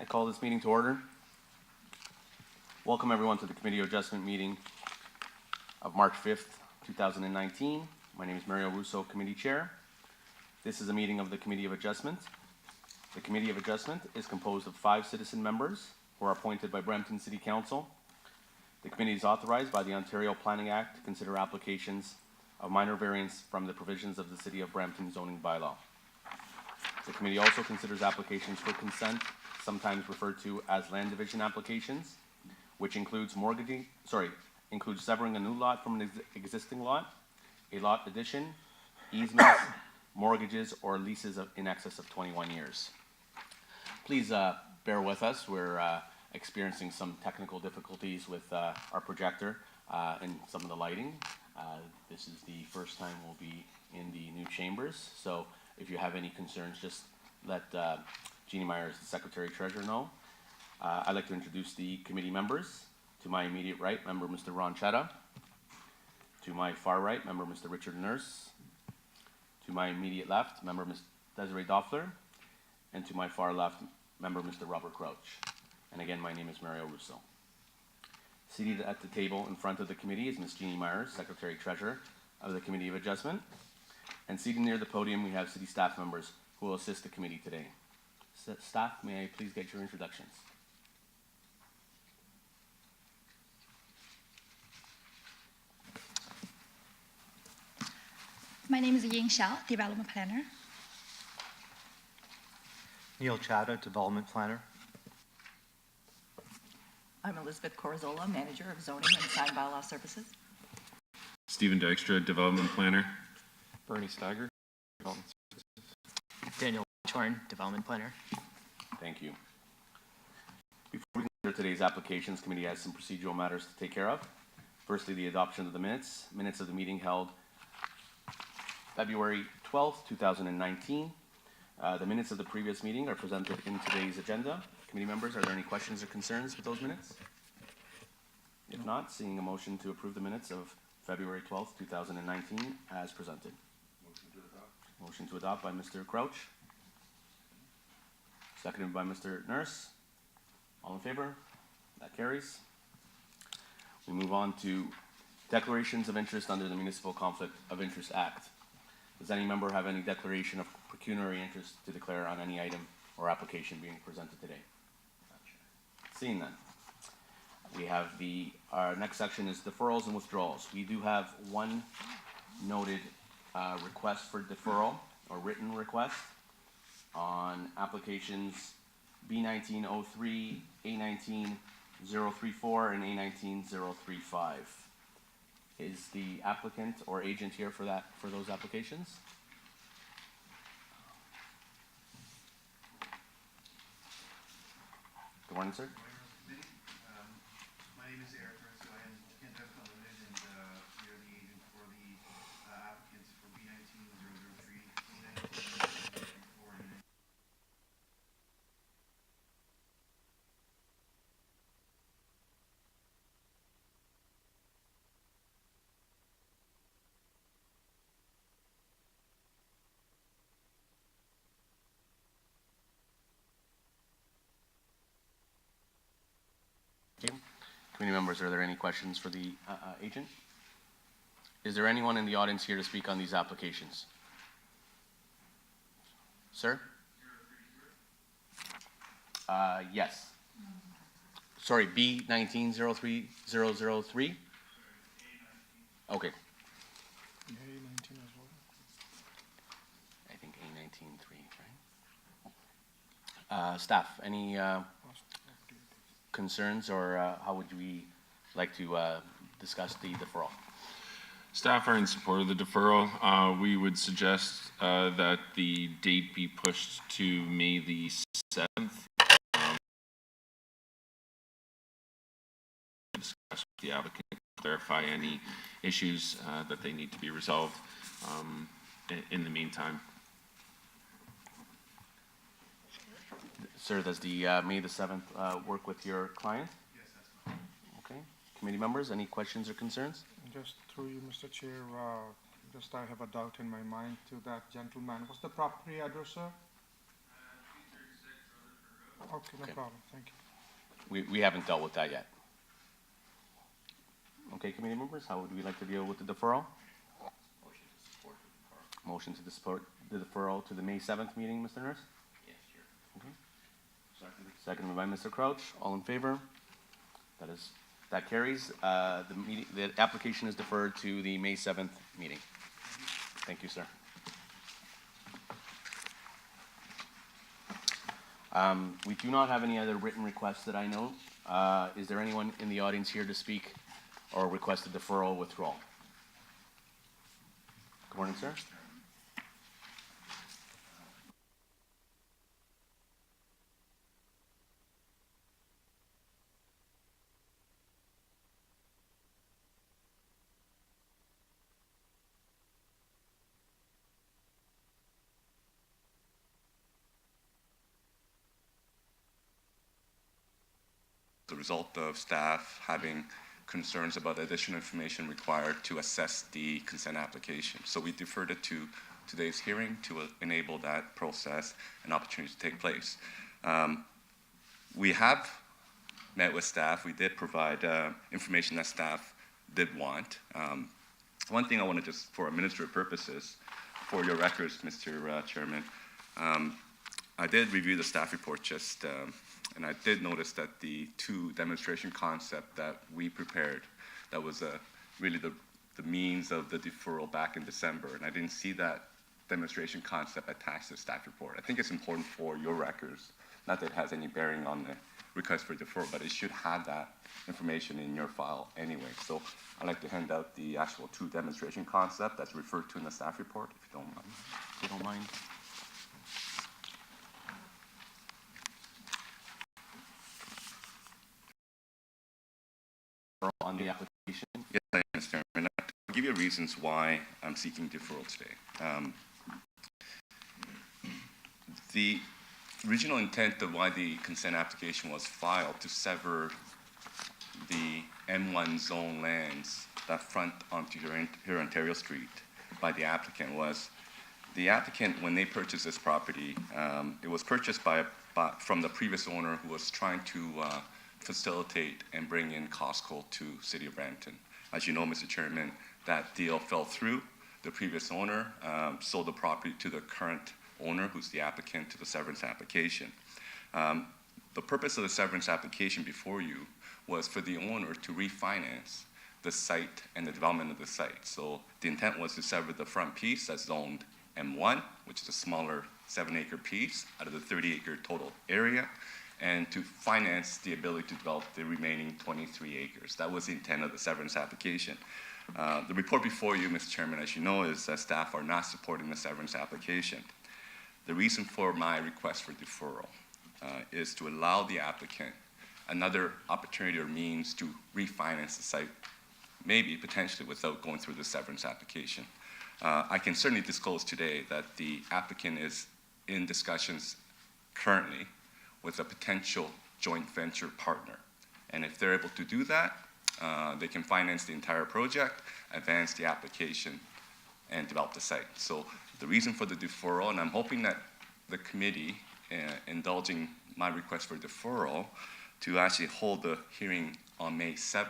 I call this meeting to order. Welcome everyone to the Committee of Adjustment meeting of March 5th, 2019. My name is Mario Russo, Committee Chair. This is a meeting of the Committee of Adjustment. The Committee of Adjustment is composed of 5 citizen members who are appointed by Brampton City Council. The committee is authorized by the Ontario Planning Act to consider applications of minor variance from the provisions of the City of Brampton zoning bylaw. The committee also considers applications for consent, sometimes referred to as land division applications, which includes severing a new lot from an existing lot, a lot addition, easements, mortgages, or leases in excess of 21 years. Please bear with us. We're experiencing some technical difficulties with our projector and some of the lighting. This is the first time we'll be in the new chambers, so if you have any concerns, just let Jeannie Myers, the Secretary Treasurer, know. I'd like to introduce the committee members. To my immediate right, member Mr. Ron Chetta. To my far right, member Mr. Richard Nurse. To my immediate left, member Ms. Desiree Doffler. And to my far left, member Mr. Robert Crouch. And again, my name is Mario Russo. Seated at the table in front of the committee is Ms. Jeannie Myers, Secretary Treasurer of the Committee of Adjustment. And seated near the podium, we have city staff members who will assist the committee today. Staff, may I please get your introductions? My name is Ying Xiao, Development Planner. Neil Chada, Development Planner. I'm Elizabeth Corzola, Manager of Zoning and Sign Bylaw Services. Stephen Dykstra, Development Planner. Bernie Steiger, Development Services. Daniel Chorn, Development Planner. Thank you. Before we consider today's applications, committee has some procedural matters to take care of. Firstly, the adoption of the minutes of the meeting held February 12th, 2019. The minutes of the previous meeting are presented in today's agenda. Committee members, are there any questions or concerns with those minutes? If not, seeing a motion to approve the minutes of February 12th, 2019 as presented. Motion to adopt. Motion to adopt by Mr. Crouch. Seconded by Mr. Nurse. All in favor? That carries. We move on to declarations of interest under the Municipal Conflict of Interest Act. Does any member have any declaration of pecuniary interest to declare on any item or application being presented today? Seeing none. We have our next section is deferrals and withdrawals. We do have one noted request for deferral or written request on applications B1903, A19034, and A19035. Is the applicant or agent here for those applications? Good morning, sir. My name is Eric Nurse. I am Kent Limited, and we are the agent for the applicants for B19003, A19034, and Committee members, are there any questions for the agent? Is there anyone in the audience here to speak on these applications? Sir? Yes. Sorry, B1903003? Okay. A19 as well. I think A193, right? Staff, any concerns, or how would we like to discuss the deferral? Staff are in support of the deferral. We would suggest that the date be pushed to May the 7th. Discuss with the applicant, clarify any issues that they need to be resolved in the meantime. Sir, does the May the 7th work with your client? yes, that's fine. Okay. Committee members, any questions or concerns? Just through you, Mr. Chair, just I have a doubt in my mind to that gentleman. What's the property address, sir? 336 Rutherford Okay, no Okay. problem, thank you. We haven't dealt with that yet. Okay, committee members, how would we like to deal with the deferral? Motion to support the deferral to the May 7th meeting, Mr. Nurse? Yes, sure. Okay. Seconded by Mr. Crouch. All in favor? That carries. The application is deferred to the May 7th meeting. Thank you, sir. We do not have any other written requests that I know. Is there anyone in the audience here to speak or request a deferral or withdrawal? Good morning, sir. The result of staff having concerns about additional information required to assess the consent application. So we deferred it to today's hearing to enable that process and opportunity to take place. We have met with staff. We did provide information that staff did want. One thing I want to just, for administrative purposes, for your records, Mr. Chairman, I did review the staff report just and I did notice that the two demonstration concept that we prepared, that was really the means of the deferral back in December, and I didn't see that demonstration concept attached to the staff report. I think it's important for your records, not that it has any bearing on the request for deferral, but it should have that information in your file anyway. So I'd like to hand out the actual two demonstration concept that's referred to in the staff report, if you don't mind. If you don't mind. On the application. Yes, I am, Mr. Chairman. I'll give you reasons why I'm seeking deferral today. The original intent of why the consent application was filed to sever the M1 zone lands that front onto here Ontario Street by the applicant was the applicant, when they purchased this property, it was purchased from the previous owner who was trying to facilitate and bring in Costco to City of Brampton. As you know, Mr. Chairman, that deal fell through. The previous owner sold the property to the current owner, who's the applicant, to the severance application. The purpose of the severance application before you was for the owner to refinance the site and the development of the site. So the intent was to sever the front piece that's zoned M1, which is a smaller 7-acre piece out of the 30-acre total area, and to finance the ability to develop the remaining 23 acres. That was the intent of the severance application. The report before you, Mr. Chairman, as you know, is that staff are not supporting the severance application. The reason for my request for deferral is to allow the applicant another opportunity or means to refinance the site, maybe potentially without going through the severance application. I can certainly disclose today that the applicant is in discussions currently with a potential joint venture partner. And if they're able to do that, they can finance the entire project, advance the application, and develop the site. So the reason for the deferral, and I'm hoping that the committee, indulging my request for deferral, to actually hold the hearing on May 7th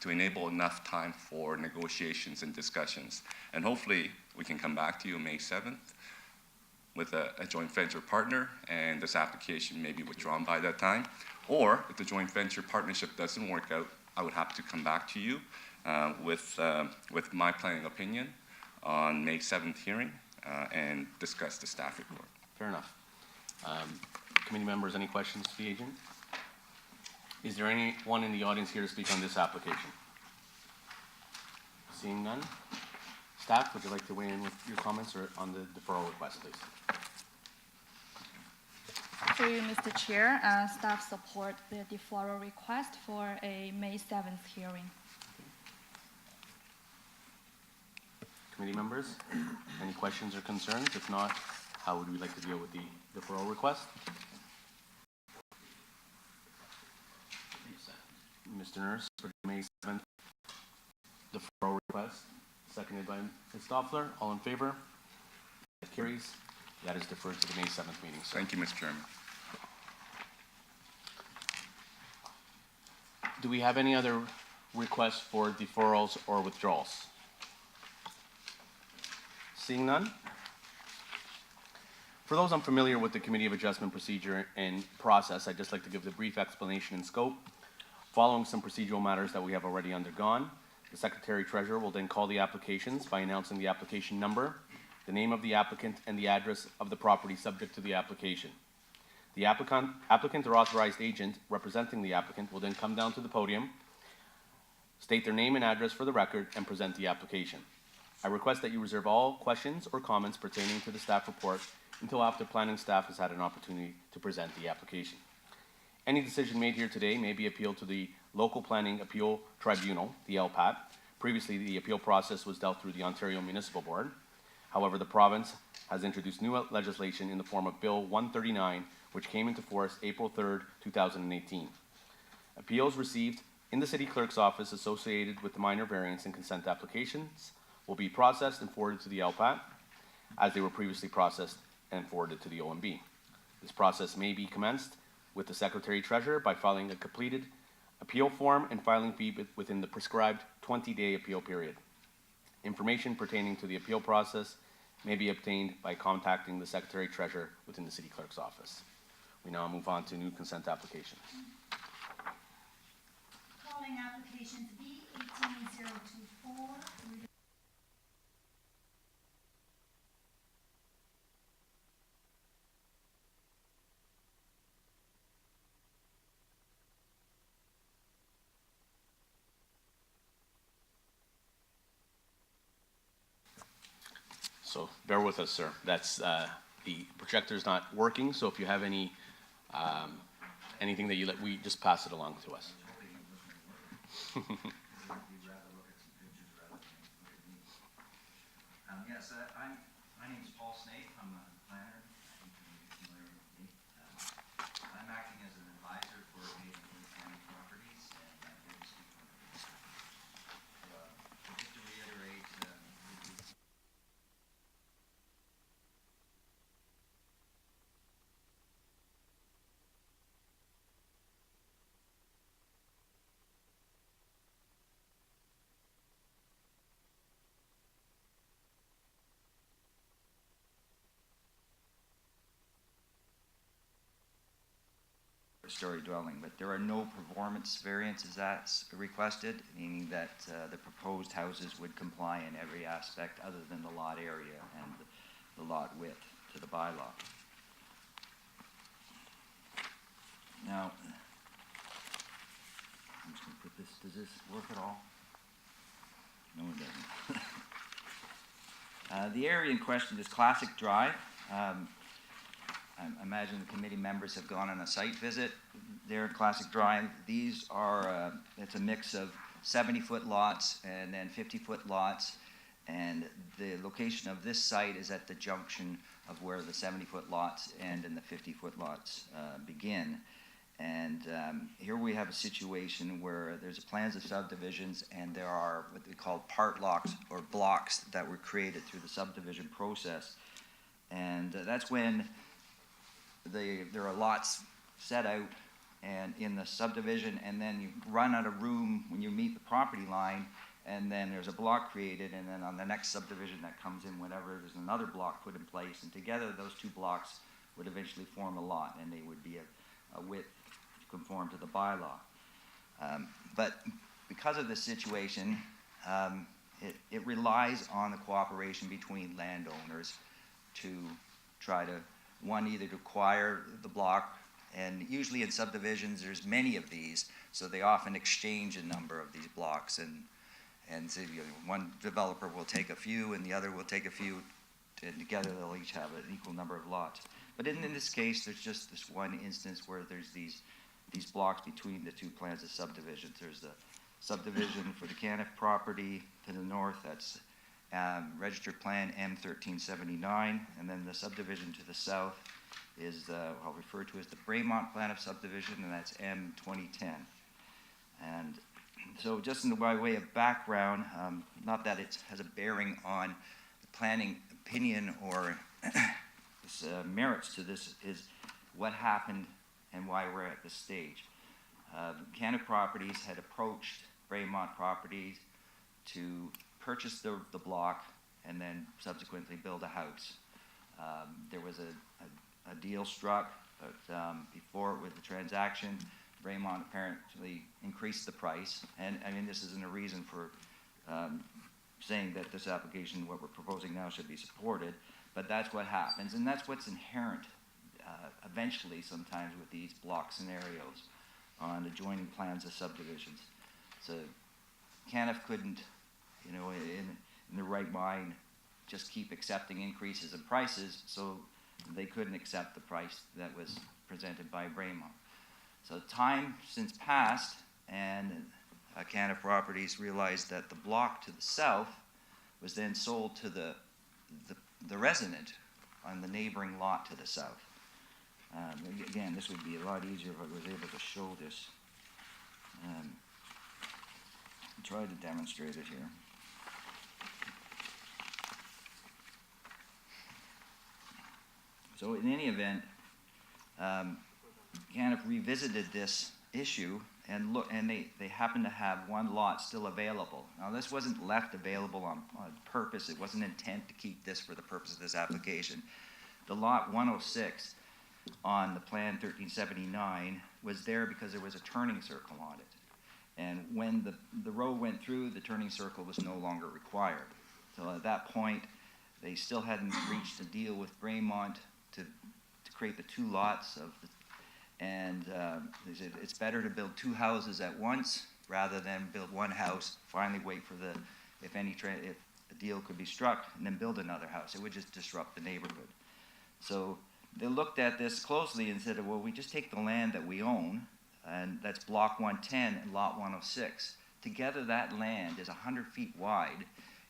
to enable enough time for negotiations and discussions. And hopefully we can come back to you on May 7th with a joint venture partner, and this application may be withdrawn by that time. Or if the joint venture partnership doesn't work out, I would have to come back to you with my planning opinion on May 7th hearing and discuss the staff report. Fair enough. Committee members, any questions to the agent? Is there anyone in the audience here to speak on this application? Seeing none. Staff, would you like to weigh in with your comments or on the deferral request, please? Through you, Mr. Chair, staff support the deferral request for a May 7th hearing. Committee members, any questions or concerns? If not, how would we like to deal with the deferral request? Mr. Nurse, for the May 7th deferral request, seconded by Ms. Stoffler. All in favor? That carries. That is deferred to the May 7th meeting. Sir. Thank you, Mr. Chairman. Do we have any other requests for deferrals or withdrawals? Seeing none? For those unfamiliar with the Committee of Adjustment procedure and process, I'd just like to give the brief explanation and scope. Following some procedural matters that we have already undergone, the Secretary Treasurer will then call the applications by announcing the application number, the name of the applicant, and the address of the property subject to the application. The applicant or authorized agent representing the applicant will then come down to the podium, state their name and address for the record, and present the application. I request that you reserve all questions or comments pertaining to the staff report until after planning staff has had an opportunity to present the application. Any decision made here today may be appealed to the Local Planning Appeal Tribunal, the LPAT. Previously, the appeal process was dealt through the Ontario Municipal Board. However, the province has introduced new legislation in the form of Bill 139, which came into force April 3rd, 2018. Appeals received in the City Clerk's office associated with the minor variance and consent applications will be processed and forwarded to the LPAT as they were previously processed and forwarded to the OMB. This process may be commenced with the Secretary Treasurer by filing a completed appeal form and filing fee within the prescribed 20-day appeal period. Information pertaining to the appeal process may be obtained by contacting the Secretary Treasurer within the City Clerk's office. We now move on to new consent applications. Calling applications B 18024 through So bear with us, sir. That's the projector's not working, so if you have any anything that we just pass it along to us. Yes, my name is Paul Snape. I'm a planner. I think you're familiar with me. I'm acting as an advisor for Canadian County Properties, and I'm here to speak on it. Just to reiterate, story dwelling, but there are no performance variances that's requested, meaning that the proposed houses would comply in every aspect other than the lot area and the lot width to the bylaw. Now, I'm just going to put this, does this work at all? No, it doesn't. The area in question is Classic Drive. I imagine the committee members have gone on a site visit there at Classic Drive. These are, it's a mix of 70-foot lots and then 50-foot lots. And the location of this site is at the junction of where the 70-foot lots end and the 50-foot lots begin. And here we have a situation where there's plans of subdivisions and there are what they call part lots or blocks that were created through the subdivision process. And that's when there are lots set out and in the subdivision, and then you run out of room when you meet the property line, and then there's a block created, and then on the next subdivision that comes in, whenever, there's another block put in place, and together those two blocks would eventually form a lot, and they would be a width to conform to the bylaw. But because of this situation, it relies on the cooperation between landowners to try to either to acquire the block, and usually in subdivisions there's many of these, so they often exchange a number of these blocks, and so, you know, one developer will take a few and the other will take a few, and together they'll each have an equal number of lots. But in this case, there's just this one instance where there's these blocks between the two plans of subdivisions. There's the subdivision for the Caniff property to the north, that's registered plan M1379, and then the subdivision to the south is I'll refer to as the Mont plan of subdivision, and that's M2010. And so just by way of background, not that it has a bearing on the planning opinion or merits to this, is what happened and why we're at this stage. Canada Properties had approached Braymont Properties to purchase the block and then subsequently build a house. There was a deal struck, but before with the transaction, Braymont apparently increased the price. And I mean, this isn't a reason for saying that this application, what we're proposing now, should be supported, but that's what happens, and that's what's inherent eventually sometimes with these block scenarios on adjoining plans of subdivisions. So Canada couldn't, you know, in the right mind, just keep accepting increases in prices, so they couldn't accept the price that was presented by Braymont. So time since passed, and Canada Properties realized that the block to the south was then sold to the resident on the neighboring lot to the south. Again, this would be a lot easier if I was able to show this. Try to demonstrate it here. So in any event, Canada revisited this issue and they happen to have one lot still available. Now this wasn't left available on purpose. It wasn't intent to keep this for the purpose of this application. The lot 106 on the plan 1379 was there because there was a turning circle on it. And when the road went through, the turning circle was no longer required. So at that point, they still hadn't reached a deal with Braymont to create the two lots of the, and they said it's better to build two houses at once rather than build one house, finally wait for if a deal could be struck, and then build another house. It would just disrupt the neighborhood. So they looked at this closely and said, well, we just take the land that we own, and that's block 110 and lot 106. Together that land is 100 feet wide,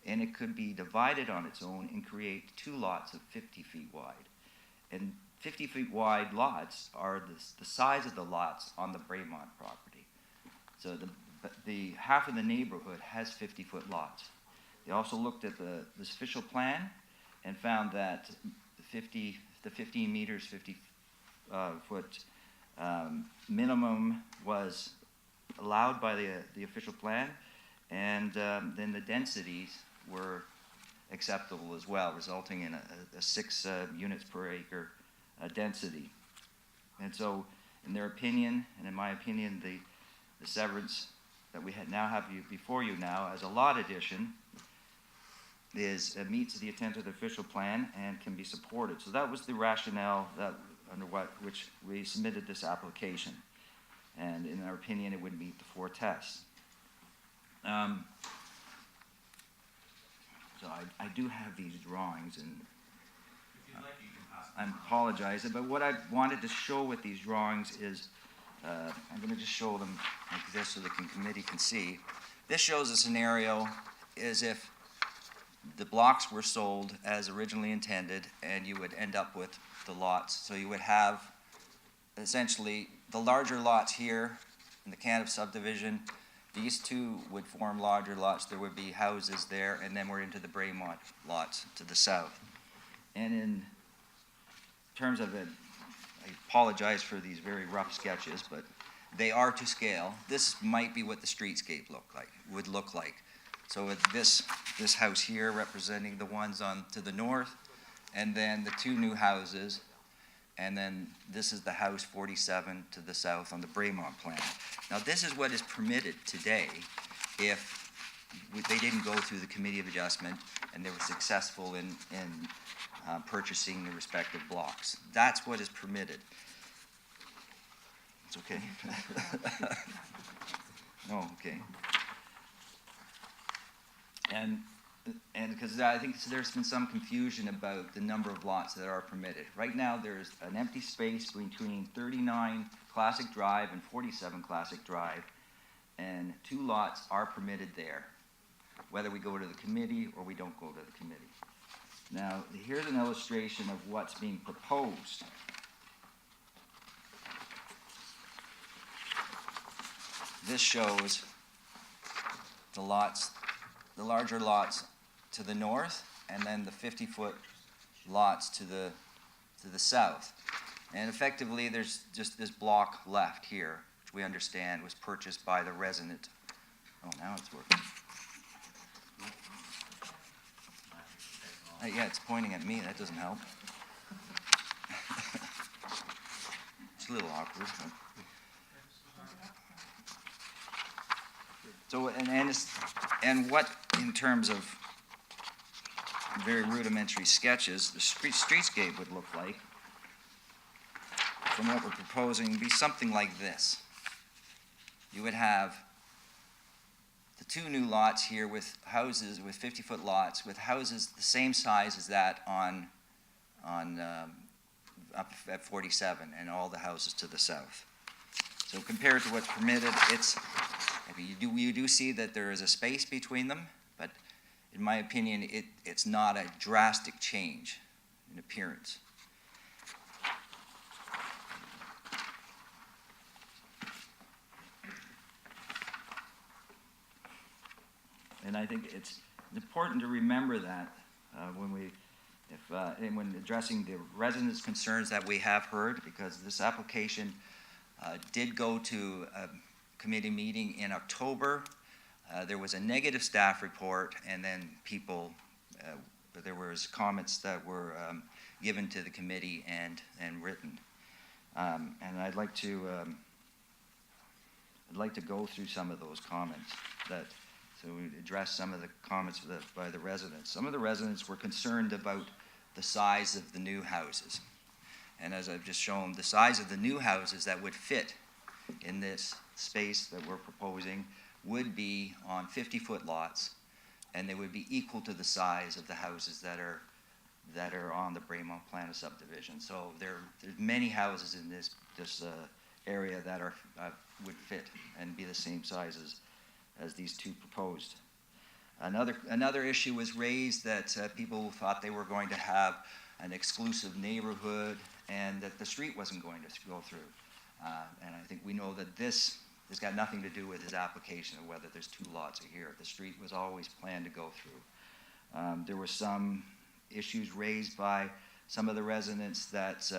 and it could be divided on its own and create two lots of 50 feet wide. And 50 feet wide lots are the size of the lots on the Braymont property. So the half of the neighborhood has 50-foot lots. They also looked at this official plan and found that the 15 meters, 50 foot minimum was allowed by the official plan, and then the densities were acceptable as well, resulting in a 6 units per acre density. And so, in their opinion, and in my opinion, the severance that we now have before you now as a lot addition meets the intent of the official plan and can be supported. So that was the rationale under which we submitted this application. And in our opinion, it would meet the 4 tests. So I do have these drawings, and I apologize, but what I wanted to show with these drawings is, I'm going to just show them like this so the committee can see. This shows a scenario as if the blocks were sold as originally intended, and you would end up with the lots. So you would have essentially the larger lots here in the Canada subdivision. These two would form larger lots. There would be houses there, and then we're into the Braymont lots to the south. And in terms of it, I apologize for these very rough sketches, but they are to scale. This might be what the streetscape would look like. So with this house here representing the ones to the north, and then the two new houses, and then this is the house 47 to the south on the Braymont plan. Now this is what is permitted today if they didn't go through the Committee of Adjustment and they were successful in purchasing the respective blocks. That's what is permitted. It's okay? No, okay. And because I think there's been some confusion about the number of lots that are permitted. Right now, there's an empty space between 39 Classic Drive and 47 Classic Drive, and 2 lots are permitted there, whether we go to the committee or we don't go to the committee. Now, here's an illustration of what's being proposed. This shows the larger lots to the north, and then the 50-foot lots to the south. And effectively, there's just this block left here, we understand, was purchased by the resident. Oh, now it's working. Yeah, it's pointing at me, that doesn't help. It's a little awkward. But. So, and what, in terms of very rudimentary sketches, the streetscape would look like, from what we're proposing, would be something like this. You would have the two new lots here with houses, with 50-foot lots, with houses the same size as that on up at 47, and all the houses to the south. So compared to what's permitted, you do see that there is a space between them, but in my opinion, it's not a drastic change in appearance. And I think it's important to remember that when addressing the residents' concerns that we have heard, because this application did go to a committee meeting in October. There was a negative staff report, and then there was comments that were given to the committee and written. And I'd like to go through some of those comments so we address some of the comments by the residents. Some of the residents were concerned about the size of the new houses. And as I've just shown, the size of the new houses that would fit in this space that we're proposing would be on 50-foot lots, and they would be equal to the size of the houses that are on the Mont plan of subdivision. So there's many houses in this area that would fit and be the same size as these two proposed. Another issue was raised that people thought they were going to have an exclusive neighborhood and that the street wasn't going to go through. And I think we know that this has got nothing to do with his application of whether there's two lots here. The street was always planned to go through. There were some issues raised by some of the residents that,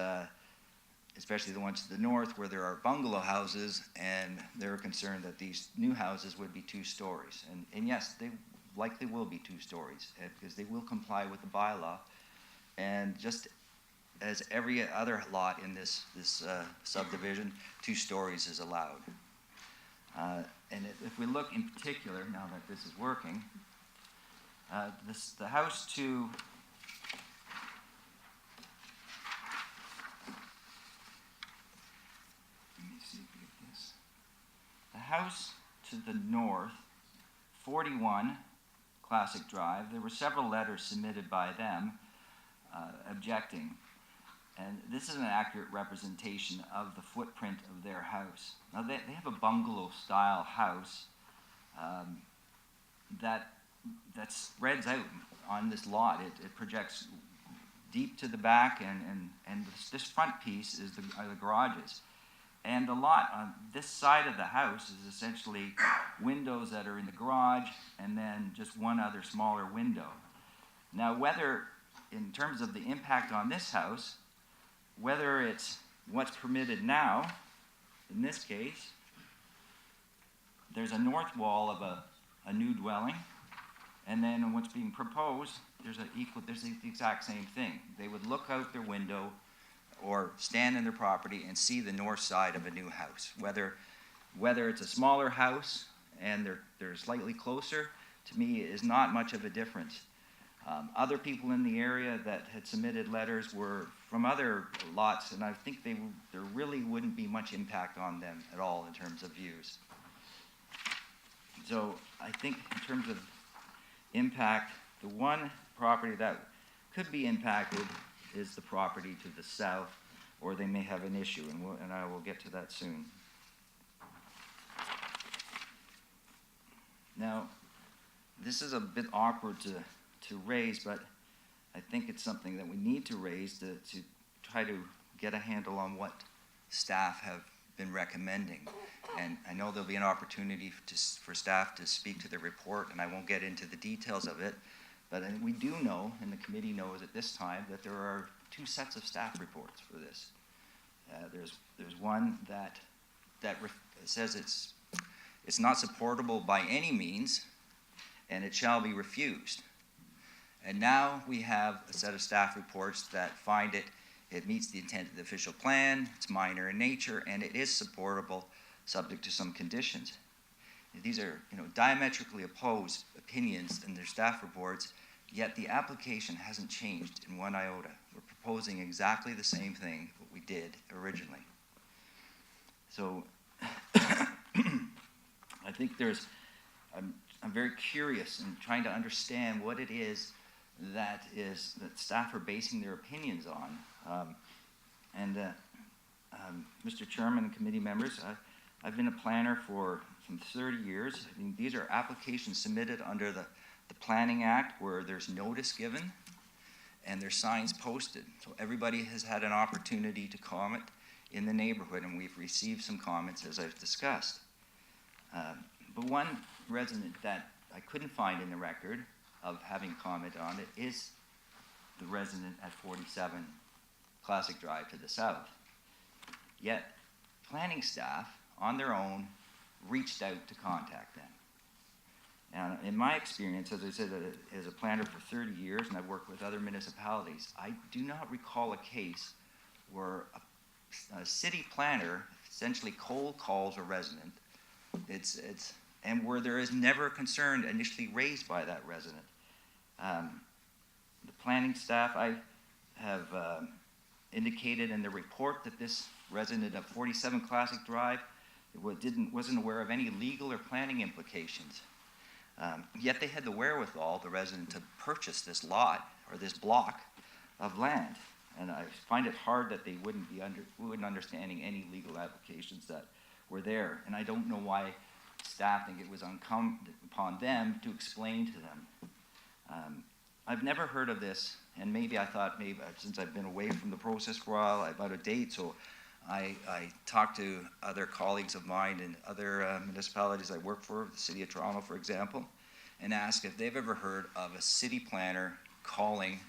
especially the ones to the north, where there are bungalow houses, and they were concerned that these new houses would be 2 stories. And yes, they likely will be 2 stories, because they will comply with the bylaw. And just as every other lot in this subdivision, 2 stories is allowed. And if we look in particular, now that this is working, the house to the house to the north, 41 Classic Drive, there were several letters submitted by them objecting. And this is an accurate representation of the footprint of their house. Now, they have a bungalow-style house that spreads out on this lot. It projects deep to the back, and this front piece are the garages. And the lot on this side of the house is essentially windows that are in the garage, and then just one other smaller window. Now, whether, in terms of the impact on this house, whether it's what's permitted now, in this case, there's a north wall of a new dwelling, and then what's being proposed, there's the exact same thing. They would look out their window or stand in their property and see the north side of a new house. Whether it's a smaller house and they're slightly closer, to me, is not much of a difference. Other people in the area that had submitted letters were from other lots, and I think there really wouldn't be much impact on them at all in terms of views. So I think in terms of impact, the one property that could be impacted is the property to the south, or they may have an issue, and I will get to that soon. Now, this is a bit awkward to raise, but I think it's something that we need to raise to try to get a handle on what staff have been recommending. And I know there'll be an opportunity for staff to speak to the report, and I won't get into the details of it, but we do know, and the committee knows at this time, that there are 2 sets of staff reports for this. There's one that says it's not supportable by any means, and it shall be refused. And now we have a set of staff reports that find it meets the intent of the official plan, it's minor in nature, and it is supportable, subject to some conditions. These are, diametrically opposed opinions in their staff reports, yet the application hasn't changed in one iota. We're proposing exactly the same thing what we did originally. So I think I'm very curious in trying to understand what it is that staff are basing their opinions on. Mr. Chairman and committee members, I've been a planner for some 30 years. I mean, these are applications submitted under the Planning Act where there's notice given and there's signs posted. So everybody has had an opportunity to comment in the neighborhood, and we've received some comments as I've discussed. But one resident that I couldn't find in the record of having comment on it is the resident at 47 Classic Drive to the south. Yet planning staff on their own reached out to contact them. And in my experience, as I said, as a planner for 30 years, and I've worked with other municipalities, I do not recall a case where a city planner essentially cold calls a resident. And where there is never a concern initially raised by that resident. The planning staff, I have indicated in the report that this resident of 47 Classic Drive wasn't aware of any legal or planning implications. Yet they had the wherewithal, the resident, to purchase this lot or this block of land. And I find it hard that they wouldn't understanding any legal applications that were there. And I don't know why staff think it was incumbent upon them to explain to them. I've never heard of this, and maybe I thought since I've been away from the process for a while, I'm out of date, so I talked to other colleagues of mine in other municipalities I work for, the City of Toronto, for example, and asked if they've ever heard of a city planner calling.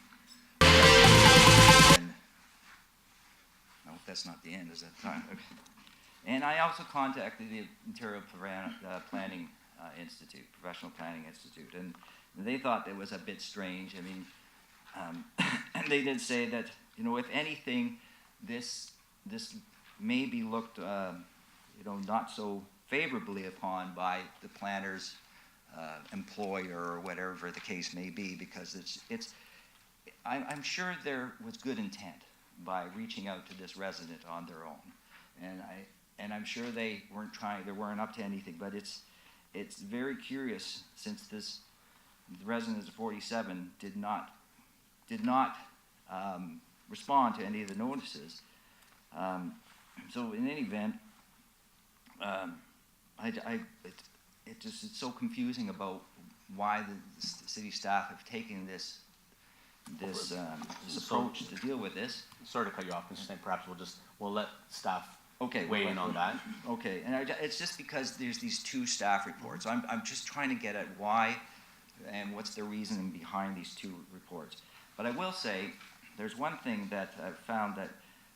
I hope that's not the end, is that time? Okay. And I also contacted the Ontario Planning Institute, Professional Planning Institute, and they thought it was a bit strange. I mean, and they did say that, if anything, this may be looked, not so favorably upon by the planner's employer or whatever the case may be, because I'm sure there was good intent by reaching out to this resident on their own, and I'm sure they weren't up to anything, but it's very curious since the resident of 47 did not respond to any of the notices. So in any event, it's so confusing about why the city staff have taken this approach to deal with this. Sorry to cut you off, Mr. Snape. Perhaps we'll let staff Okay, weigh in on that. Okay, and it's just because there's these two staff reports. I'm just trying to get at why and what's the reasoning behind these two reports. But I will say, there's one thing that I've found that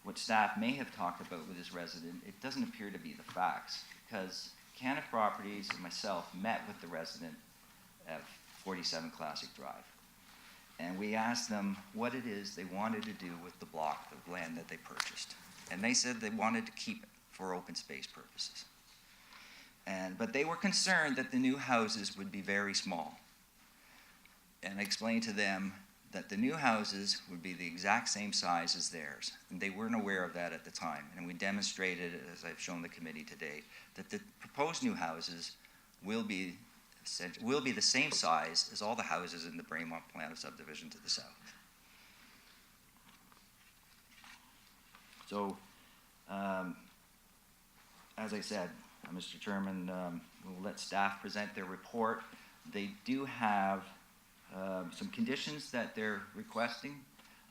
what staff may have talked about with this resident, it doesn't appear to be the facts, because Canada Properties and myself met with the resident at 47 Classic Drive. And we asked them what it is they wanted to do with the block of land that they purchased. And they said they wanted to keep it for open space purposes. But they were concerned that the new houses would be very small. And I explained to them that the new houses would be the exact same size as theirs. And they weren't aware of that at the time. And we demonstrated, as I've shown the committee today, that the proposed new houses will be the same size as all the houses in the Braemont plan of subdivision to the south. So, as I said, Mr. Chairman, we'll let staff present their report. They do have some conditions that they're requesting,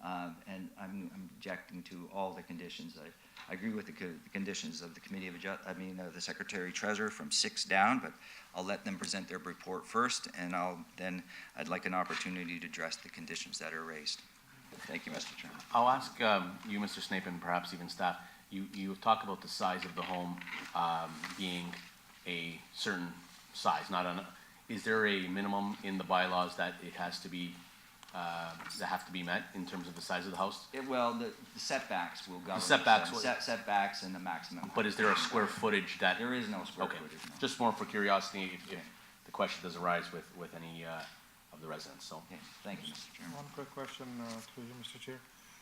and I'm objecting to all the conditions. I agree with the conditions of the Committee of the Secretary Treasurer from 6 down, but I'll let them present their report first, and I'd like an opportunity to address the conditions that are raised. Thank you, Mr. Chairman. I'll ask you, Mr. Snape, and perhaps even staff, you talk about the size of the home being a certain size, not on, is there a minimum in the bylaws that it has to be, that have to be met in terms of the size of the house? Well, the setbacks will govern. setbacks this, will- setbacks and the maximum. But is there a square footage that? There is no square Okay, footage, no. just more for curiosity, if Okay. the question does arise with any of the residents, so. Okay, thank you, Mr. Chairman. One quick question through you, Mr. Chair.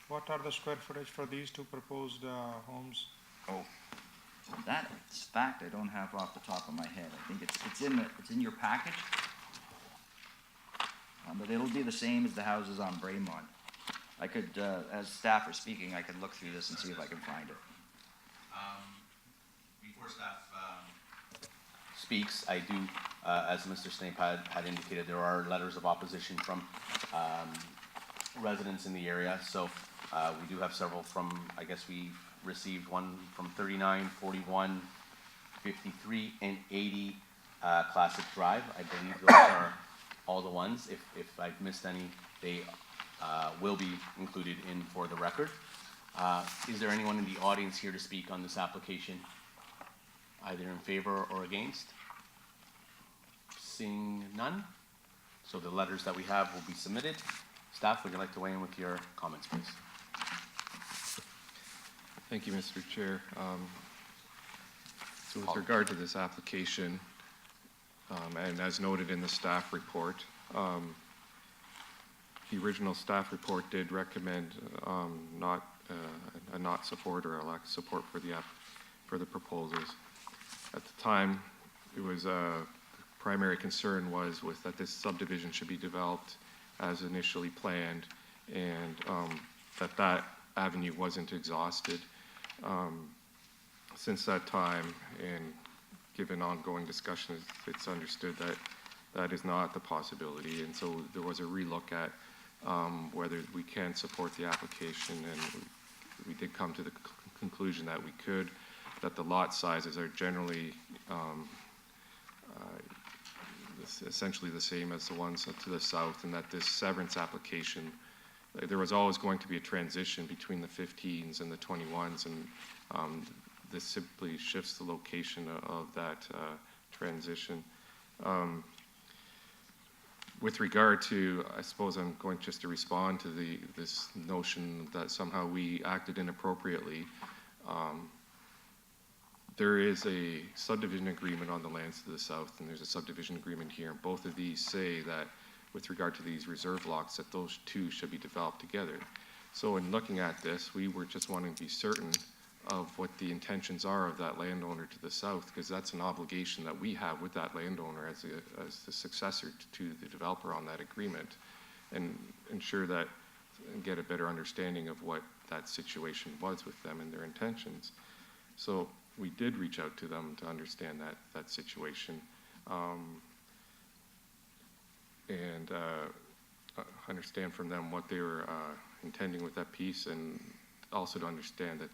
What are the square footage for these two proposed homes? Oh, that fact I don't have off the top of my head. I think it's in your package. But it'll be the same as the houses on Braymont. I could, as staff are speaking, I could look through this and see if I can find it. Before staff speaks, I do, as Mr. Snape had indicated, there are letters of opposition from residents in the area. So we do have several from, I guess we've received one from 39, 41, 53, and 80 Classic Drive. I believe those are all the ones. If I've missed any, they will be included in for the record. Is there anyone in the audience here to speak on this application, either in favor or against? Seeing none, so the letters that we have will be submitted. Staff, would you like to weigh in with your comments, please? Thank you, Mr. Chair. So with regard to this application, and as noted in the staff report, the original staff report did recommend not support or a lack of support for the proposals. At the time, it was primary concern was that this subdivision should be developed as initially planned, and that avenue wasn't exhausted. Since that time, and given ongoing discussion, it's understood that that is not the possibility, and so there was a relook at whether we can support the application, and we did come to the conclusion that we could, that the lot sizes are generally essentially the same as the ones to the south, and that this severance application, there was always going to be a transition between the 15s and the 21s, and this simply shifts the location of that transition. With regard to, I suppose I'm going just to respond to this notion that somehow we acted inappropriately. There is a subdivision agreement on the lands to the south, and there's a subdivision agreement here. And both of these say that with regard to these reserve lots, that those two should be developed together. So in looking at this, we were just wanting to be certain of what the intentions are of that landowner to the south, because that's an obligation that we have with that landowner as the successor to the developer on that agreement, and ensure that and get a better understanding of what that situation was with them and their intentions. So we did reach out to them to understand that situation, and understand from them what they were intending with that piece, and also to understand that,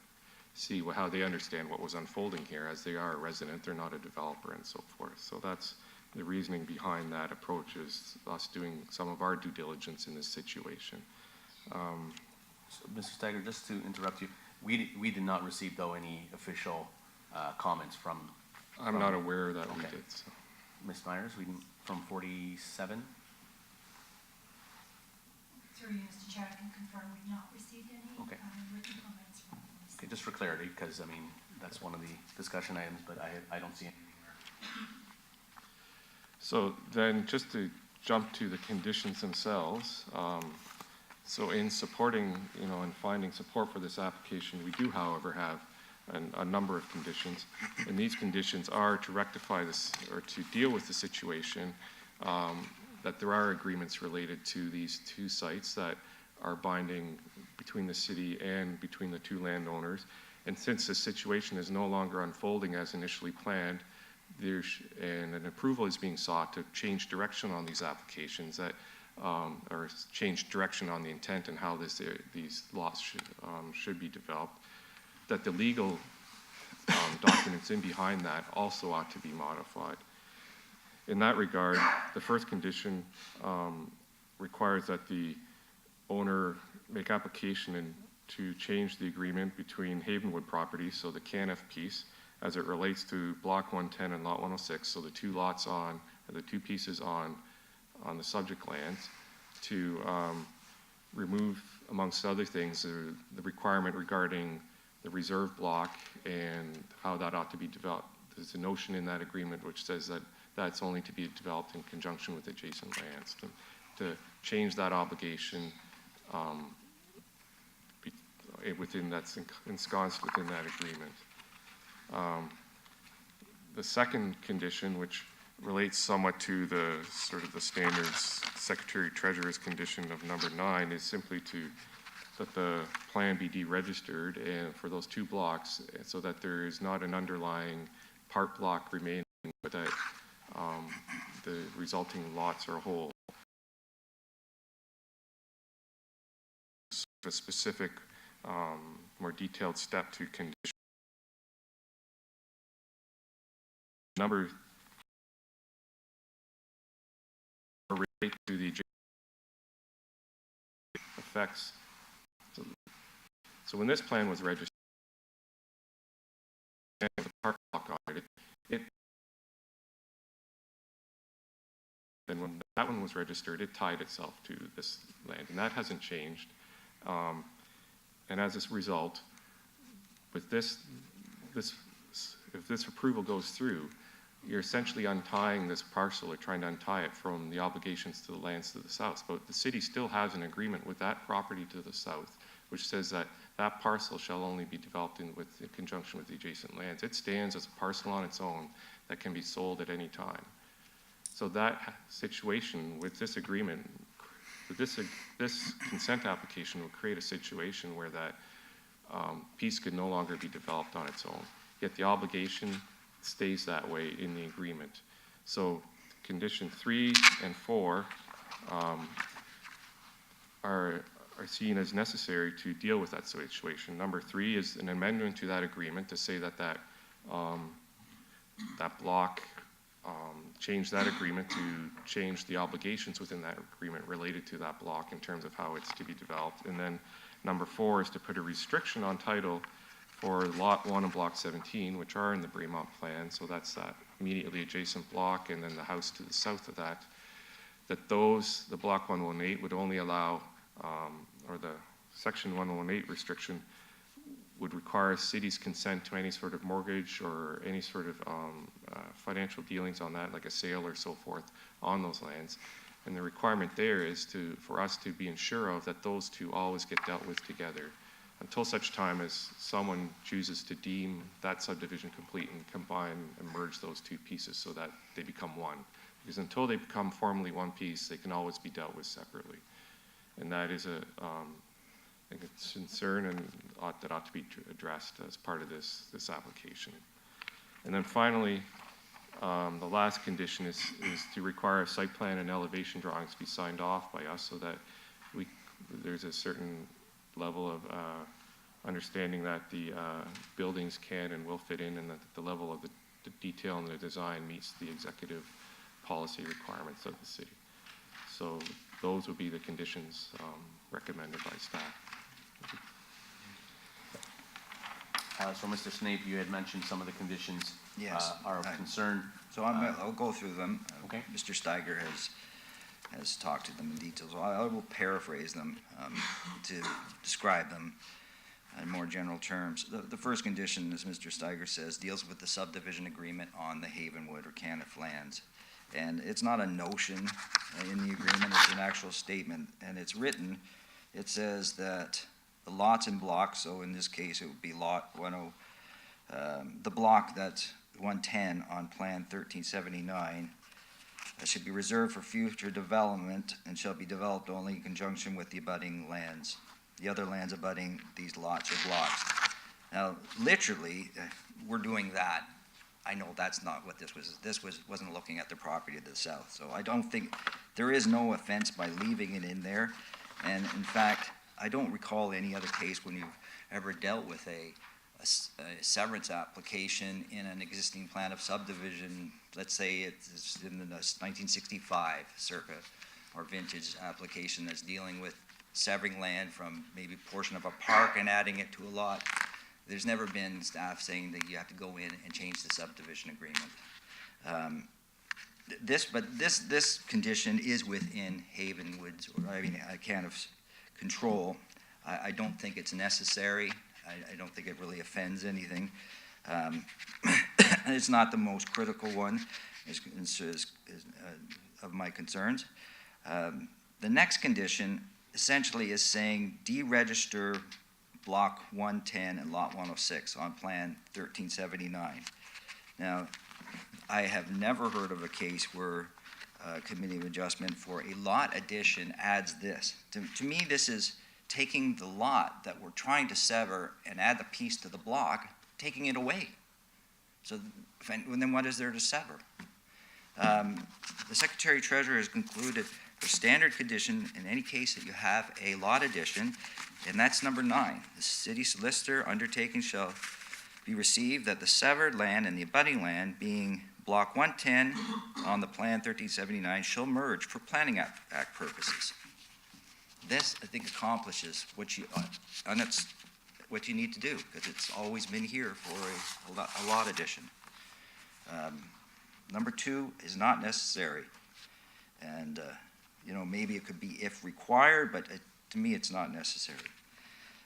see how they understand what was unfolding here, as they are a resident, they're not a developer, and so forth. So that's the reasoning behind that approach, is us doing some of our due diligence in this situation. So, Mr. Steiger, just to interrupt you, we did not receive, though, any official comments from... I'm not aware that we did. So. Ms. Myers, from 47? Through you, Mr. Chair, I can confirm we've not received any Okay. written comments from this. Okay, just for clarity, because, I mean, that's one of the discussion items, but I don't see anything there. So then, just to jump to the conditions themselves, so in supporting, and finding support for this application, we do, however, have a number of conditions, and these conditions are to rectify this, or to deal with the situation, that there are agreements related to these two sites that are binding between the city and between the two landowners. And since the situation is no longer unfolding as initially planned, and an approval is being sought to change direction on these applications, that or change direction on the intent and how these lots should be developed, that the legal documents in behind that also ought to be modified. In that regard, the first condition,, um, condition, requires that the owner make application and to change the agreement between Havenwood properties, so the CANF piece, as it relates to Block 110 and Lot 106, so the two lots on, or the two pieces on the subject lands, to remove, amongst other things, the requirement regarding the reserve block and how that ought to be developed. There's a notion in that agreement which says that that's only to be developed in conjunction with adjacent lands. To change that obligation that's ensconced within that agreement. The second condition, which relates somewhat to the sort of the standards Secretary Treasurer's condition of number 9, is simply that the plan be deregistered and for those two blocks, so that there is not an underlying part block remaining, but that the resulting lots are whole. A specific, more detailed step to condition. Number relate to the effects. So when this plan was registered, and the park block on it, then when that one was registered, it tied itself to this land, and that hasn't changed. And as a result, with this, if this approval goes through, you're essentially untying this parcel, or trying to untie it from the obligations to the lands to the south. But the city still has an agreement with that property to the south, which says that that parcel shall only be developed in conjunction with the adjacent lands. It stands as a parcel on its own that can be sold at any time. So that situation with this agreement, with this consent application, will create a situation where that piece could no longer be developed on its own. Yet the obligation stays that way in the agreement. So condition 3 and 4 are seen as necessary to deal with that situation. Number 3 is an amendment to that agreement to say that that block, change that agreement to change the obligations within that agreement related to that block in terms of how it's to be developed. And then number 4 is to put a restriction on title for Lot 1 and Block 17, which are in the Bremont plan, so that's that immediately adjacent block, and then the house to the south of that, the Block 118 would only allow, or the Section 118 restriction would require a city's consent to any sort of mortgage or any sort of financial dealings on that, like a sale or so forth, on those lands. And the requirement there is for us to be sure of that those two always get dealt with together until such time as someone chooses to deem that subdivision complete and combine and merge those two pieces so that they become one. Because until they become formally one piece, they can always be dealt with separately. And that is a concern and that ought to be addressed as part of this application. And then finally, the last condition is to require a site plan and elevation drawings to be signed off by us so that there's a certain level of understanding that the buildings can and will fit in, and that the level of the detail in the design meets the executive policy requirements of the city. So those would be the conditions recommended by staff. So Mr. Snape, you had mentioned some of the conditions Yes. are of concern. So I'll go through them. Okay. Mr. Steiger has talked to them in detail, so I will paraphrase them to describe them in more general terms. The first condition, as Mr. Steiger says, deals with the subdivision agreement on the Havenwood or CANF lands. And it's not a notion in the agreement, it's an actual statement. And it's written, it says that the lots and blocks, so in this case it would be lot 10, the block that's 110 on Plan 1379, that should be reserved for future development and shall be developed only in conjunction with the abutting lands, the other lands abutting these lots or blocks. Now, literally, we're doing that. I know that's not what this was. This wasn't looking at the property to the south. So I don't think, there is no offense by leaving it in there. And in fact, I don't recall any other case when you've ever dealt with a severance application in an existing plan of subdivision. Let's say it's in the 1965 circa or vintage application that's dealing with severing land from maybe a portion of a park and adding it to a lot. There's never been staff saying that you have to go in and change the subdivision agreement. This condition is within Havenwood's, or I mean, Canada's control. I don't think it's necessary. I don't think it really offends anything. It's not the most critical one of my concerns. The next condition essentially is saying deregister Block 110 and Lot 106 on Plan 1379. Now, I have never heard of a case where a committee of adjustment for a lot addition adds this. To me, this is taking the lot that we're trying to sever and add the piece to the block, taking it away. So then what is there to sever? The Secretary Treasurer has concluded for standard condition in any case that you have a lot addition, and that's number 9. The city solicitor undertaking shall be received that the severed land and the abutting land being Block 110 on the Plan 1379 shall merge for Planning Act purposes. This, I think, accomplishes what you, and that's what you need to do, because it's always been here for a lot addition. Number 2 is not necessary, and maybe it could be if required, but to me it's not necessary.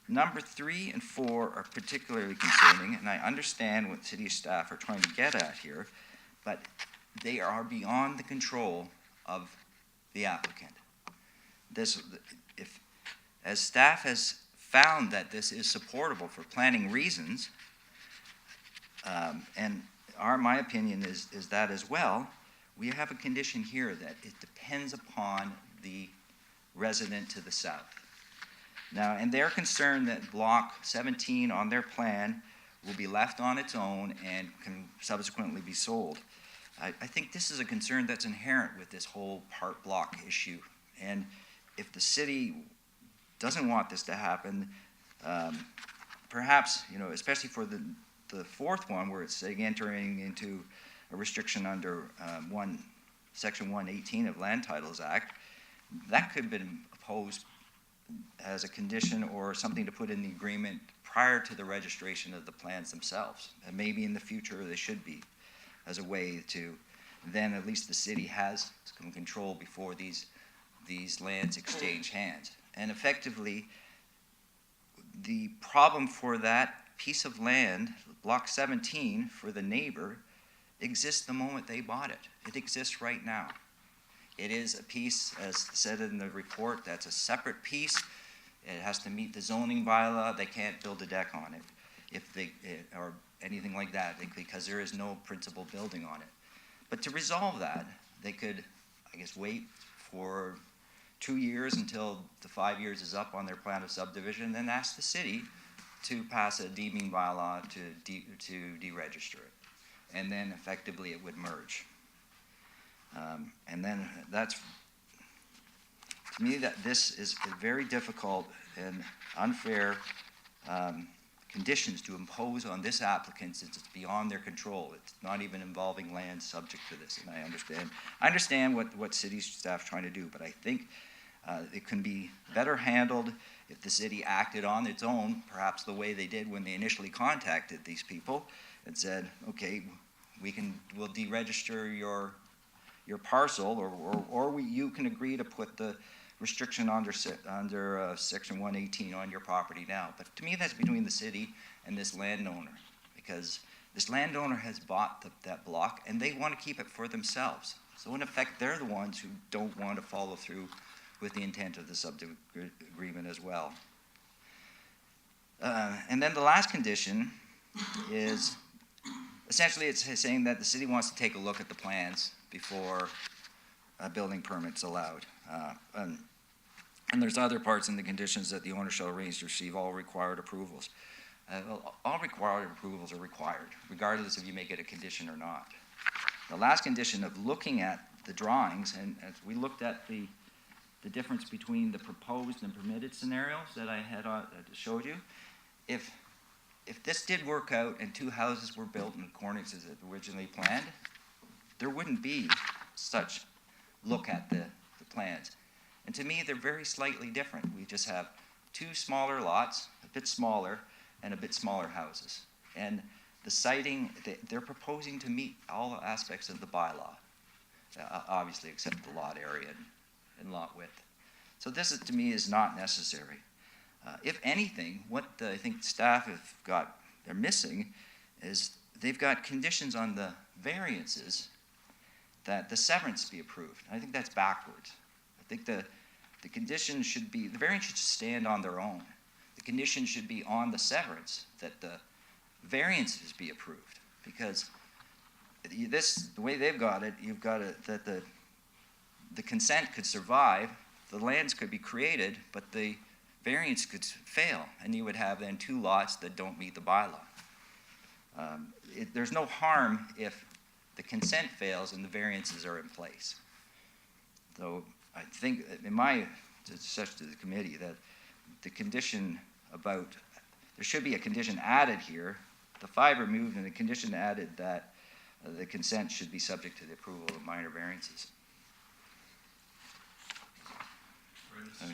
Number 3 and 4 are particularly concerning, and I understand what city staff are trying to get at here, but they are beyond the control of the applicant. As staff has found that this is supportable for planning reasons, and my opinion is that as well, we have a condition here that it depends upon the resident to the south. Now, and they're concerned that Block 17 on their plan will be left on its own and can subsequently be sold. I think this is a concern that's inherent with this whole part block issue. And if the city doesn't want this to happen, perhaps, especially for the fourth one, where it's saying entering into a restriction under Section 118 of Land Titles Act, that could have been opposed as a condition or something to put in the agreement prior to the registration of the plans themselves. And maybe in the future they should be, as a way to, then at least the city has some control before these lands exchange hands. And effectively, the problem for that piece of land, Block 17, for the neighbor, exists the moment they bought it. It exists right now. It is a piece, as said in the report, that's a separate piece. It has to meet the zoning bylaw. They can't build a deck on it or anything like that, because there is no principal building on it. But to resolve that, they could, I guess, wait for 2 years until the 5 years is up on their plan of subdivision, and then ask the city to pass a deeming bylaw to deregister it. And then effectively it would merge. And then that's, to me, that this is a very difficult and unfair conditions to impose on this applicant, since it's beyond their control. It's not even involving land subject to this, and I understand what city staff's trying to do, but I think it can be better handled if the city acted on its own, perhaps the way they did when they initially contacted these people and said, okay, we'll deregister your parcel, or you can agree to put the restriction under Section 118 on your property now. But to me, that's between the city and this landowner, because this landowner has bought that block and they want to keep it for themselves. So in effect, they're the ones who don't want to follow through with the intent of the subdivision agreement as well. And then the last condition is, essentially it's saying that the city wants to take a look at the plans before a building permit's allowed. And there's other parts in the conditions that the owner shall arrange to receive all required approvals. Well, all required approvals are required, regardless if you make it a condition or not. The last condition of looking at the drawings, and as we looked at the difference between the proposed and permitted scenarios that I had showed you, if this did work out and 2 houses were built in accordance as originally planned, there wouldn't be such look at the plans. And to me, they're very slightly different. We just have two smaller lots, a bit smaller, and a bit smaller houses. And the siting, they're proposing to meet all aspects of the bylaw, obviously except the lot area and lot width. So this, to me, is not necessary. If anything, what I think staff have got, they're missing, is they've got conditions on the variances that the severance be approved. I think that's backwards. I think the condition should be, the variance should stand on their own. The condition should be on the severance that the variances be approved, because this, the way they've got it, you've got it that the consent could survive, the lands could be created, but the variance could fail, and you would have then two lots that don't meet the bylaw. There's no harm if the consent fails and the variances are in place. So I think, in my such to the committee, that the condition about, there should be a condition added here, the 5 removed, and the condition added that the consent should be subject to the approval of minor variances. I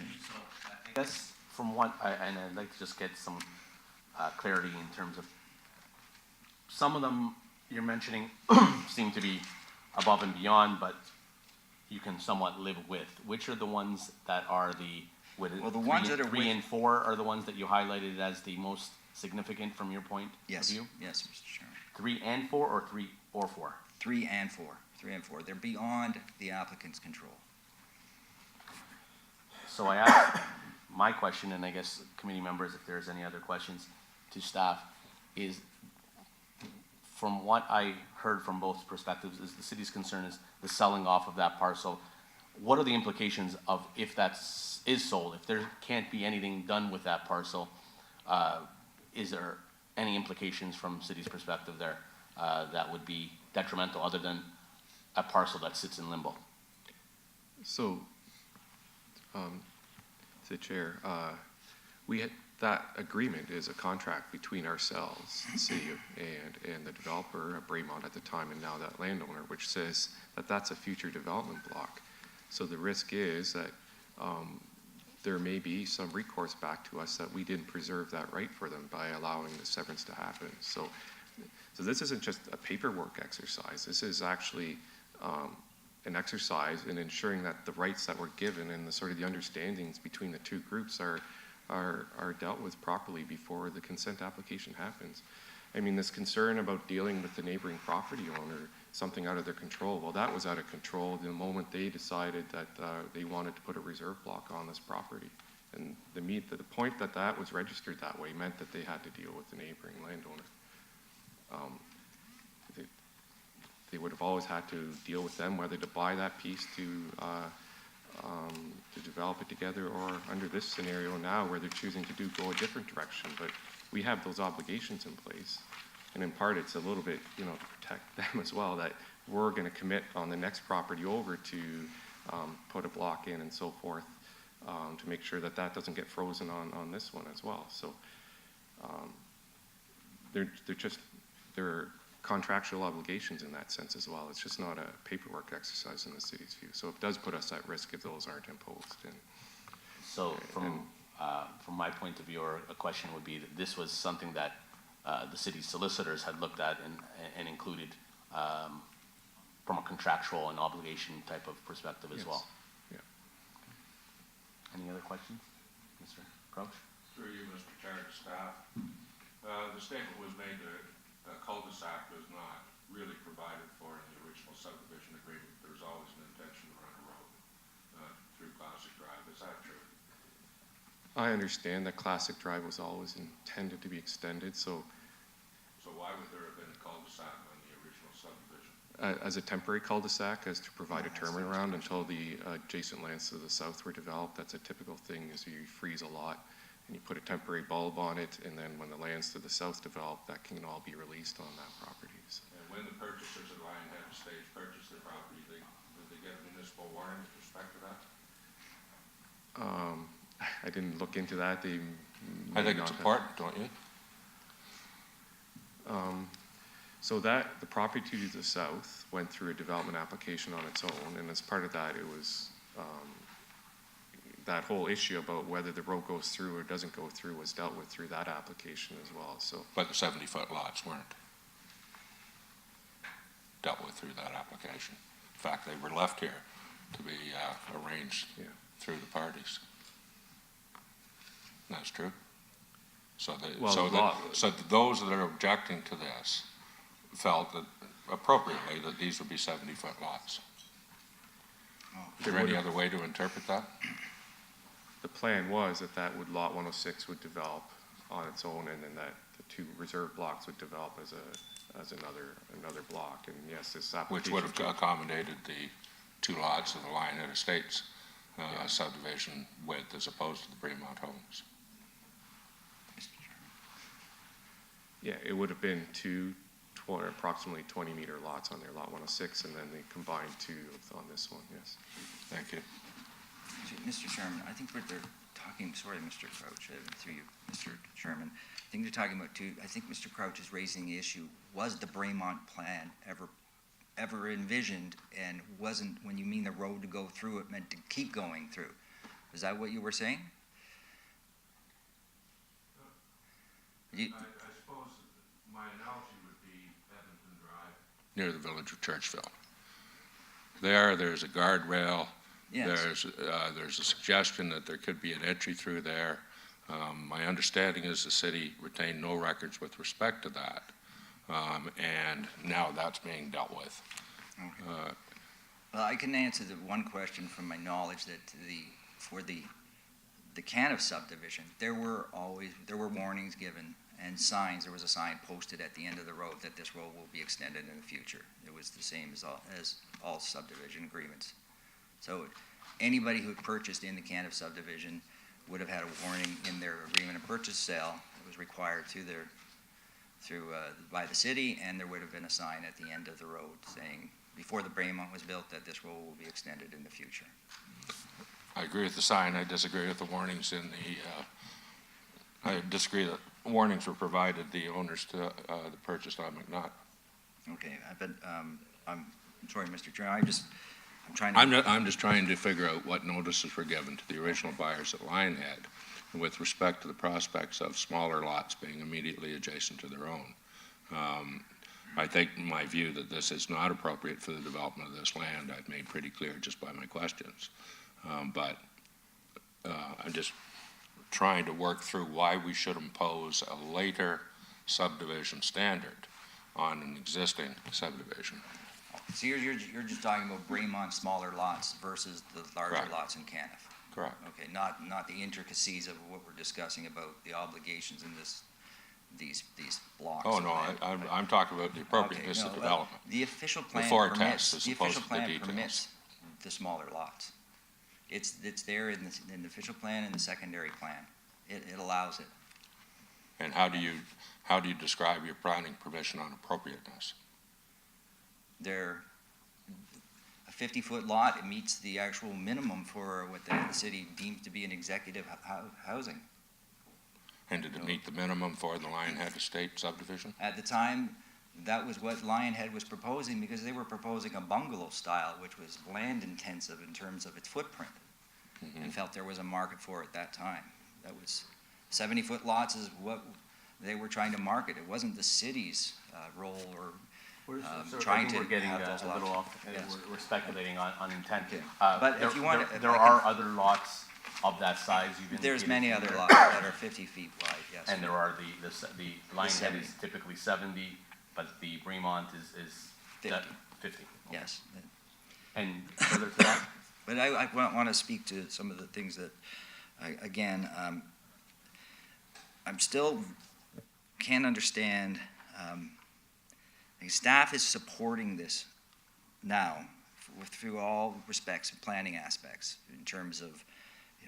guess from what, and I'd like to just get some clarity in terms of, some of them you're mentioning seem to be above and beyond, but you can somewhat live with. Which are the ones that are well, the ones that are 3 and 4 are the ones that you highlighted as the most significant from your point of view? Yes, Mr. Chairman. 3 and 4, or 3 or 4? 3 and 4. 3 and 4. They're beyond the applicant's control. So I asked my question, and I guess committee members, if there's any other questions to staff, is from what I heard from both perspectives, is the city's concern is the selling off of that parcel. What are the implications of if that is sold? If there can't be anything done with that parcel, is there any implications from city's perspective there that would be detrimental, other than a parcel that sits in limbo? So, to the chair, that agreement is a contract between ourselves, the city and the developer, Braemont at the time, and now that landowner, which says that that's a future development block. So the risk is that there may be some recourse back to us that we didn't preserve that right for them by allowing the severance to happen. So this isn't just a paperwork exercise. This is actually an exercise in ensuring that the rights that were given and the sort of the understandings between the two groups are dealt with properly before the consent application happens. I mean, this concern about dealing with the neighboring property owner, something out of their control, well, that was out of control the moment they decided that they wanted to put a reserve block on this property. And the point that that was registered that way meant that they had to deal with the neighboring landowner. They would have always had to deal with them, whether to buy that piece to develop it together, or under this scenario now where they're choosing to go a different direction. But we have those obligations in place. And in part, it's a little bit, to protect them as well, that we're going to commit on the next property over to put a block in and so forth, to make sure that that doesn't get frozen on this one as well. So they're contractual obligations in that sense as well. It's just not a paperwork exercise in the city's view. So it does put us at risk if those aren't imposed. So from my point of view, or a question would be that this was something that the city's solicitors had looked at and included from a contractual and obligation type of perspective as well. Yeah. Any other questions? Mr. Crouch? Through you, Mr. Chair, to staff. The statement was made that a cul-de-sac was not really provided for in the original subdivision agreement. There's always an intention to run a road through Classic Drive. Is that true? I understand that Classic Drive was always intended to be extended, so why would there have been a cul-de-sac on the original subdivision? as a temporary cul-de-sac, as to provide a turnaround until the adjacent lands to the south were developed. That's a typical thing, is you freeze a lot and you put a temporary bulb on it, and then when the lands to the south develop, that can all be released on that property. So. And when the purchasers of Lionhead Estates purchased the property, did they get a municipal warrant with respect to that? I didn't look into that. I think it's important, don't you? So the property to the south went through a development application on its own, and as part of that, that whole issue about whether the road goes through or doesn't go through was dealt with through that application as well, so. But the 70-foot lots weren't dealt with through that application. In fact, they were left here to be arranged through the parties. That's true. So those that are objecting to this felt that appropriately that these would be 70-foot lots. Is there any other way to interpret that? The plan was that lot 106 would develop on its own, and then that the two reserve blocks would develop as another block. And yes, this application. Which would have accommodated the two lots of the Lionhead Estates subdivision width as opposed to the Bremont homes. Yeah, it would have been approximately 20-meter lots on their lot 106, and then they combined two on this one, yes. Thank you. Mr. Chairman, I think what they're talking, sorry, Mr. Crouch, through you, Mr. Chairman, I think they're talking about I think Mr. Crouch is raising the issue, was the Bremont plan ever envisioned, and wasn't, when you mean the road to go through, it meant to keep going through? Is that what you were saying? I suppose my analogy would be Edmonton Drive. Near the village of Churchville. There's a guardrail. Yes. There's a suggestion that there could be an entry through there. My understanding is the city retained no records with respect to that. And now that's being dealt with. Okay. Well, I can answer the one question from my knowledge that for the Caniff subdivision, there were warnings given and signs. There was a sign posted at the end of the road that this road will be extended in the future. It was the same as all subdivision agreements. So anybody who purchased in the Caniff subdivision would have had a warning in their agreement of purchase sale. It was required by the city, and there would have been a sign at the end of the road saying, before the Bremont was built, that this road will be extended in the future. I agree with the sign. I disagree with the warnings I disagree that warnings were provided the owners to the purchase on McNutt. Okay, I'm sorry, Mr. Chair. I'm trying to. I'm just trying to figure out what notices were given to the original buyers at Lionhead with respect to the prospects of smaller lots being immediately adjacent to their own. I think in my view that this is not appropriate for the development of this land. I've made pretty clear just by my questions. But I'm just trying to work through why we should impose a later subdivision standard on an existing subdivision. So you're just talking about Bremont smaller lots versus the larger lots in Caniff? Correct. Okay, not the intricacies of what we're discussing about the obligations in these blocks. Oh, no, I'm talking about the appropriateness of development. The official plan permits the smaller lots. It's there in the official plan and the secondary plan. It allows it. And how do you describe your planning permission on appropriateness? They're a 50-foot lot. It meets the actual minimum for what the city deems to be an executive housing. And did it meet the minimum for the Lionhead Estate subdivision? At the time, that was what Lionhead was proposing, because they were proposing a bungalow style, which was land intensive in terms of its footprint, and felt there was a market for it at that time. That was 70-foot lots is what they were trying to market. It wasn't the city's role or trying to we're getting have a those little lots. off. Yes. We're speculating on intent. But if you want, there are other lots of that size. There's many other lots that are 50 feet wide. Yes. And there are the Lionhead is typically 70, but the Bremont is 50. 50. Okay. Yes. And further to that. But I want to speak to some of the things that, again, I'm still can't understand. Staff is supporting this now through all respects and planning aspects in terms of,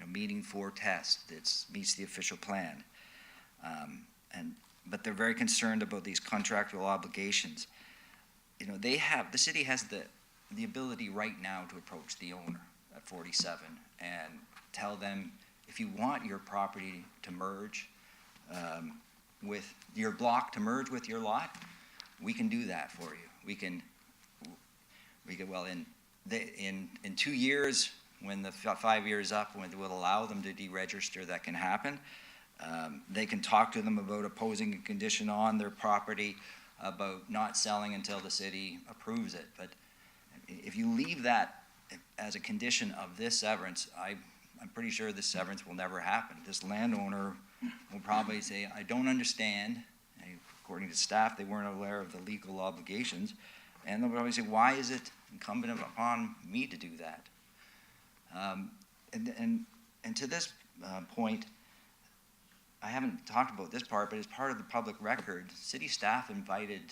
meeting 4 tests that meets the official plan. But they're very concerned about these contractual obligations. The city has the ability right now to approach the owner at 47 and tell them, if you want your property to merge with your block to merge with your lot, we can do that for you. We can well, in 2 years, when the 5 years up, when it will allow them to deregister, that can happen. They can talk to them about imposing a condition on their property about not selling until the city approves it. But if you leave that as a condition of this severance, I'm pretty sure this severance will never happen. This landowner will probably say, I don't understand. And according to staff, they weren't aware of the legal obligations. And they'll probably say, why is it incumbent upon me to do that? And to this point, I haven't talked about this part, but as part of the public record, city staff invited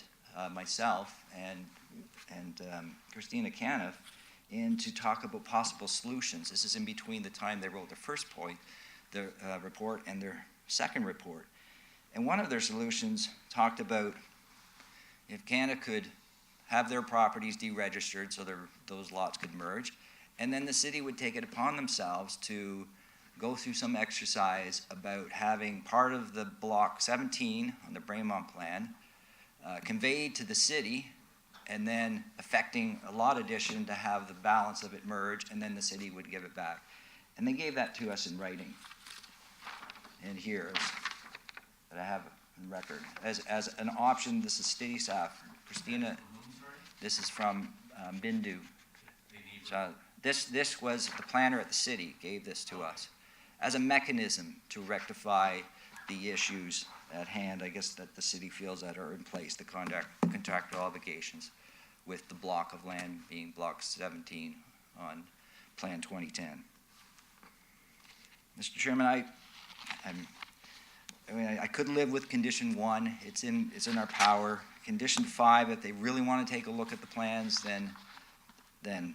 myself and Christina Caniff in to talk about possible solutions. This is in between the time they wrote their first report and their second report. And one of their solutions talked about if Canada could have their properties deregistered so those lots could merge, and then the city would take it upon themselves to go through some exercise about having part of the block 17 on the Braemont plan conveyed to the city, and then affecting a lot addition to have the balance of it merge, and then the city would give it back. And they gave that to us in writing. And here is that I have in record. As an option, this is city staff. Christina, this is from Bindu. So this was the planner at the city gave this to us as a mechanism to rectify the issues at hand, I guess, that the city feels that are in place, the contractual obligations with the block of land being block 17 on Plan 2010. Mr. Chairman, I could live with condition 1. It's in our power. Condition 5, if they really want to take a look at the plans, then I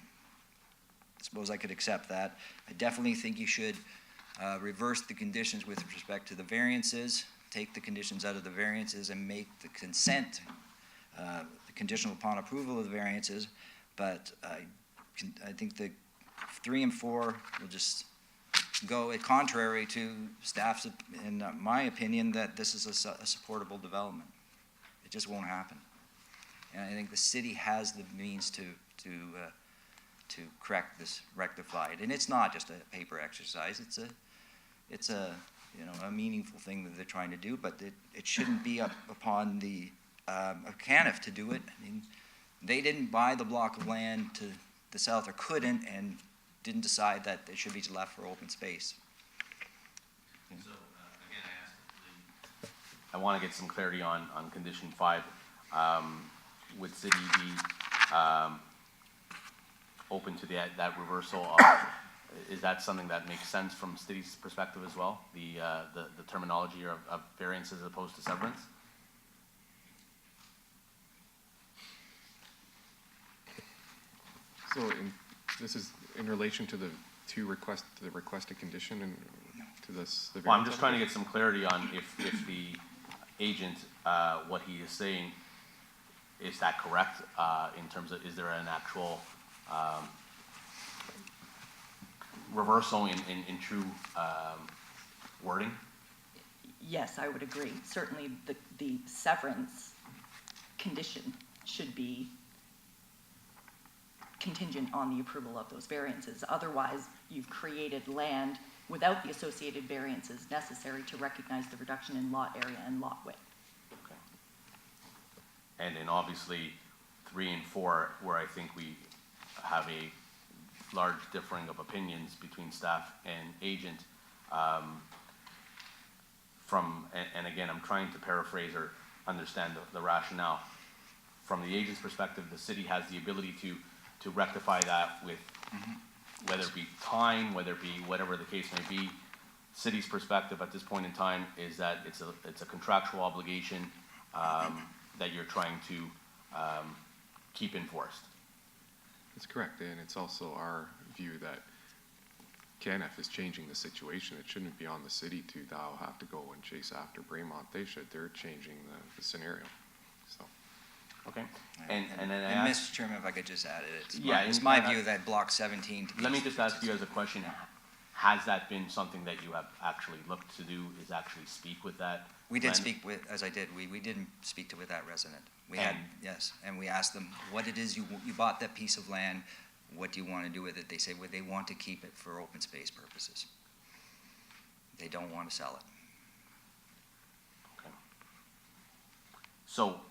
suppose I could accept that. I definitely think you should reverse the conditions with respect to the variances, take the conditions out of the variances and make the consent the conditional upon approval of the variances. But I think the 3 and 4 will just go contrary to staff's, in my opinion, that this is a supportable development. It just won't happen. And I think the city has the means to correct this, rectify it. And it's not just a paper exercise. It's a meaningful thing that they're trying to do, but it shouldn't be up upon the Caniff to do it. I mean, they didn't buy the block of land to the south, or couldn't, and didn't decide that it should be left for open space. So, again, I want to get some clarity on condition 5. Would city be open to that reversal of, is that something that makes sense from city's perspective as well? The terminology of variance as opposed to severance? So this is in relation to the requested condition and to this. Well, I'm just trying to get some clarity on if the agent, what he is saying, is that correct in terms of, is there an actual reversal in true wording? Yes, I would agree. Certainly the severance condition should be contingent on the approval of those variances. Otherwise, you've created land without the associated variances necessary to recognize the reduction in lot area and lot width. Okay. And then obviously 3 and 4, where I think we have a large differing of opinions between staff and agent. And again, I'm trying to paraphrase or understand the rationale. From the agent's perspective, the city has the ability to rectify that with whether it be time, whether it be whatever the case may be. City's perspective at this point in time is that it's a contractual obligation that you're trying to keep enforced. That's correct, and it's also our view that Caniff is changing the situation. It shouldn't be on the city to now have to go and chase after Braemont. They're changing the scenario. So. Okay, and then Mr. Chairman, if I could just add it, it's my view that block 17. Let me just ask you as a question: has that been something that you have actually looked to do? Is actually speak with that? We did speak with, as I did. We didn't speak to with that resident. We had, yes, and we asked them what it is you bought that piece of land. what do you want to do with it? They say, well, they want to keep it for open space purposes. They don't want to sell it. So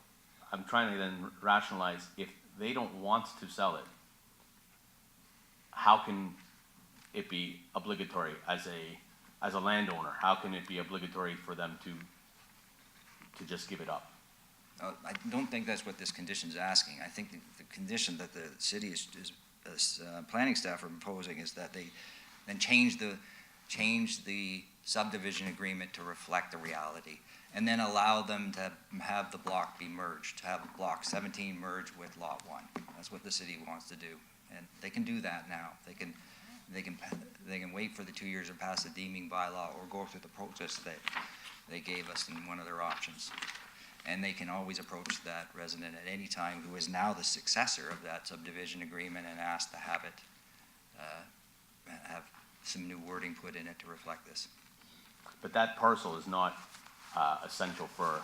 I'm trying to then rationalize, if they don't want to sell it, how can it be obligatory as a landowner? How can it be obligatory for them to just give it up? I don't think that's what this condition is asking. I think the condition that the city is planning staff are proposing is that they then change the subdivision agreement to reflect the reality, and then allow them to have the block be merged, to have block 17 merge with lot 1. That's what the city wants to do, and they can do that now. They can wait for the 2 years to pass the deeming bylaw, or go through the process that they gave us in one of their options. And they can always approach that resident at any time who is now the successor of that subdivision agreement and ask to have it, have some new wording put in it to reflect this. But that parcel is not essential for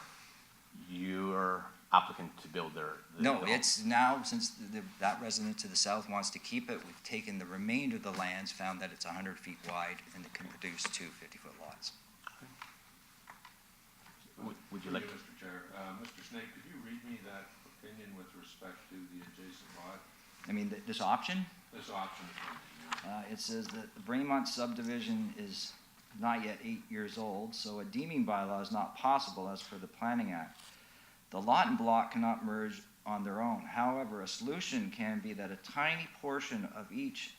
your applicant to build their No, home. it's now, since that resident to the south wants to keep it, we've taken the remainder of the lands, found that it's 100 feet wide, and it can produce 2 50-foot lots. Would you like to? Mr. Chair, Mr. Snake, could you read me that opinion with respect to the adjacent lot? I mean, this option? This option. It says that the Mont subdivision is not yet 8 years old, so a deeming bylaw is not possible as per the Planning Act. The lot and block cannot merge on their own. However, a solution can be that a tiny portion of each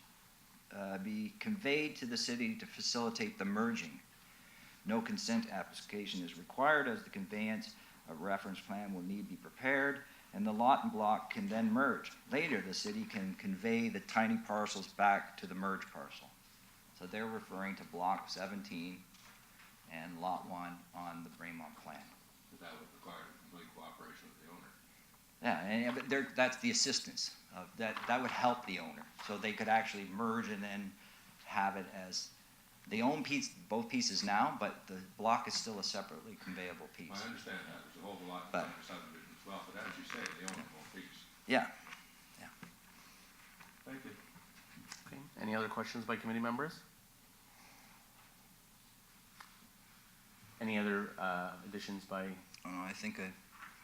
be conveyed to the city to facilitate the merging. No consent application is required, as the conveyance of reference plan will need to be prepared, and the lot and block can then merge. Later, the city can convey the tiny parcels back to the merged parcel. So they're referring to block 17 and lot 1 on the Mont plan. That would require complete cooperation with the owner. Yeah, but that's the assistance. That would help the owner. So they could actually merge and then have it as, they own both pieces now, but the block is still a separately conveyable piece. I understand that. There's a whole lot But- of subdivision as well, but as you say, they own the whole piece. Yeah. Thank you. Okay. Any other questions by committee members? Any other additions by? I think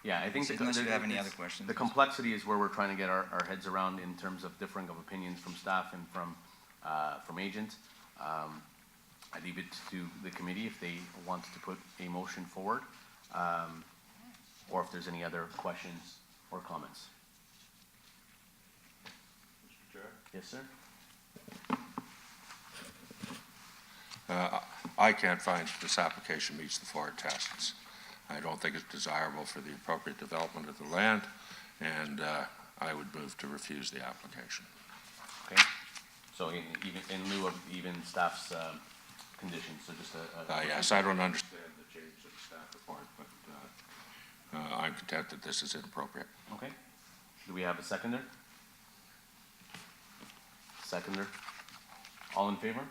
Yeah, I think unless you have any other questions. The complexity is where we're trying to get our heads around in terms of differing of opinions from staff and from agents. I leave it to the committee if they want to put a motion forward, or if there's any other questions or comments. Mr. Chair? Yes, sir. I can't find that this application meets the 4 tests. I don't think it's desirable for the appropriate development of the land, and I would move to refuse the application. Okay. So in lieu of even staff's conditions, so just a. Yes, I don't understand the change of the staff report, but I'm content that this is inappropriate. Okay. Do we have a seconder? Seconder. All in favor?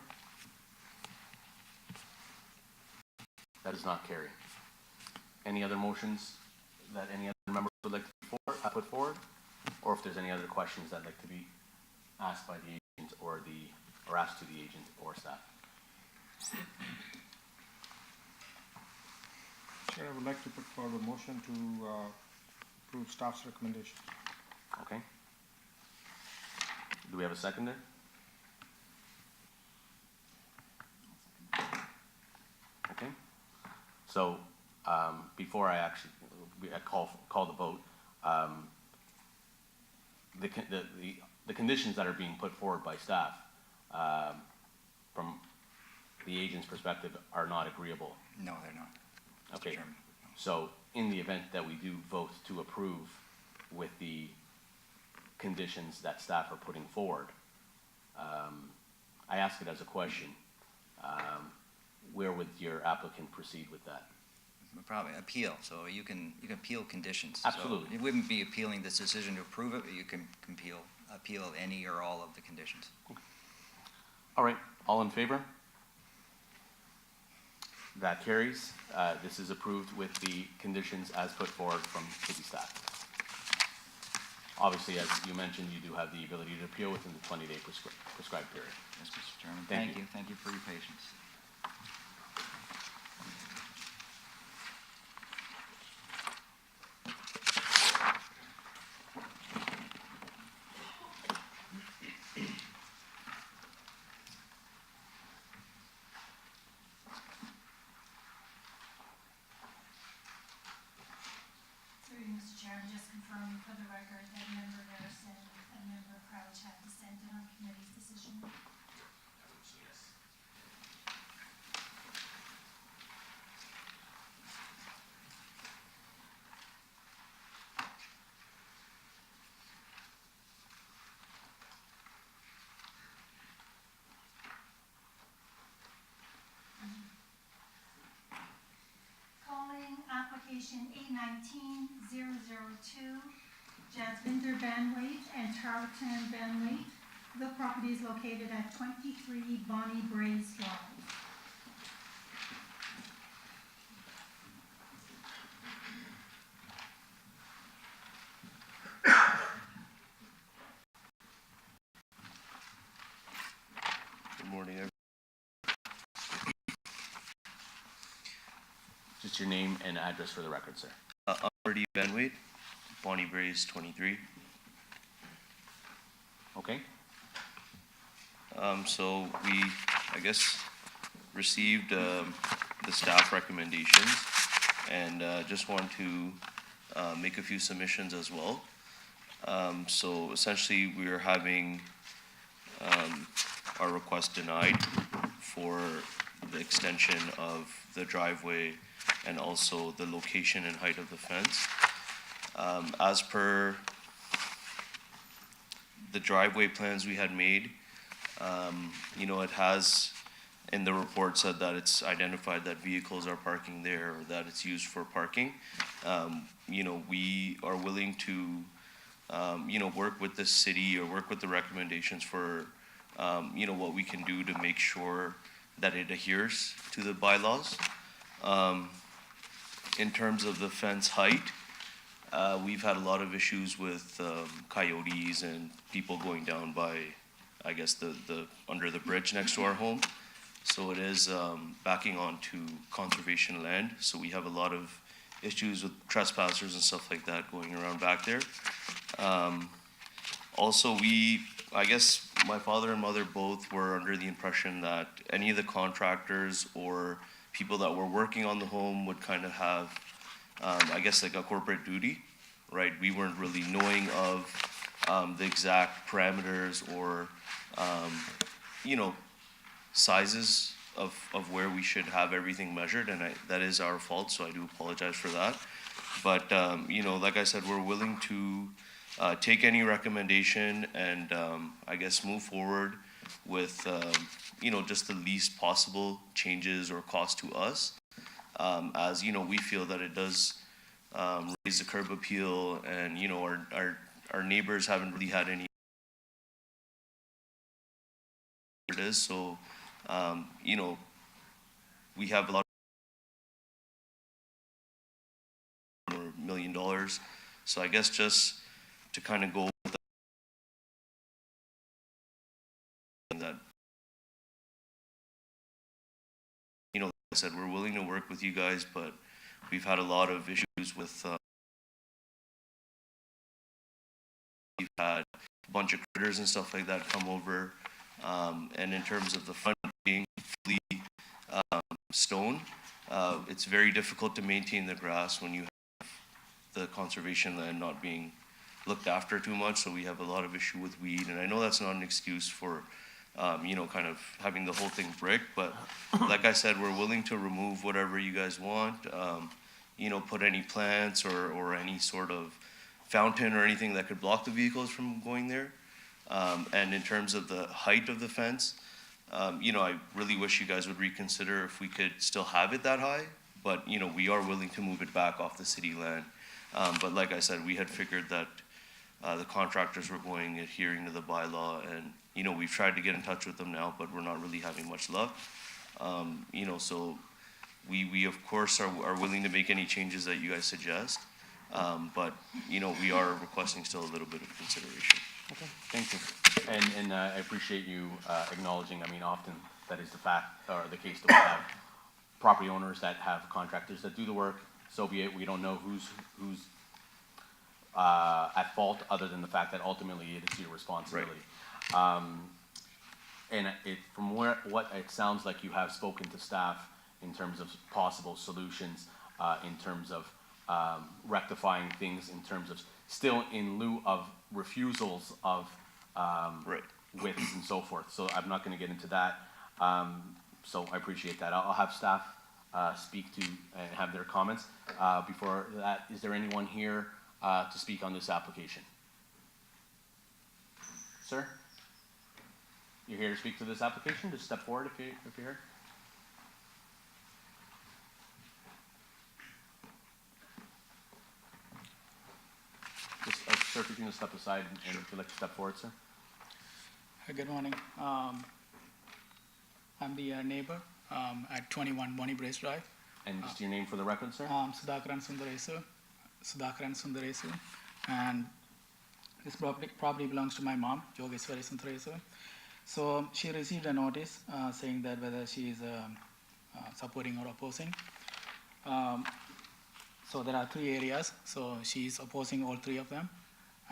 That does not carry. Any other motions that any other members would like to put forward? Or if there's any other questions that'd like to be asked by the agent or asked to the agent or staff? Chair, I would like to put forward a motion to approve staff's recommendation. Okay. Do we have a seconder? Okay. So before I call the vote, the conditions that are being put forward by staff from the agent's perspective are not agreeable. No, they're not. Okay. So in the event that we do vote to approve with the conditions that staff are putting forward, I ask it as a question, where would your applicant proceed with that? Probably appeal, so you can appeal conditions. Absolutely. So it wouldn't be appealing this decision to approve it, but you can appeal any or all of the conditions. All right, all in favor? That carries. This is approved with the conditions as put forward from city staff. Obviously, as you mentioned, you do have the ability to appeal within the 20-day prescribed period. Yes, Mr. Chairman. Thank Thank you. you. Thank you for your patience. Through you, Mr. Chair, I'm just confirming for the record that Member Garrison and Member Crouch have dissented on committee's decision. Calling application A19-002, Jasvinder Banwait and Tarleton Banwait. The property is located at 23 Bonnie Braes Drive. Good morning, everyone. Just your name and address for the record, sir. I'm Marty Benwait, Bonnie Braes 23. Okay. So we, I guess, received the staff recommendations and just want to make a few submissions as well. So essentially, we are having our request denied for the extension of the driveway and also the location and height of the fence. As per the driveway plans we had made, you know, it has in the report said that it's identified that vehicles are parking there or that it's used for parking. You know, we are willing to, you know, work with the city or work with the recommendations for, you know, what we can do to make sure that it adheres to the bylaws. In terms of the fence height, we've had a lot of issues with coyotes and people going down by, I guess, the under the bridge next to our home. So it is backing onto conservation land. So we have a lot of issues with trespassers and stuff like that going around back there. Also, I guess my father and mother both were under the impression that any of the contractors or people that were working on the home would kind of have, I guess, like a corporate duty, right? We weren't really knowing of the exact parameters or, you know, sizes of where we should have everything measured, and that is our fault, so I do apologize for that. But, you know, like I said, we're willing to take any recommendation and, I guess, move forward with, you know, just the least possible changes or cost to us. As, you know, we feel that it does raise the curb appeal, and, you know, our neighbors haven't really had any it is. So, you know, we have a lot of $1 million. So I guess just to kind of go with that, you know, like I said, we're willing to work with you guys, but we've had a lot of issues with, we've had a bunch of critters and stuff like that come over. And in terms of the front being fully stone, it's very difficult to maintain the grass when you have the conservation land not being looked after too much. So we have a lot of issue with weed, and I know that's not an excuse for, you know, kind of having the whole thing brick. But like I said, we're willing to remove whatever you guys want. You know, put any plants or any sort of fountain or anything that could block the vehicles from going there. And in terms of the height of the fence, you know, I really wish you guys would reconsider if we could still have it that high, but, you know, we are willing to move it back off the city land. But like I said, we had figured that the contractors were adhering to the bylaw, and, you know, we've tried to get in touch with them now, but we're not really having much luck. You know, so we of course are willing to make any changes that you guys suggest. But, you know, we are requesting still a little bit of consideration. Okay, thank you. And I appreciate you acknowledging, I mean, often that is the fact, or the case that we have property owners that have contractors that do the work, so be it. We don't know who's at fault, other than the fact that ultimately it is your responsibility. And from what it sounds like, you have spoken to staff in terms of possible solutions, in terms of rectifying things, in terms of still in lieu of refusals of widths and so forth. So I'm not going to get into that. So I appreciate that. I'll have staff speak to and have their comments. Before that, is there anyone here to speak on this application? Sir? You're here to speak to this application? Just step forward if you're here. Just, sir, if you can just step aside and if you'd like to step forward, sir. Good morning. I'm the neighbor at 21 Bonnie Brace Drive. And just your name for the record, sir? Sudhakaran Sundaresu. And this property belongs to my mom, Yogeshwari Sundaresu. So she received a notice saying that whether she is supporting or opposing. So there are 3 areas. So she is opposing all 3 of them.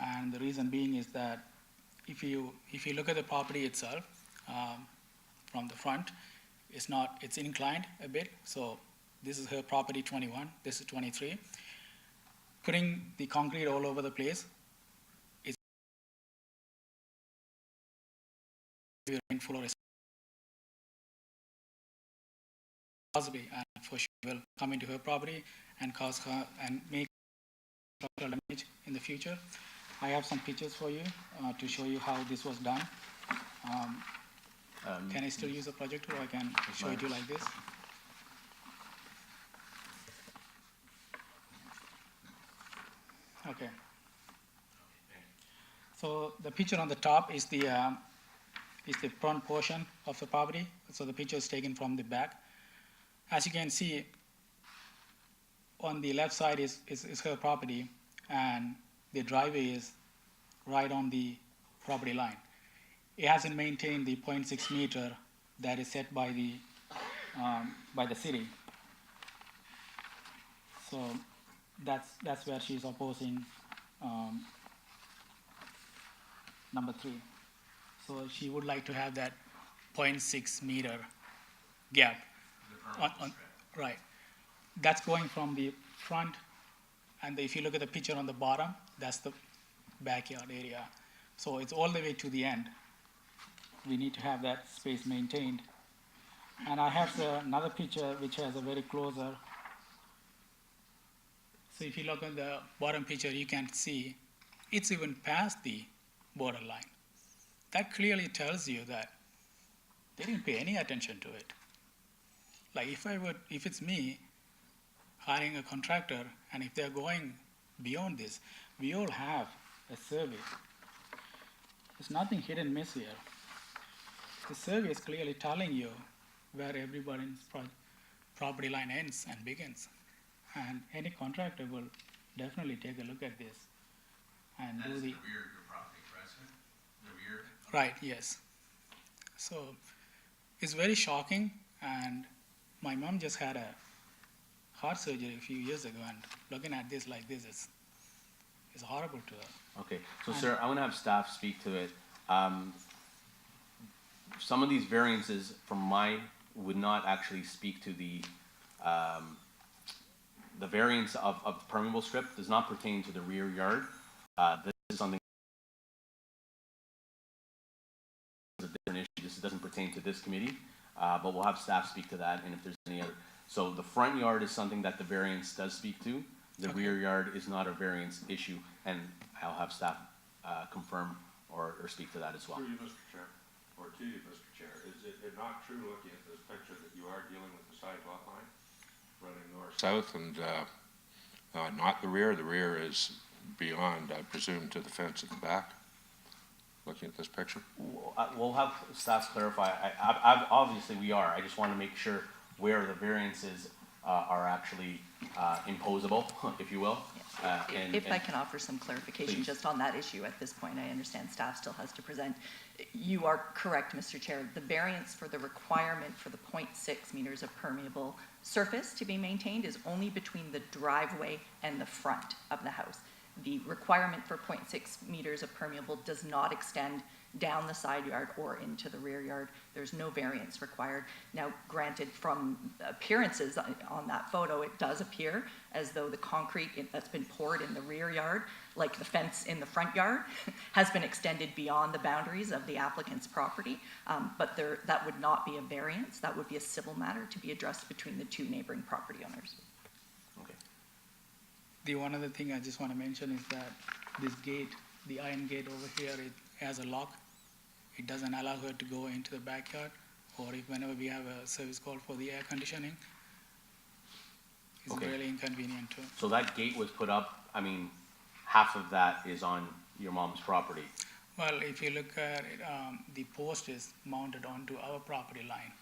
And the reason being is that if you look at the property itself from the front, it's inclined a bit. So this is her property 21, this is 23. Putting the concrete all over the place is rainfall or possibly, and for sure will come into her property and cause her and make structural damage in the future. I have some pictures for you to show you how this was done. Can I still use a projector, or I can show it to you like this? Okay. So the picture on the top is the front portion of the property. So the picture is taken from the back. As you can see, on the left side is her property, and the driveway is right on the property line. It hasn't maintained the 0.6 meter that is set by the city. So that's where she's opposing number 3. So she would like to have that 0.6 meter gap. Right. That's going from the front, and if you look at the picture on the bottom, that's the backyard area. So it's all the way to the end. We need to have that space maintained. And I have another picture which has a very closer. So if you look at the bottom picture, you can see it's even past the borderline. That clearly tells you that they didn't pay any attention to it. Like if it's me hiring a contractor, and if they're going beyond this, we all have a survey. There's nothing hit and miss here. The survey is clearly telling you where everybody's property line ends and begins. And any contractor will definitely take a look at this and do the rear of your property, correct, sir? The rear? Right, yes. So it's very shocking, and my mom just had a heart surgery a few years ago, and looking at this like this is horrible to her. Okay, so sir, I want to have staff speak to it. Some of these variances would not actually speak to the variance of permeable strip does not pertain to the rear yard. This is something, a different issue. This doesn't pertain to this committee, but we'll have staff speak to that, and if there's any other. So the front yard is something that the variance does speak to. The rear yard is not a variance issue, and I'll have staff confirm or speak to that as well. Through you, Mr. Chair, or to you, Mr. Chair, is it not true, looking at this picture, that you are dealing with the side lot line running north-south and not the rear? The rear is beyond, I presume, to the fence at the back, looking at this picture? We'll have staff clarify. Obviously we are. I just want to make sure where the variances are actually imposable, if you will. If I can offer some clarification Please. just on that issue at this point, I understand staff still has to present. You are correct, Mr. Chair. The variance for the requirement for the 0.6 meters of permeable surface to be maintained is only between the driveway and the front of the house. The requirement for 0.6 meters of permeable does not extend down the side yard or into the rear yard. There's no variance required. Now, granted, from appearances on that photo, it does appear as though the concrete that's been poured in the rear yard, like the fence in the front yard, has been extended beyond the boundaries of the applicant's property. But that would not be a variance. That would be a civil matter to be addressed between the two neighboring property owners. Okay. The one other thing I just want to mention is that this gate, the iron gate over here, it has a lock. It doesn't allow her to go into the backyard, or if whenever we have a service call for the air conditioning, it's Okay. really inconvenient too. So that gate was put up, I mean, half of that is on your mom's property. Well, if you look at it, the post is mounted onto our property line.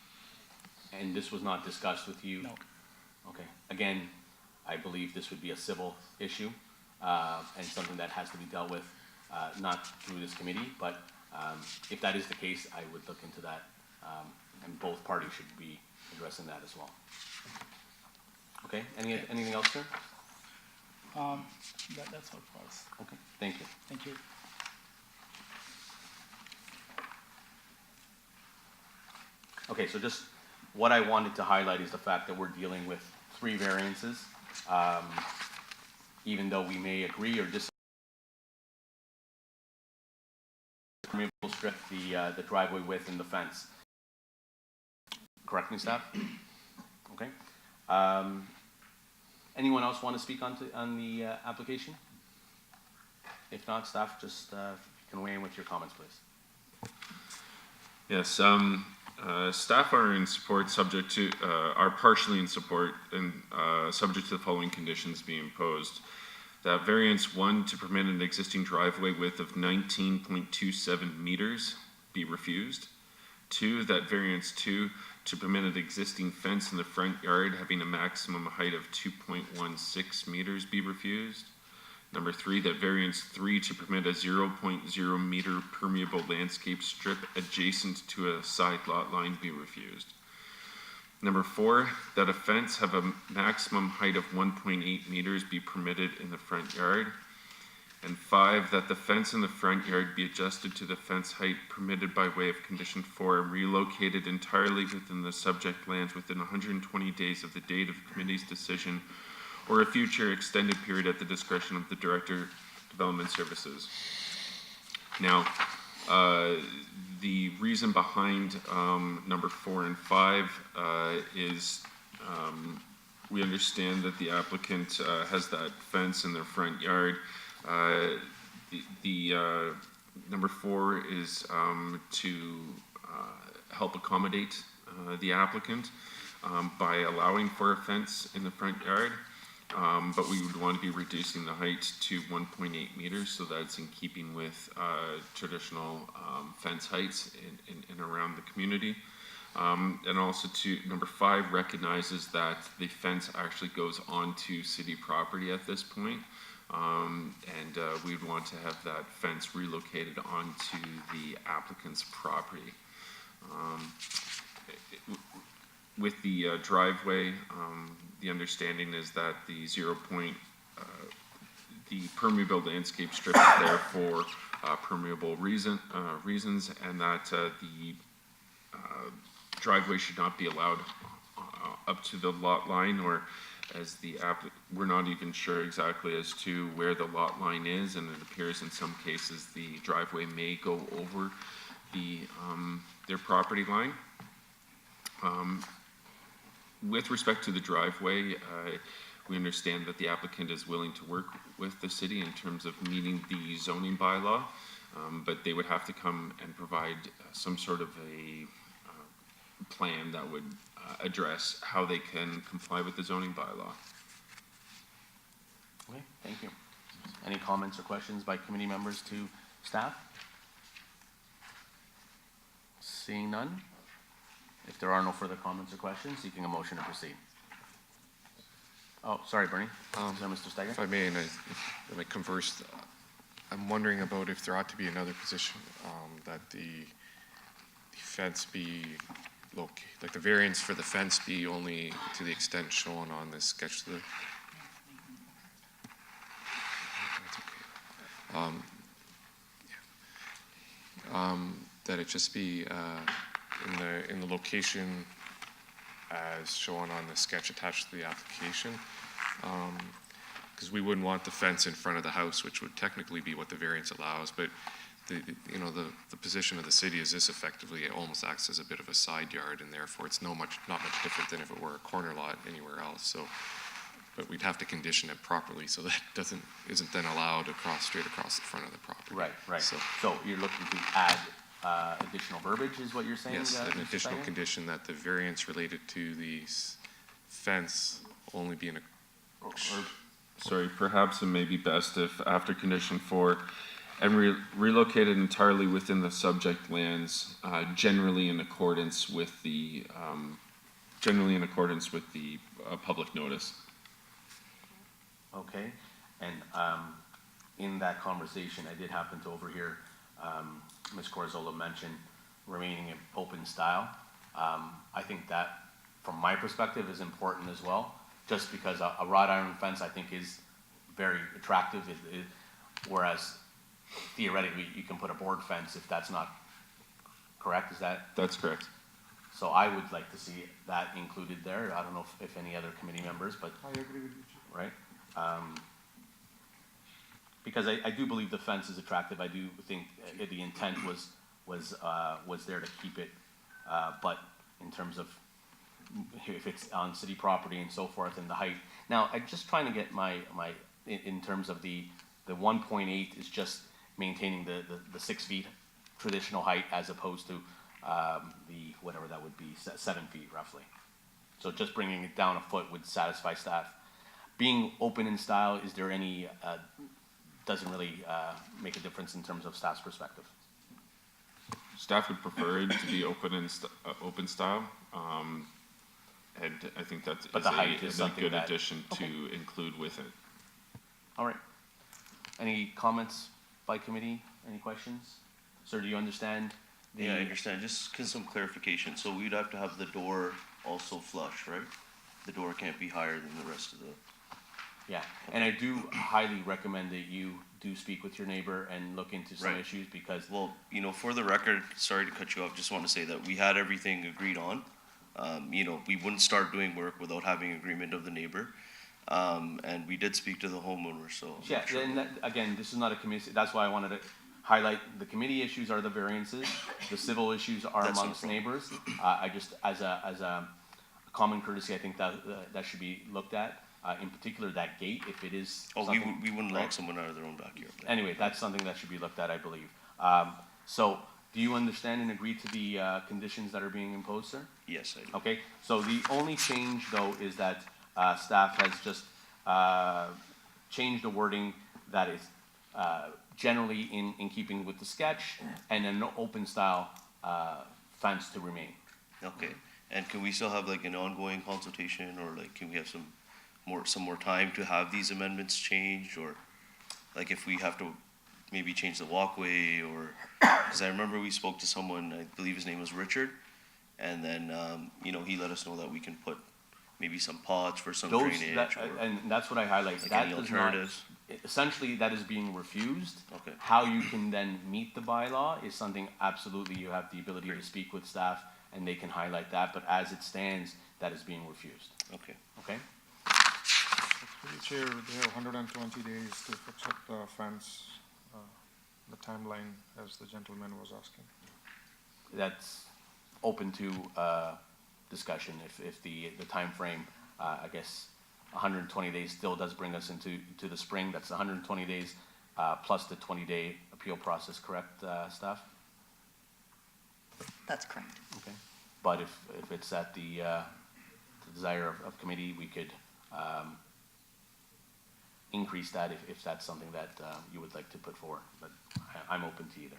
And this was not discussed with you? No. Okay. Again, I believe this would be a civil issue, and something that has to be dealt with, not through this committee, but if that is the case, I would look into that, and both parties should be addressing that as well. Okay, anything else, sir? That's all for us. Okay, thank you. Thank you. Okay, so just what I wanted to highlight is the fact that we're dealing with 3 variances. Even though we may agree or disagree, permeable strip, the driveway width and the fence. Correct me, staff? Okay. Anyone else want to speak on the application? If not, staff, just can weigh in with your comments, please. Yes, staff are in support, subject to, are partially in support and subject to the following conditions being imposed. That variance 1 to permit an existing driveway width of 19.27 meters be refused. 2, that variance 2 to permit an existing fence in the front yard having a maximum height of 2.16 meters be refused. Number 3, that variance 3 to permit a 0.0 meter permeable landscape strip adjacent to a side lot line be refused. Number 4, that a fence have a maximum height of 1.8 meters be permitted in the front yard. And 5, that the fence in the front yard be adjusted to the fence height permitted by way of condition 4 and relocated entirely within the subject lands within 120 days of the date of the committee's decision or a future extended period at the discretion of the Director of Development Services. Now, the reason behind number 4 and 5 is we understand that the applicant has that fence in their front yard. Number 4 is to help accommodate the applicant by allowing for a fence in the front yard. But we would want to be reducing the height to 1.8 meters, so that's in keeping with traditional fence heights in around the community. And also number 5 recognizes that the fence actually goes onto city property at this point. And we'd want to have that fence relocated onto the applicant's property. With the driveway, the understanding is that the the permeable landscape strip is there for permeable reasons, and that the driveway should not be allowed up to the lot line, or as we're not even sure exactly as to where the lot line is, and it appears in some cases the driveway may go over their property line. With respect to the driveway, we understand that the applicant is willing to work with the city in terms of meeting the zoning bylaw, but they would have to come and provide some sort of a plan that would address how they can comply with the zoning bylaw. Okay, thank you. Any comments or questions by committee members to staff? Seeing none. If there are no further comments or questions, seeking a motion to proceed. Oh, sorry, Bernie. Sorry, Mr. Steiger. If I may, and I might converse, I'm wondering about if there ought to be another position that the fence be like the variance for the fence be only to the extent shown on this sketch. That it just be in the location as shown on the sketch attached to the application. Because we wouldn't want the fence in front of the house, which would technically be what the variance allows, but the position of the city is this effectively, it almost acts as a bit of a side yard, and therefore it's not much different than if it were a corner lot anywhere else. So, but we'd have to condition it properly so that isn't then allowed straight across the front of the property. Right. So you're looking to add additional verbiage, is what you're saying? yes, an Mr. additional Steiger? condition that the variance related to the fence only be in a. Sorry, perhaps it may be best if after condition 4, and relocated entirely within the subject lands, generally in accordance with the public notice. Okay, and in that conversation, I did happen to overhear Ms. Corzola mention remaining in open style. I think that, from my perspective, is important as well, just because a wrought iron fence, I think, is very attractive, whereas theoretically, you can put a board fence if that's not correct. Is that? That's correct. So I would like to see that included there. I don't know if any other committee members, but. I agree with you, Chair. Right? Because I do believe the fence is attractive. I do think the intent was there to keep it, but in terms of if it's on city property and so forth and the height. Now, I'm just trying to get in terms of the 1.8 is just maintaining the 6 feet traditional height as opposed to the whatever that would be, 7 feet roughly. So just bringing it down a foot would satisfy staff. Being open in style, is there any, doesn't really make a difference in terms of staff's perspective? Staff would prefer it to be open style, and I think that is a good addition to include with it. All right. Any comments by committee? Any questions? Sir, do you understand? Yeah, I understand. Just some clarification. So we'd have to have the door also flush, right? The door can't be higher than the rest of the. Yeah, and I do highly recommend that you do speak with your neighbor and look into some issues because. Well, for the record, sorry to cut you off, just want to say that we had everything agreed on. We wouldn't start doing work without having agreement of the neighbor. And we did speak to the homeowner, so. Yeah, sure. And again, this is not a committee, that's why I wanted to highlight the committee issues are the variances, the civil issues are amongst neighbors. I just, as a common courtesy, I think that should be looked at. In particular, that gate, if it is. Oh, we wouldn't lock someone out of their own backyard. Anyway, that's something that should be looked at, I believe. So, do you understand and agree to the conditions that are being imposed, sir? Yes, I do. Okay, so the only change, though, is that staff has just changed the wording that is generally in keeping with the sketch, and an open style fence to remain. Okay, and can we still have like an ongoing consultation, or like can we have some more time to have these amendments changed, or like if we have to maybe change the walkway, or because I remember we spoke to someone, I believe his name was Richard, and then he let us know that we can put maybe some pots for some drainage. And that's what I highlight. Like that any does alternatives. Essentially, that is being refused. Okay. How you can then meet the bylaw is something absolutely you have the ability to speak with staff, and they can highlight that. But as it stands, that is being refused. Okay. Okay. Through the chair, they have 120 days to fix up the fence, the timeline, as the gentleman was asking. That's open to discussion if the time frame, I guess 120 days still does bring us into the spring. That's 120 days plus the 20-day appeal process, correct, staff? That's correct. Okay. But if it's at the desire of committee, we could increase that if that's something that you would like to put forward. But I'm open to either.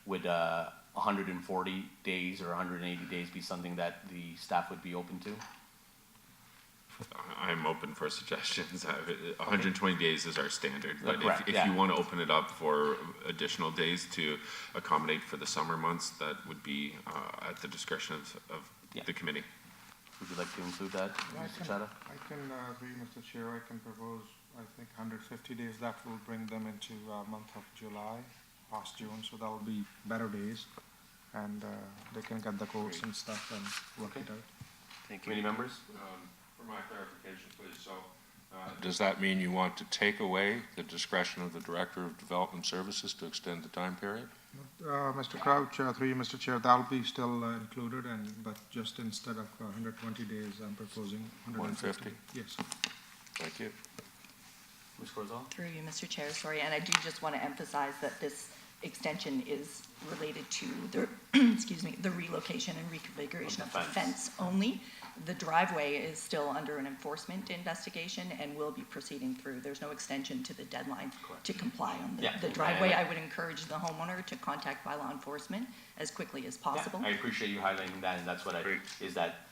Would 140 days or 180 days be something that the staff would be open to? I'm open for suggestions. 120 days is our standard, but Correct, if yeah. you want to open it up for additional days to accommodate for the summer months, that would be at the discretion of the committee. Would you like to include that, Mr. Chada? I can agree, Mr. Chair, I can propose, I think, 150 days. That will bring them into month of July, past June, so that will be better days. And they can get the quotes and stuff and work it out. Thank you. Committee members? For my clarification, please, so does that mean you want to take away the discretion of the Director of Development Services to extend the time period? Mr. Crouch, through you, Mr. Chair, that'll be still included, but just instead of 120 days, I'm proposing 150. 150? Yes. Thank you. Ms. Corzal? Through you, Mr. Chair, sorry, and I do just want to emphasize that this extension is related to the, excuse me, the relocation and reconfiguration of the fence only. The driveway is still under an enforcement investigation and will be proceeding through. There's no extension to the deadline to comply on the driveway. I would encourage the homeowner to contact by law enforcement as quickly as possible. I appreciate you highlighting that, and that's what is that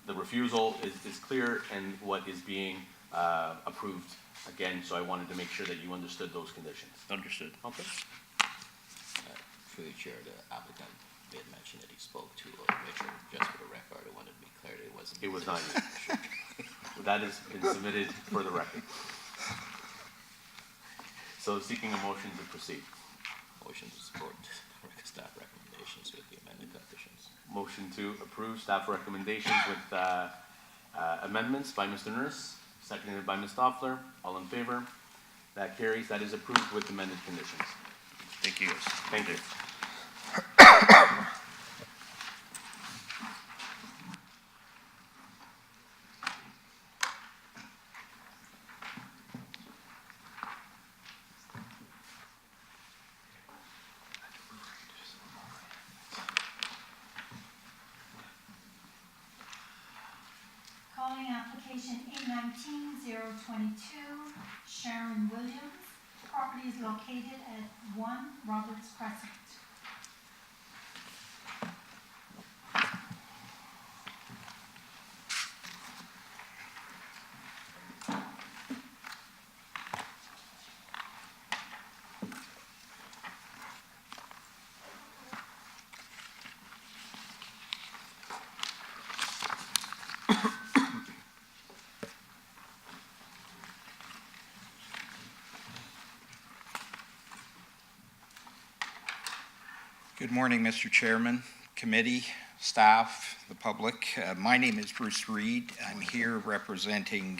the refusal is clear and what is being approved again, so I wanted to make sure that you understood those conditions. Understood. Okay. Through the chair, the applicant did mention that he spoke to Richard. Just for the record, I wanted to be clear that it wasn't. It was not you. That has been submitted for the record. So seeking a motion to proceed. Motion to support staff recommendations with the amended conditions. Motion to approve staff recommendations with amendments by Mr. Nurse, seconded by Ms. Stoffler. All in favor? That carries. That is approved with amended conditions. Thank you. Thank you. Calling application A19-022, Sharon Williams. Property is located at 1 Roberts Crescent. Good morning, Mr. Chairman, committee, staff, the public. My name is Bruce Reed. I'm here representing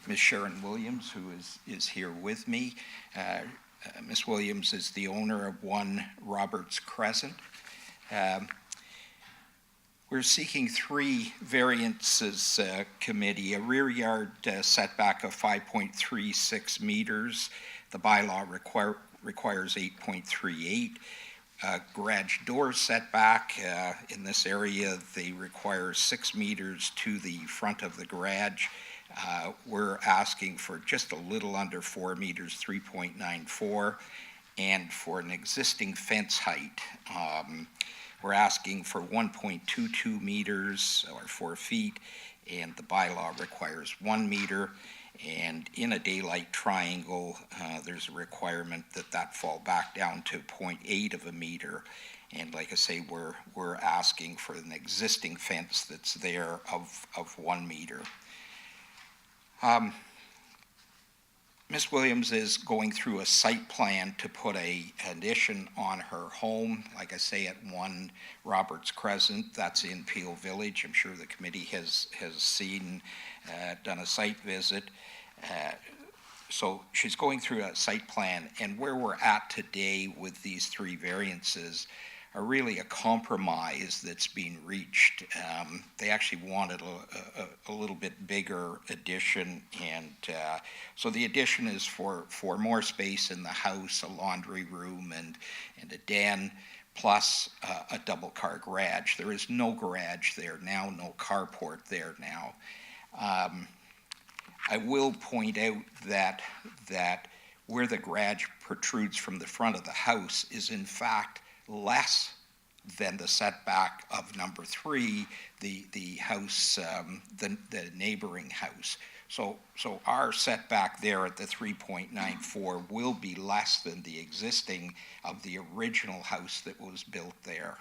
Ms. Sharon Williams, who is here with me. Ms. Williams is the owner of 1 Roberts Crescent. We're seeking 3 variances, committee. A rear yard setback of 5.36 meters. The bylaw requires 8.38. Garage door setback in this area, they require 6 meters to the front of the garage. We're asking for just a little under 4 meters, 3.94. And for an existing fence height, we're asking for 1.22 meters or 4 feet, and the bylaw requires 1 meter. And in a daylight triangle, there's a requirement that fall back down to 0.8 of a meter. And like I say, we're asking for an existing fence that's there of 1 meter. Ms. Williams is going through a site plan to put an addition on her home, like I say, at 1 Roberts Crescent. That's in Peel Village. I'm sure the committee has seen, done a site visit. So she's going through a site plan, and where we're at today with these 3 variances are really a compromise that's being reached. They actually wanted a little bit bigger addition, and so the addition is for more space in the house, a laundry room and a den, plus a double car garage. There is no garage there now, no carport there now. I will point out that where the garage protrudes from the front of the house is in fact less than the setback of number 3. The house, the neighboring house. So our setback there at the 3.94 will be less than the existing of the original house that was built there.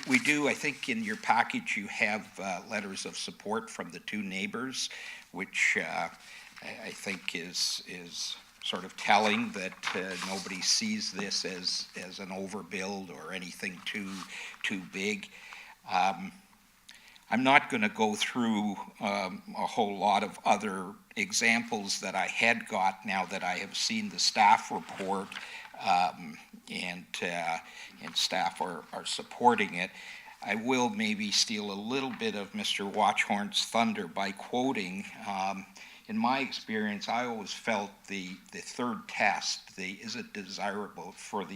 We do, I think in your package you have letters of support from the two neighbors, which I think is sort of telling that nobody sees this as an overbuild or anything too big. I'm not going to go through a whole lot of other examples that I had got now that I have seen the staff report, and staff are supporting it. I will maybe steal a little bit of Mr. Watchhorn's thunder by quoting, in my experience, I always felt the third test, is it desirable for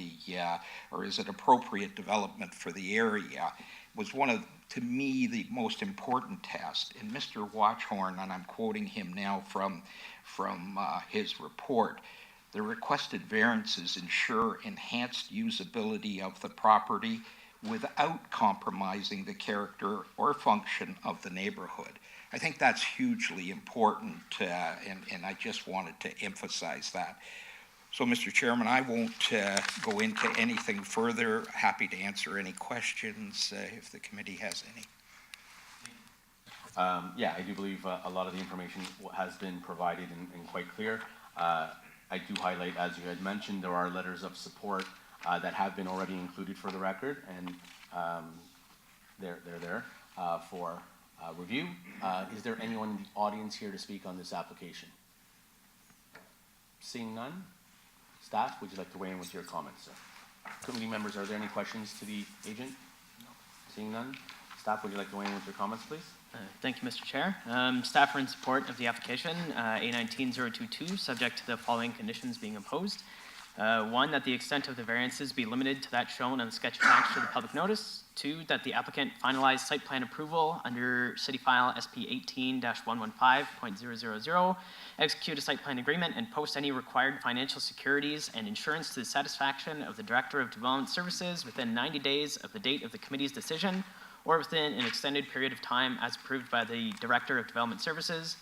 or is it appropriate development for the area, was one of, to me, the most important test. And Mr. Watchhorn, and I'm quoting him now from his report, the requested variances ensure enhanced usability of the property without compromising the character or function of the neighborhood. I think that's hugely important, and I just wanted to emphasize that. So, Mr. Chairman, I won't go into anything further. Happy to answer any questions if the committee has any. Yeah, I do believe a lot of the information has been provided and quite clear. I do highlight, as you had mentioned, there are letters of support that have been already included for the record, and they're there for review. Is there anyone in the audience here to speak on this application? Seeing none, staff, would you like to weigh in with your comments, sir? Committee members, are there any questions to the agent? No. Seeing none, staff, would you like to weigh in with your comments, please? Thank you, Mr. Chair. Staff are in support of the application, A19022, subject to the following conditions being imposed. One, that the extent of the variances be limited to that shown on the sketch attached to the public notice. Two, that the applicant finalize site plan approval under City File SP 18-115.000, execute a site plan agreement, and post any required financial securities and insurance to the satisfaction of the Director of Development Services within 90 days of the date of the committee's decision, or within an extended period of time as approved by the Director of Development Services.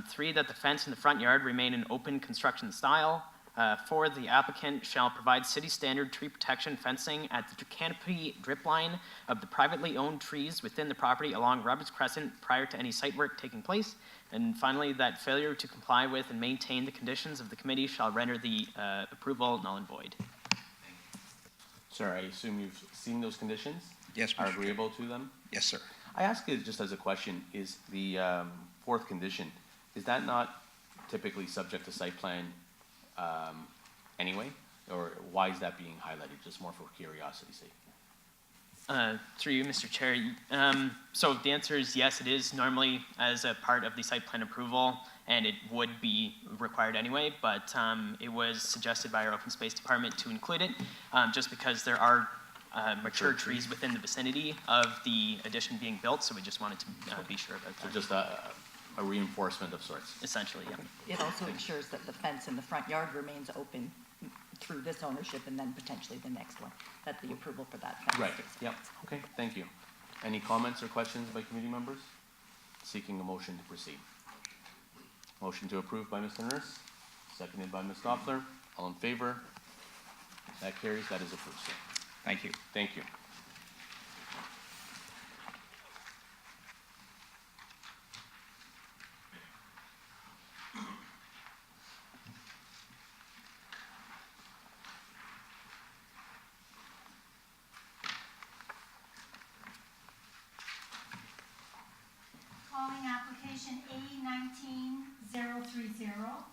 Three, that the fence in the front yard remain an open construction style. Four, the applicant shall provide city standard tree protection fencing at the canopy drip line of the privately owned trees within the property along Roberts Crescent prior to any site work taking place. And finally, that failure to comply with and maintain the conditions of the committee shall render the approval null and void. Sir, I assume you've seen those conditions? Yes, Mr. Are agreeable to them? Yes, sir. I ask it just as a question, is the fourth condition, is that not typically subject to site plan anyway? Or why is that being highlighted, just more for curiosity's sake? Through you, Mr. Chair. So the answer is yes, it is normally as a part of the site plan approval, and it would be required anyway, but it was suggested by our open space department to include it, just because there are mature trees within the vicinity of the addition being built, so we just wanted to be sure about that. So just a reinforcement of sorts? Essentially, yeah. It also ensures that the fence in the front yard remains open through this ownership and then potentially the next one, that the approval for that fence. Right, yep, okay, thank you. Any comments or questions by committee members? Seeking a motion to proceed. Motion to approve by Mr. Nurse, seconded by Ms. Stoffler. All in favor? That carries, that is approved, sir. Thank you. Thank you. Calling application A19030,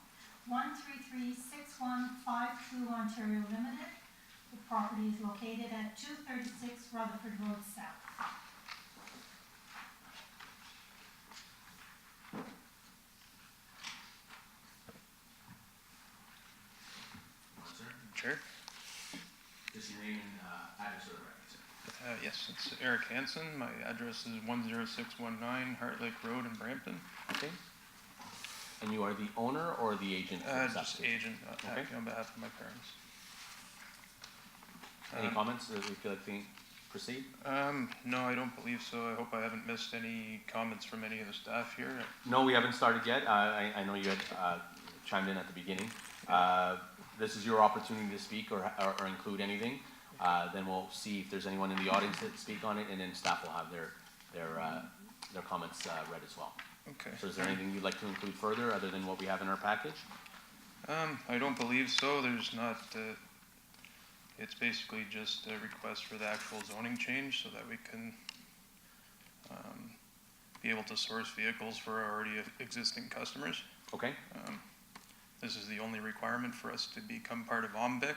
1336152 Ontario Limited. The property is located at 236 Rutherford Road South. Chair? Just your name and address for the record, sir. Yes, it's Eric Hansen. My address is 10619 Heart Lake Road in Brampton. Okay. And you are the owner or the agent? Just agent, acting on behalf of my parents. Any comments that we feel like we proceed? No, I don't believe so. I hope I haven't missed any comments from any of the staff here. No, we haven't started yet. I know you had chimed in at the beginning. This is your opportunity to speak or include anything. Then we'll see if there's anyone in the audience that speak on it, and then staff will have their comments read as well. Okay. So is there anything you'd like to include further other than what we have in our package? I don't believe so. There's not, it's basically just a request for the actual zoning change so that we can be able to source vehicles for our already existing customers. Okay. This is the only requirement for us to become part of OMBIC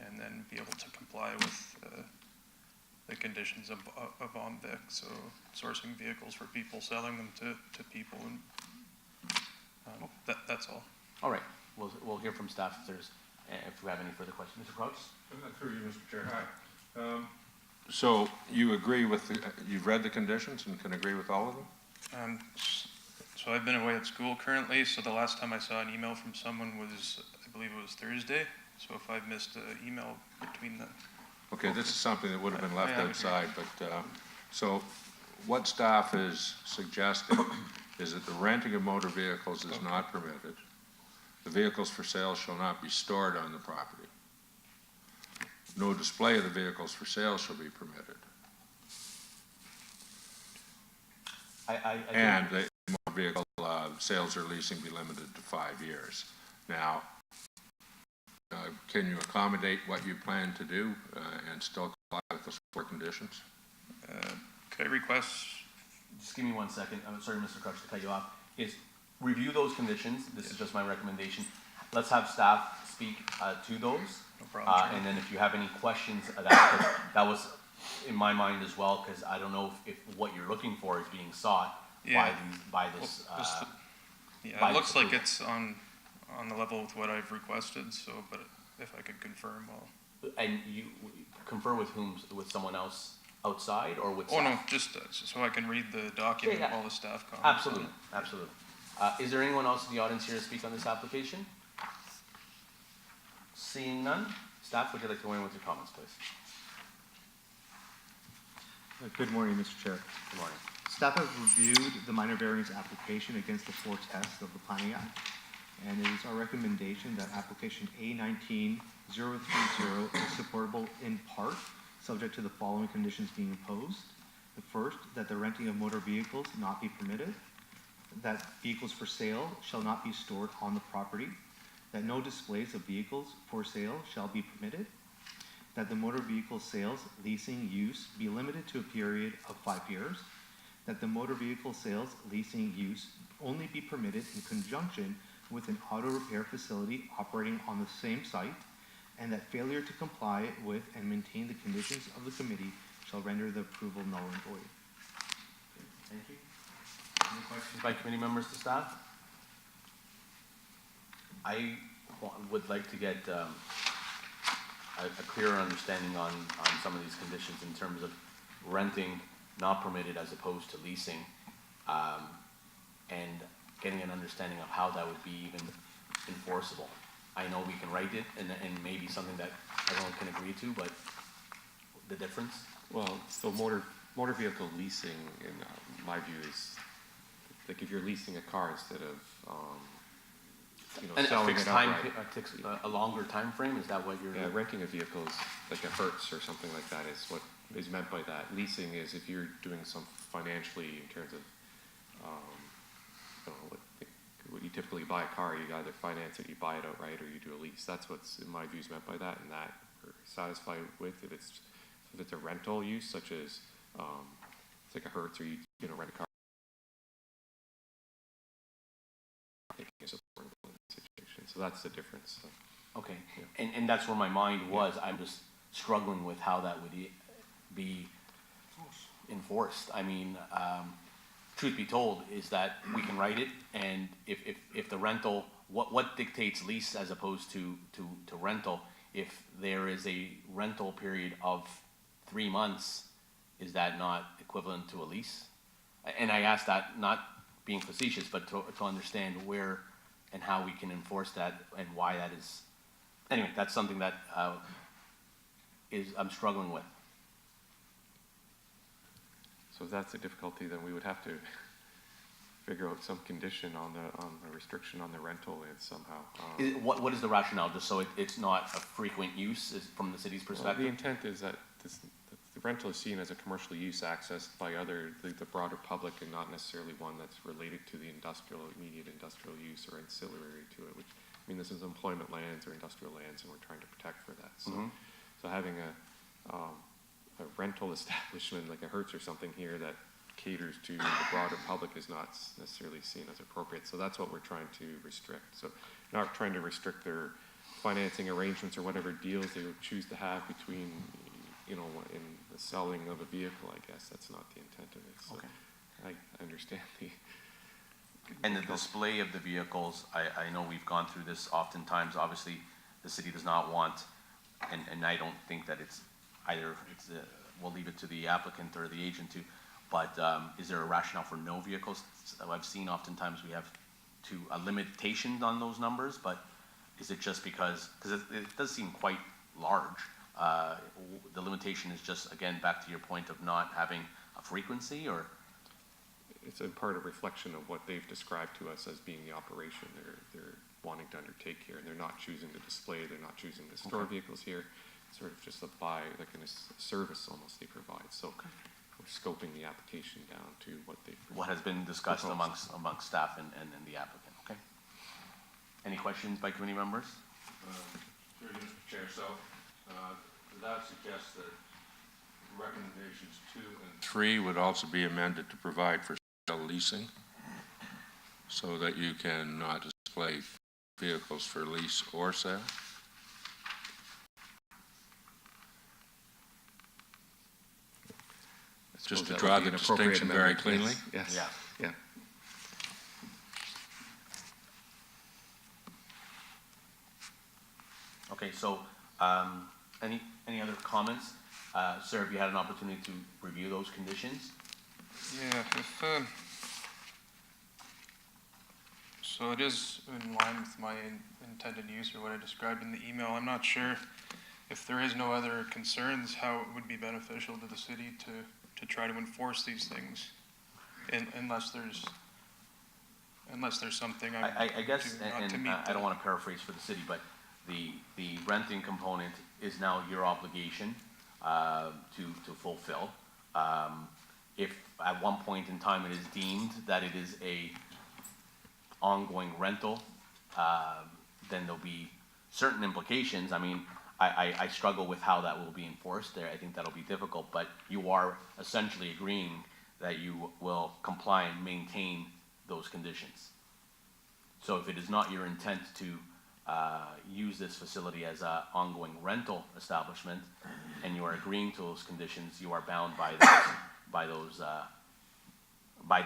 and then be able to comply with the conditions of OMBIC. So sourcing vehicles for people, selling them to people, and that's all. All right. We'll hear from staff if we have any further questions. Mr. Crouch? Through you, Mr. Chair. Hi. So you agree with, you've read the conditions and can agree with all of them? So I've been away at school currently, so the last time I saw an email from someone was, I believe it was Thursday. So if I've missed an email between the... Okay, this is something that would have been left outside, but, so what staff is suggesting is that the renting of motor vehicles is not permitted. The vehicles for sale shall not be stored on the property. No display of the vehicles for sale shall be permitted. And the motor vehicle sales or leasing be limited to 5 years. Now, can you accommodate what you plan to do and still comply with those 4 conditions? Could I request? Just give me 1 second. I'm sorry, Mr. Crouch, to cut you off. Review those conditions. This is just my recommendation. Let's have staff speak to those. No problem. And then if you have any questions, that was in my mind as well, because I don't know if what you're looking for is being sought by this. Yeah, it looks like it's on the level with what I've requested. So, but if I could confirm, well. And you confer with whom? With someone else outside or with? Oh staff? No, just so I can read the document. All the staff comments. Absolutely, absolutely. Is there anyone else in the audience here to speak on this application? Seeing none, staff, would you like to weigh in with your comments, please? Good morning, Mr. Chair. Good morning. Staff has reviewed the minor variance application against the 4 tests of the Planning Act, and it is our recommendation that application A19-030 is supportable in part, subject to the following conditions being imposed. The first, that the renting of motor vehicles not be permitted, that vehicles for sale shall not be stored on the property, that no displays of vehicles for sale shall be permitted, that the motor vehicle sales, leasing, use be limited to a period of 5 years, that the motor vehicle sales, leasing, use only be permitted in conjunction with an auto repair facility operating on the same site, and that failure to comply with and maintain the conditions of the committee shall render the approval null and void. Thank you. Any questions by committee members to staff? I would like to get a clearer understanding on some of these conditions in terms of renting not permitted as opposed to leasing, and getting an understanding of how that would be even enforceable. I know we can write it and maybe something that everyone can agree to, but the difference? Well, so motor vehicle leasing, in my view, is like if you're leasing a car instead of selling it outright. A longer time frame, is that what you're? Yeah, renting a vehicle is like a Hertz or something like that is what is meant by that. Leasing is if you're doing some financially in terms of, what you typically buy a car, you either finance it, you buy it outright, or you do a lease. That's what's in my view is meant by that, and that we're satisfied with. If it's a rental use, such as it's like a Hertz, or you rent a car. So that's the difference. So. Okay, and that's where my mind was. I'm just struggling with how that would be enforced. I mean, truth be told, is that we can write it, and if the rental, what dictates lease as opposed to rental? If there is a rental period of 3 months, is that not equivalent to a lease? And I ask that not being facetious, but to understand where and how we can enforce that and why that is. Anyway, that's something that I'm struggling with. So if that's a difficulty, then we would have to figure out some condition on the restriction on the rental somehow. What is the rationale, just so it's not a frequent use from the city's Well, perspective? the intent is that the rental is seen as a commercial use accessed by the broader public and not necessarily one that's related to the immediate industrial use or ancillary to it, which, I mean, this is employment lands or industrial lands, and we're trying to protect for that. So, so having a rental establishment like a Hertz or something here that caters to the broader public is not necessarily seen as appropriate. So that's what we're trying to restrict. So not trying to restrict their financing arrangements or whatever deals they would choose to have between, in the selling of a vehicle, I guess. That's not the intent of it. So I understand the... And the display of the vehicles, I know we've gone through this oftentimes. Obviously, the city does not want, and I don't think that it's either, we'll leave it to the applicant or the agent to, but is there a rationale for no vehicles? I've seen oftentimes we have a limitation on those numbers, but is it just because it does seem quite large. The limitation is just, again, back to your point of not having a frequency, or? It's in part a reflection of what they've described to us as being the operation they're wanting to undertake here, and they're not choosing to display, they're not choosing to store vehicles here. It's sort of just a service almost they provide. So we're scoping the application down to what what has been discussed amongst staff and the applicant. Okay. Any questions by committee members? Sure, Mr. Chair. So that suggests that recommendations 2 and 3 would also be amended to provide for leasing, so that you can not display vehicles for lease or sale. Just to draw the distinction very cleanly. Yes. Yeah. Yeah. Okay. So, any other comments? Sir, have you had an opportunity to review those conditions? Yeah, so it is in line with my intended use or what I described in the email. I'm not sure if there is no other concerns, how it would be beneficial to the city to try to enforce these things, unless there's something I guess, not to and meet. I don't want to paraphrase for the city, but the renting component is now your obligation to fulfill. If at one point in time it is deemed that it is a ongoing rental, then there'll be certain implications. I mean, I struggle with how that will be enforced there. I think that'll be difficult, but you are essentially agreeing that you will comply and maintain those conditions. So if it is not your intent to use this facility as an ongoing rental establishment, and you are agreeing to those conditions, you are bound by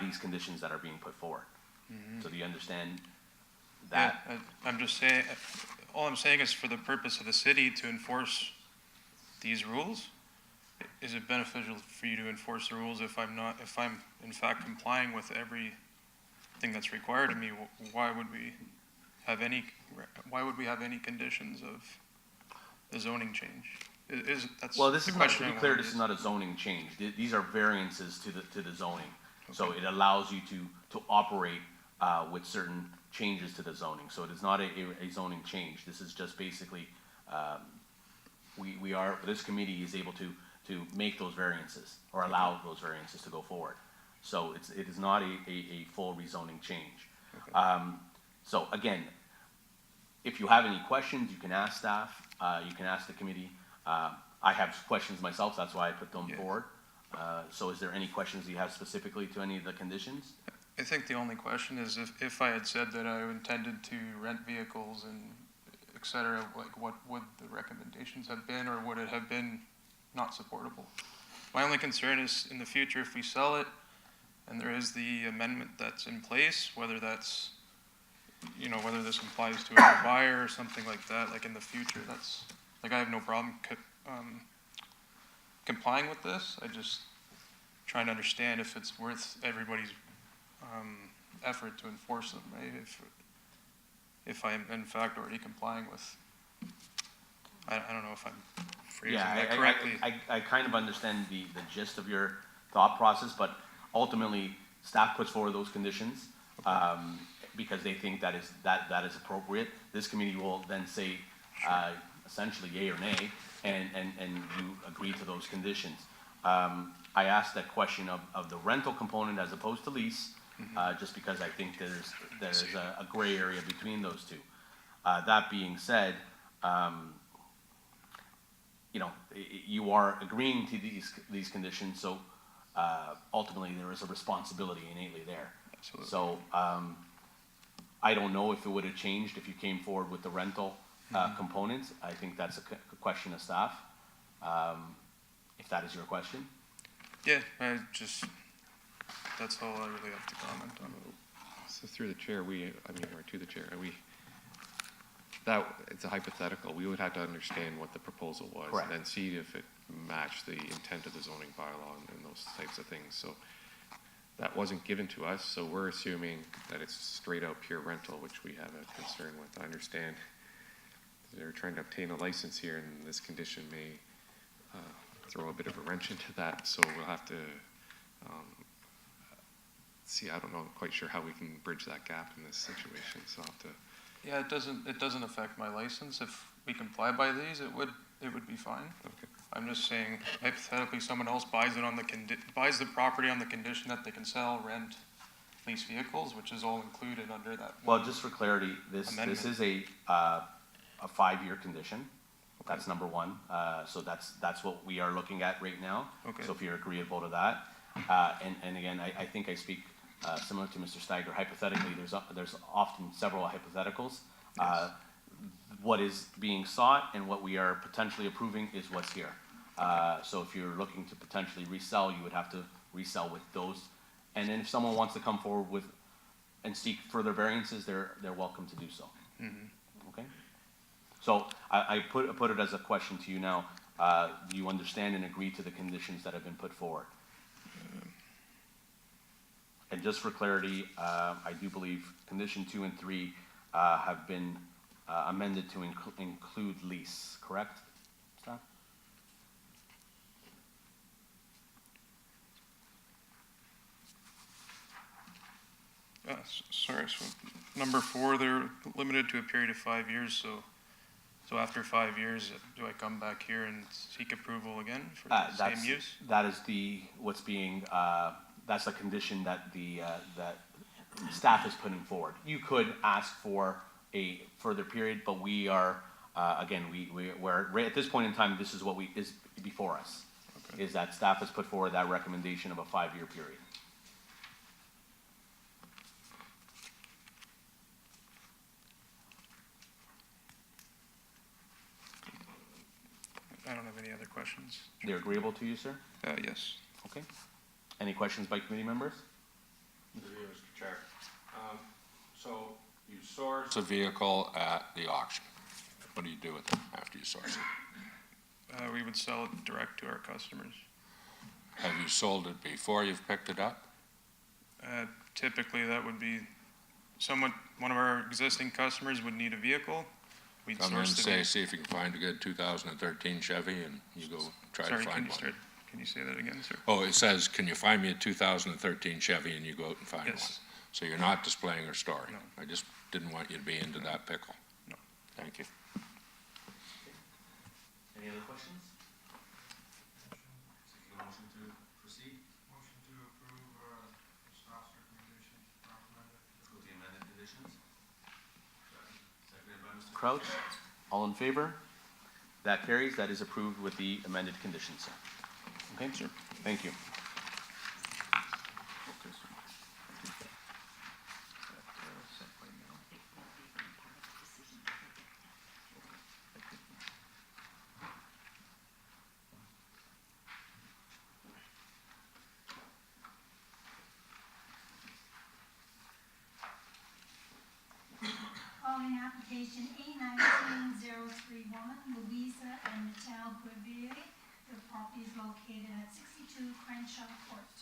these conditions that are being put forward. So do you understand that? Yeah, I'm just saying, all I'm saying is for the purpose of the city to enforce these rules, is it beneficial for you to enforce the rules if I'm in fact complying with everything that's required of me? Why would we have any conditions of the zoning change? Well, this is not, to be clear, this is not a zoning change. These are variances to the zoning. Okay. So it allows you to operate with certain changes to the zoning. So it is not a zoning change. This is just basically, this committee is able to make those variances or allow those variances to go forward. So it is not a full rezoning change. Okay. So again, if you have any questions, you can ask staff, you can ask the committee. I have questions myself, that's why I put them forward. So is there any questions you have specifically to any of the conditions? I think the only question is if I had said that I intended to rent vehicles and et cetera, like what would the recommendations have been, or would it have been not supportable? My only concern is in the future, if we sell it and there is the amendment that's in place, whether that's, whether this applies to a buyer or something like that, like in the future, that's, like I have no problem complying with this. I just trying to understand if it's worth everybody's effort to enforce them, right? If I'm in fact already complying with, I don't know if I'm phrasing Yeah, that correctly. I kind of understand the gist of your thought process, but ultimately, staff puts forward those conditions, because they think that is appropriate. This committee will then say, essentially yay or nay, and you agree to those conditions. I asked that question of the rental component as opposed to lease, just because I think there's a gray area between those two. That being said, you know, you are agreeing to these conditions, so ultimately there is a responsibility innately there. Absolutely. So I don't know if it would have changed if you came forward with the rental components. I think that's a question of staff, if that is your question. Yeah, that's all I really have to comment on. So through the chair, or to the chair, it's a hypothetical. We would have to understand what the proposal was. Correct. And then see if it matched the intent of the zoning bylaw and those types of things. So that wasn't given to us, so we're assuming that it's straight out pure rental, which we have a concern with. I understand they're trying to obtain a license here, and this condition may throw a bit of a wrench into that, so we'll have to see. I don't know, quite sure how we can bridge that gap in this situation, so I'll have to. Yeah, it doesn't affect my license. If we comply by these, it would be fine. Okay. I'm just saying, hypothetically, someone else buys the property on the condition that they can sell, rent, lease vehicles, which is all included under that. Well, just for clarity, this is a 5-year condition. That's number one. So that's what we are looking at right now. Okay. So if you're agreeable to that, and again, I think I speak similar to Mr. Steiger. Hypothetically, there's often several hypotheticals. Yes. What is being sought and what we are potentially approving is what's here. So if you're looking to potentially resell, you would have to resell with those. And then if someone wants to come forward and seek further variances, they're welcome to do so. Mm-hmm. Okay? So I put it as a question to you now. Do you understand and agree to the conditions that have been put forward? And just for clarity, I do believe condition 2 and 3 have been amended to include lease, correct? Staff? Sorry, so number 4, they're limited to a period of 5 years, so after 5 years, do I come back here and seek approval again for the same use? That is what's being, that's a condition that that staff is putting forward. You could ask for a further period, but we are, again, we're right at this point in time, this is what is before us. Okay. Is that staff has put forward that recommendation of a 5-year period. I don't have any other questions. They're agreeable to you, sir? Yes. Okay. Any questions by committee members? Mr. Chair. So you source a vehicle at the auction. What do you do with it after you source it? We would sell it direct to our customers. Have you sold it before you've picked it up? Typically, that would be one of our existing customers would need a vehicle. We'd Come in and source the see if you can find a good 2013 Chevy, and you go try to find one. Can you say that again, sir? Oh, it says, can you find me a 2013 Chevy, and you go out and find one. Yes. So you're not displaying or storing? No. I just didn't want you to be into that pickle. No. Thank you. Any other questions? Motion to proceed? Motion to approve staff's recommendation. Approve the amended conditions. Seconded by Mr. Crouch. All in favor? That carries. That is approved with the amended conditions, sir. Okay, sir. Thank you. Calling application A19-031, Louisa and Mattel Guevere. The property is located at 62 Crenshaw Court.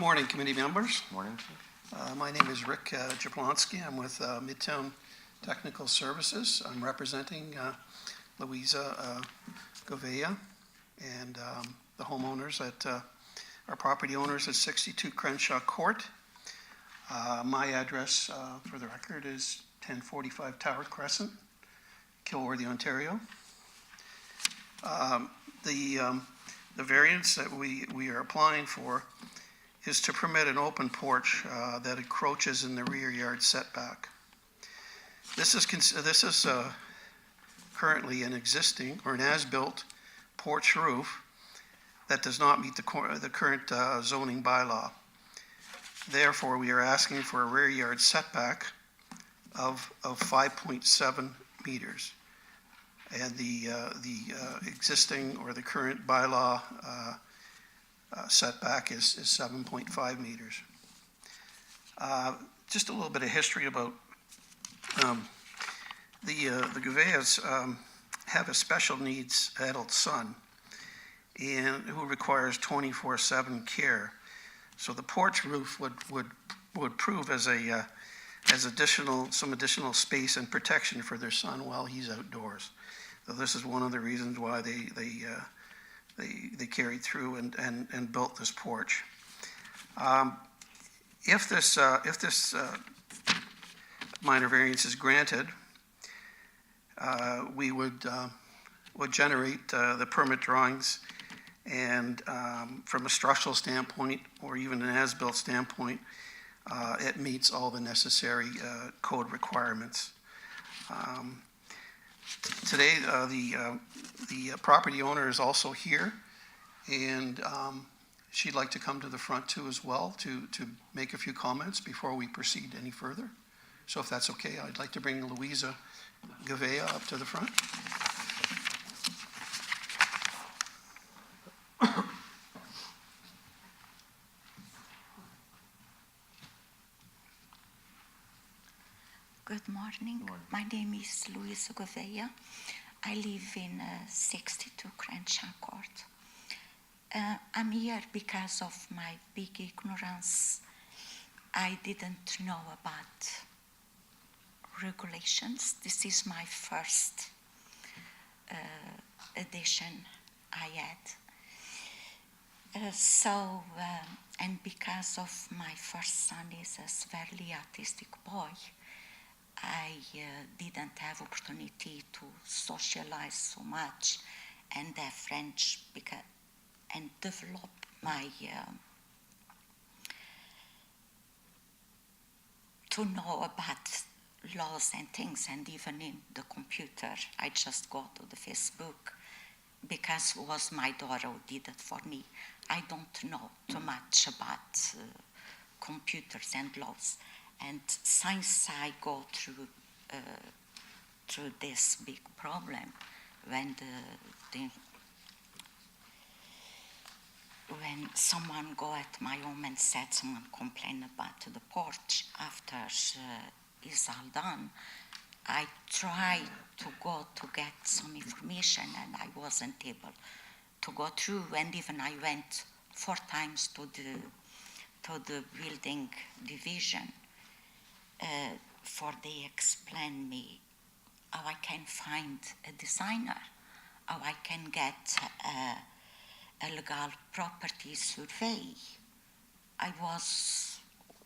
morning, committee members. Morning. My name is Rick Jablonski. I'm with Midtown Technical Services. I'm representing Louisa Govea and the homeowners at our property owners at 62 Crenshaw Court. My address, for the record, is 1045 Tower Crescent, Kilworthy, Ontario. The variance that we are applying for is to permit an open porch that encroaches in the rear yard setback. This is currently an existing or an as-built porch roof that does not meet the current zoning bylaw. Therefore, we are asking for a rear yard setback of 5.7 meters. And the existing or the current bylaw setback is 7.5 meters. Just a little bit of history about the Goveas have a special needs adult son and who requires 24/7 care. So the porch roof would prove as some additional space and protection for their son while he's outdoors. So this is one of the reasons why they carried through and built this porch. If this minor variance is granted, we would generate the permit drawings, and from a structural standpoint or even an as-built standpoint, it meets all the necessary code requirements. Today, the property owner is also here, and she'd like to come to the front too as well to make a few comments before we proceed any further. So if that's okay, I'd like to bring Louisa Govea up to the front. Good morning. My name is Louisa Govea. I live in 62 Crenshaw Court. I'm here because of my big ignorance. I didn't know about regulations. This is my first edition I had. And because of my first son is a severely autistic boy, I didn't have opportunity to socialize so much and have friends and develop my to know about laws and things, and even in the computer. I just go to the Facebook because it was my daughter who did it for me. I don't know too much about computers and laws. And since I go through this big problem, when someone go at my home and said someone complained about the porch after it's all done, I tried to go to get some information and I wasn't able to go through. And even I went 4 times to the building division. For they explain me how I can find a designer, how I can get a legal property survey. I was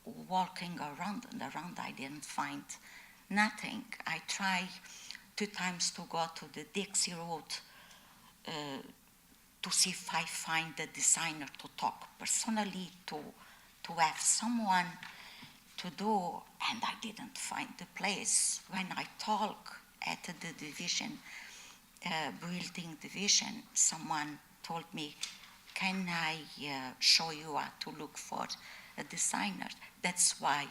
walking around and around, I didn't find nothing. I tried 2 times to go to the Dixie Road to see if I find a designer to talk personally, to have someone to do, and I didn't find the place. When I talk at the division, building division, someone told me, can I show you how to look for a designer? That's why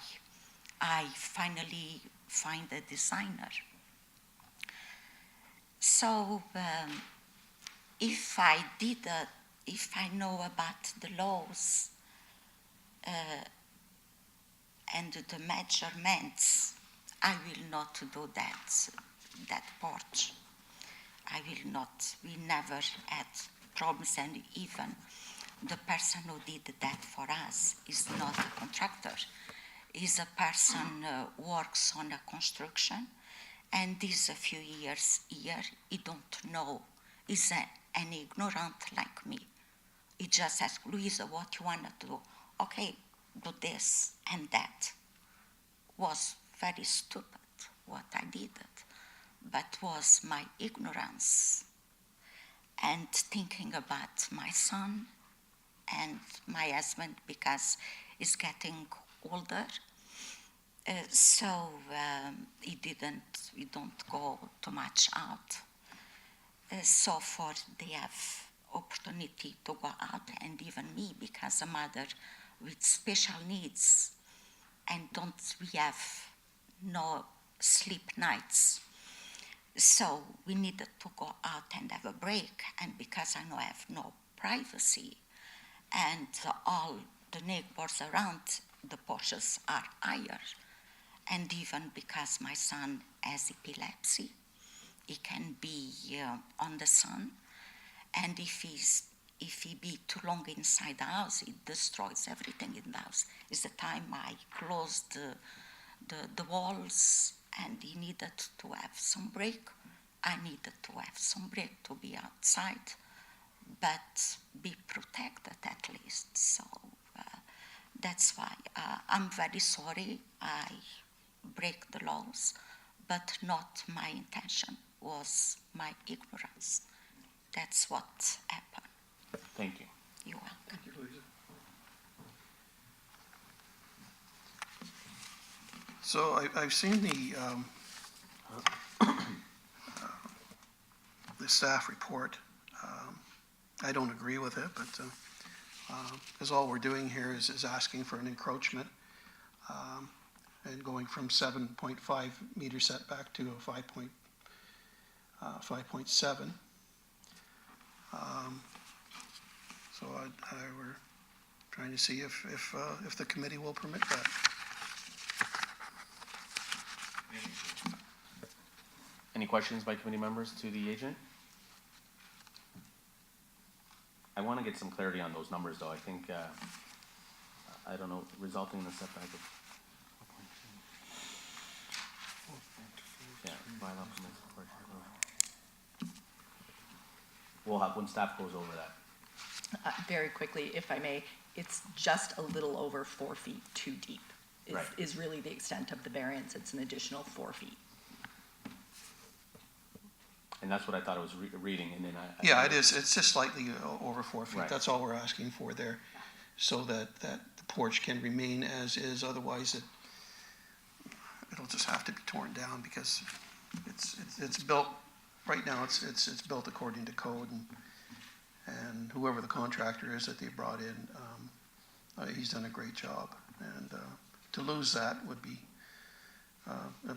I finally find a designer. So if I know about the laws, and the measurements, I will not do that porch. I will not. We never had problems, and even the person who did that for us is not a contractor. Is a person works on a construction, and is a few years here. He don't know. He's an ignorant like me. He just asks, Louisa, what you wanna do? Okay, do this and that. Was very stupid what I did, but was my ignorance and thinking about my son and my husband because he's getting older. So he don't go too much out. So for they have opportunity to go out, and even me because a mother with special needs, and we have no sleep nights. So we needed to go out and have a break, and because I know I have no privacy, and all the neighbors around the porches are higher, and even because my son has epilepsy, he can be on the sun, and if he be too long inside the house, it destroys everything in the house. It's the time I closed the walls, and he needed to have some break. I needed to have some break to be outside, but be protected at least. So that's why I'm very sorry I break the laws, but not my intention, was my ignorance. That's what happened. Thank you. You're welcome. So I've seen the staff report. I don't agree with it, but because all we're doing here is asking for an encroachment and going from 7.5 meter setback to a 5.7. So we're trying to see if the committee will permit that. Any questions by committee members to the agent? I want to get some clarity on those numbers, though. I think, I don't know, resulting in a setback of. Yeah, bylaw permits the porch. We'll have, when staff goes over that. Very quickly, if I may, it's just a little over 4 feet too deep Right. is really the extent of the variance. It's an additional 4 feet. And that's what I thought I was reading, and then Yeah, it is. It's just slightly over 4 feet. Right. That's all we're asking for there, so that the porch can remain as is. Otherwise, it'll just have to be torn down because it's built right now. It's built according to code, and whoever the contractor is that they brought in, he's done a great job. And to lose that would be,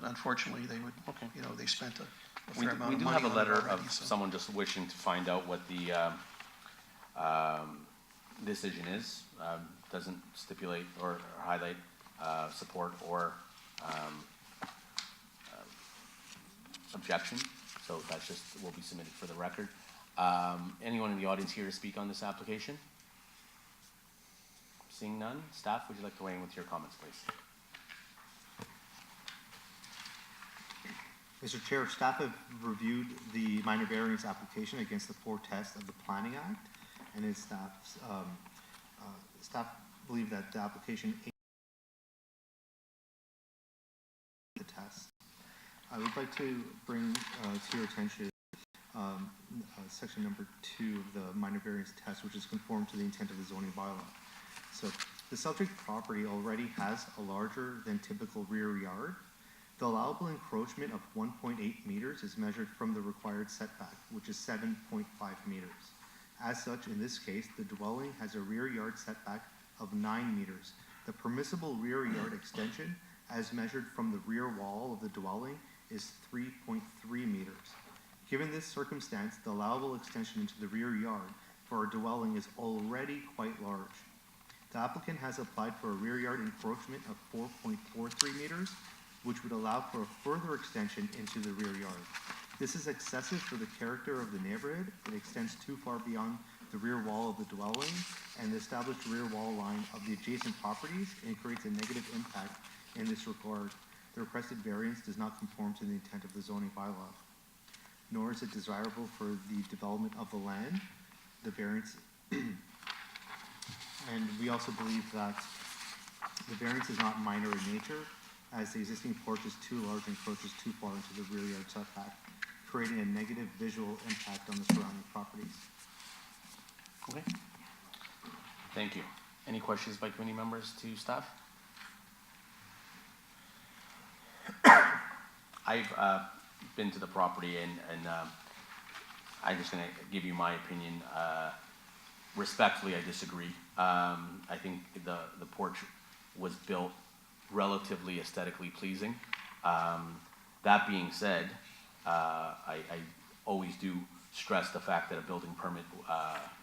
unfortunately, they would. Okay. You know, they spent a We fair amount do of money have a on it letter already, of so. someone just wishing to find out what the decision is. Doesn't stipulate or highlight support or objection, so that's just, will be submitted for the record. Anyone in the audience here to speak on this application? Seeing none, staff, would you like to weigh in with your comments, please? Mr. Chair, staff have reviewed the minor variance application against the 4 tests of the Planning Act, and its staff believe that the application the test. I would like to bring to your attention section number 2 of the minor variance test, which is conform to the intent of the zoning bylaw. So the subject property already has a larger than typical rear yard. The allowable encroachment of 1.8 meters is measured from the required setback, which is 7.5 meters. As such, in this case, the dwelling has a rear yard setback of 9 meters. The permissible rear yard extension, as measured from the rear wall of the dwelling, is 3.3 meters. Given this circumstance, the allowable extension into the rear yard for a dwelling is already quite large. The applicant has applied for a rear yard encroachment of 4.43 meters, which would allow for a further extension into the rear yard. This is excessive for the character of the neighborhood. It extends too far beyond the rear wall of the dwelling and the established rear wall line of the adjacent properties and creates a negative impact in this regard. The requested variance does not conform to the intent of the zoning bylaw, nor is it desirable for the development of the land. The variance, and we also believe that the variance is not minor in nature, as the existing porch is too large and encroaches too far into the rear yard setback, creating a negative visual impact on the surrounding properties. Okay. Thank you. Any questions by committee members to staff? I've been to the property and I'm just going to give you my opinion. Respectfully, I disagree. I think the porch was built relatively aesthetically pleasing. That being said, I always do stress the fact that a building permit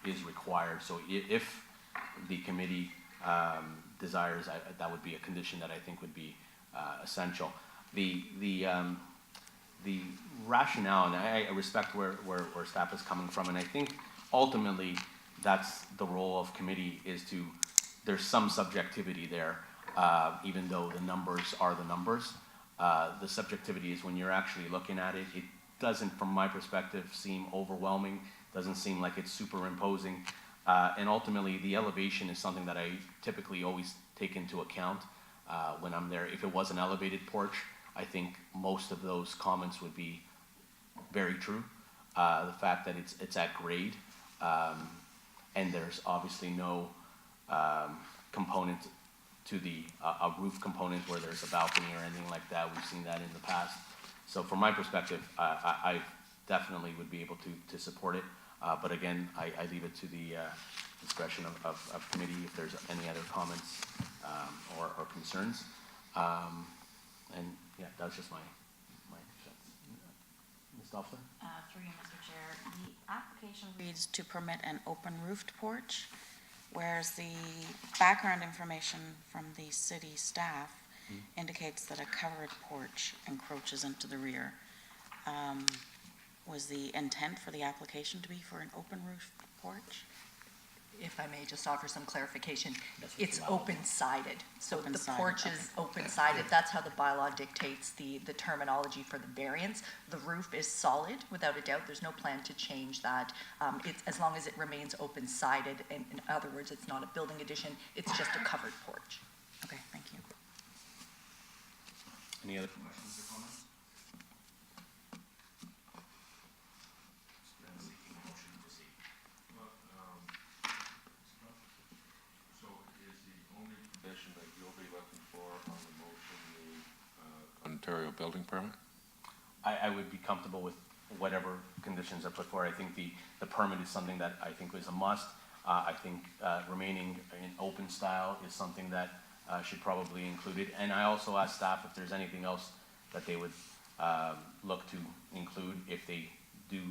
is required. So if the committee desires, that would be a condition that I think would be essential. The rationale, and I respect where staff is coming from, and I think ultimately that's the role of committee, is to, there's some subjectivity there, even though the numbers are the numbers. The subjectivity is when you're actually looking at it, it doesn't, from my perspective, seem overwhelming, doesn't seem like it's superimposing, and ultimately the elevation is something that I typically always take into account when I'm there. If it was an elevated porch, I think most of those comments would be very true. The fact that it's at grade, and there's obviously no component to a roof component where there's a balcony or anything like that. We've seen that in the past. So from my perspective, I definitely would be able to support it. But again, I leave it to the discretion of committee if there's any other comments or concerns. And yeah, that's just my 2 cents. Ms. Doffler? Through you, Mr. Chair. The application reads to permit an open roofed porch, whereas the background information from the city staff indicates that a covered porch encroaches into the rear. Was the intent for the application to be for an open roof porch? If I may just offer some clarification, it's open-sided. So the porch is open-sided. That's how the bylaw dictates the terminology for the variance. The roof is solid, without a doubt. There's no plan to change that. It's, as long as it remains open-sided, in other words, it's not a building addition, it's just a covered porch. Okay, thank you. Any other questions or comments? So is the only condition that you'll be looking for on the motion the Ontario building permit? I would be comfortable with whatever conditions are put forward. I think the permit is something that I think was a must. I think remaining in open style is something that should probably include it. And I also asked staff if there's anything else that they would look to include if they do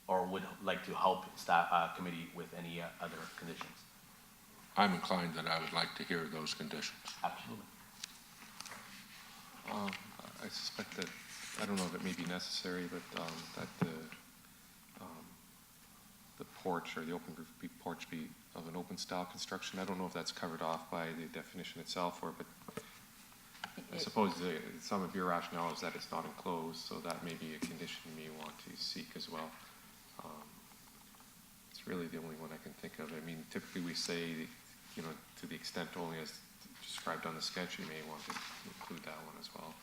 or would like to help staff committee with any other conditions. I'm inclined that I would like to hear those conditions. Absolutely. I suspect that, I don't know if it may be necessary, but that the porch or the open roof porch be of an open style construction. I don't know if that's covered off by the definition itself, but I suppose some of your rationale is that it's not enclosed, so that may be a condition you may want to seek as well. It's really the only one I can think of. I mean, typically we say, you know, to the extent only as described on the sketch, you may want to include that one as well.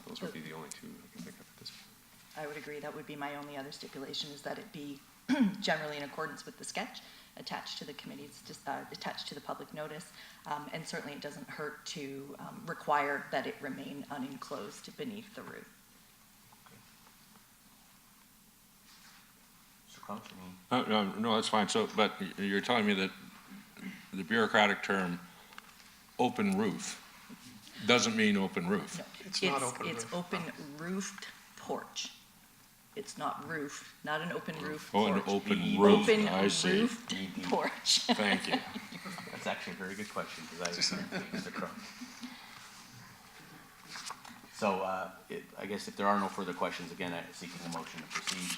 Those would be the only two I can think of at this point. I would agree. That would be my only other stipulation, is that it be generally in accordance with the sketch, attached to the committee's, attached to the public notice, and certainly it doesn't hurt to require that it remain unenclosed beneath the roof. No, that's fine. So, but you're telling me that the bureaucratic term "open roof" doesn't mean open roof. No, It's not open It's roof. open roofed porch. It's not roof, not an open roof Oh, porch. an open roof. Open I see. roofed porch. Thank you. That's actually a very good question, because Mr. Crow. So I guess if there are no further questions, again, I'm seeking a motion to proceed.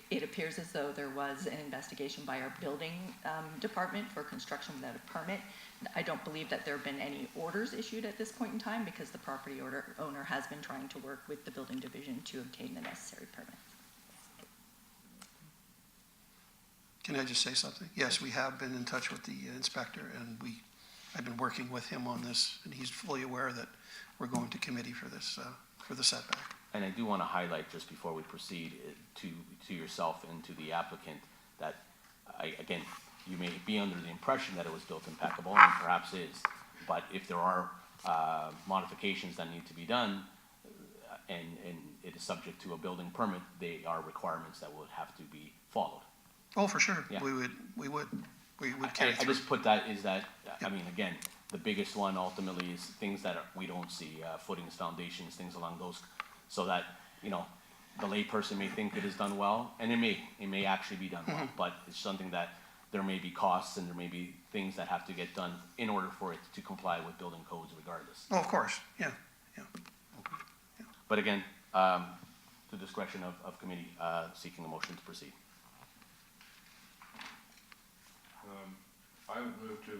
It appears as though there was an investigation by our building department for construction without a permit. I don't believe that there have been any orders issued at this point in time because the property owner has been trying to work with the building division to obtain the necessary permits. Can I just say something? Yes, we have been in touch with the inspector, and I've been working with him on this, and he's fully aware that we're going to committee for this, for the setback. And I do want to highlight, just before we proceed, to yourself and to the applicant, that, again, you may be under the impression that it was built impeccable, and perhaps is, but if there are modifications that need to be done, and it is subject to a building permit, they are requirements that would have to be followed. Oh, for sure. Yeah. We would carry I through. just put that, is that, I mean, again, the biggest one ultimately is things that we don't see, footings, foundations, things along those, so that, you know, the layperson may think it is done well, and it may actually be done well, but it's something that there may be costs and there may be things that have to get done in order for it to comply with building codes regardless. Oh, of course, yeah. But again, the discretion of committee, seeking a motion to proceed. I would move to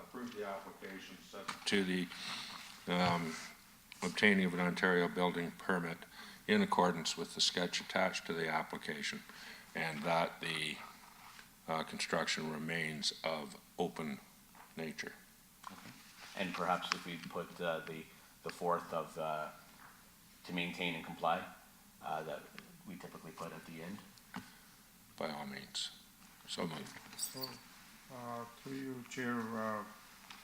approve the application subject to the obtaining of an Ontario building permit in accordance with the sketch attached to the application, and that the construction remains of open nature. And perhaps if we put the fourth of, to maintain and comply, that we typically put at the end. By all means. So moved. So, through you, Chair,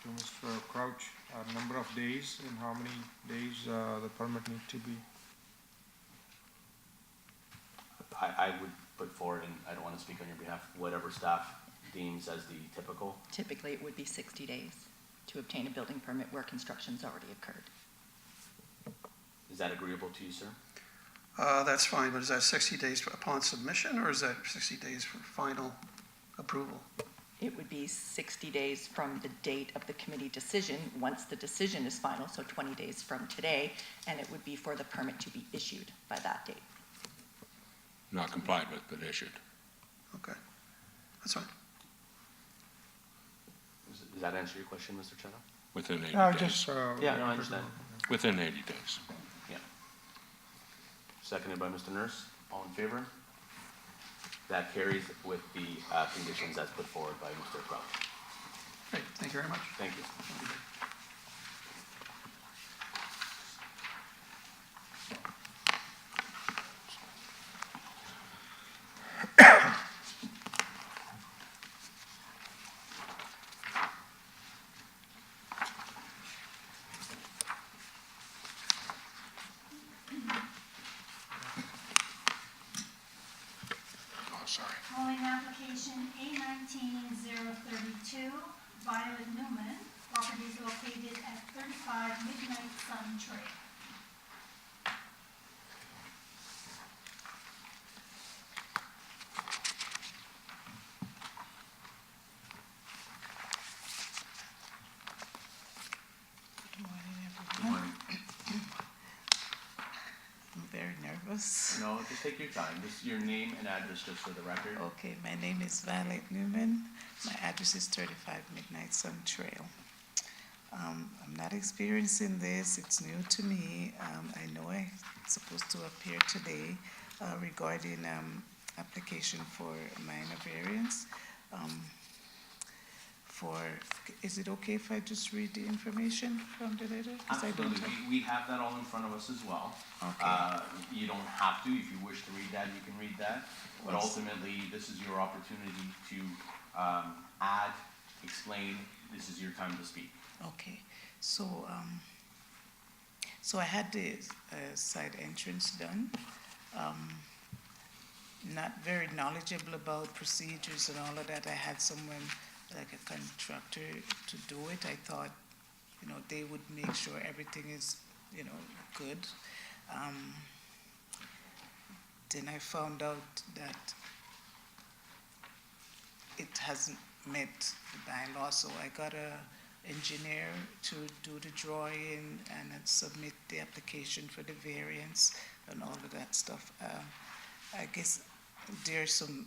to Mr. Crouch, number of days, and how many days the permit need to be? I would put forward, and I don't want to speak on your behalf, whatever staff deems as the typical. Typically, it would be 60 days to obtain a building permit where construction's already occurred. Is that agreeable to you, sir? That's fine, but is that 60 days upon submission, or is that 60 days for final approval? It would be 60 days from the date of the committee decision, once the decision is final, so 20 days from today, and it would be for the permit to be issued by that date. Not complied with, but issued. Okay, that's fine. Does that answer your question, Mr. Chano? Within 80 No, days. just, Yeah, no, I understand. Within 80 days. Yeah. Seconded by Mr. Nurse. All in favor? That carries with the conditions as put forward by Mr. Crouch. Great, thank you very much. Thank you. Calling application A19-032, Violet Newman, property is located at 35 Midnight Sun Trail. Very nervous. No, just take your time. Just your name and address just for the record. Okay, my name is Violet Newman. My address is 35 Midnight Sun Trail. I'm not experiencing this. It's new to me. I know I'm supposed to appear today regarding application for minor variance. Is it okay if I just read the information from the letter? 'Cause I don't Absolutely. have- We have that all in front of us as well. Okay. You don't have to. If you wish to read that, you can read that. But Yes. ultimately, this is your opportunity to add, explain. This is your time to speak. Okay, so I had the side entrance done. Not very knowledgeable about procedures and all of that. I had someone, like a contractor, to do it. I thought, they would make sure everything is, good. Then I found out that it hasn't met the bylaw, so I got a engineer to do the drawing and then submit the application for the variance and all of that stuff. I guess there's some,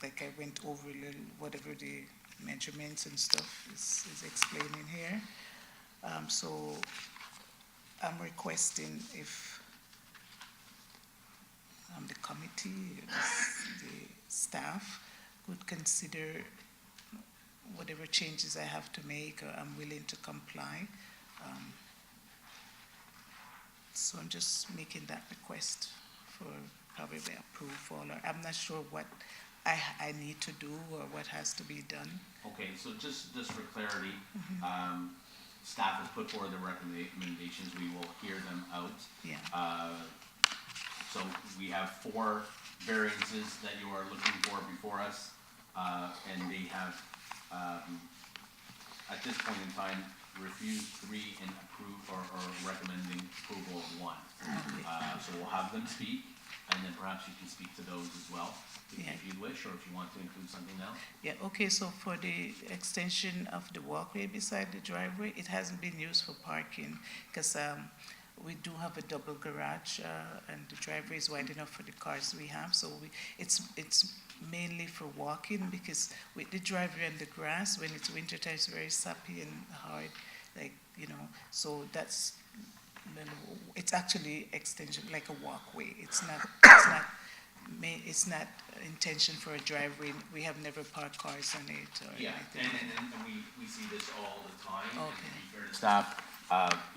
like I went over a little, whatever the measurements and stuff is explaining here. So I'm requesting if the committee, the staff could consider whatever changes I have to make, I'm willing to comply. So I'm just making that request for probably approval, or I'm not sure what I need to do or what has to be done. Okay, so just for clarity, staff has put forward the recommendations, we will hear them out. Yeah. So we have 4 variances that you are looking for before us, and they have, at this point in time, refused 3 and approve or recommending approval of 1. So we'll have them speak, and then perhaps you can speak to those as well, if you wish, or if you want to include something else. Yeah, okay, so for the extension of the walkway beside the driveway, it hasn't been used for parking, because we do have a double garage, and the driveway is wide enough for the cars we have, so it's mainly for walking, because with the driveway and the grass, when it's winter time, it's very sappy and hard, like, you know, so it's actually extension, like a walkway. It's not intention for a driveway. We have never parked cars on it or anything. And we see this all the time. Okay. And to be fair to staff,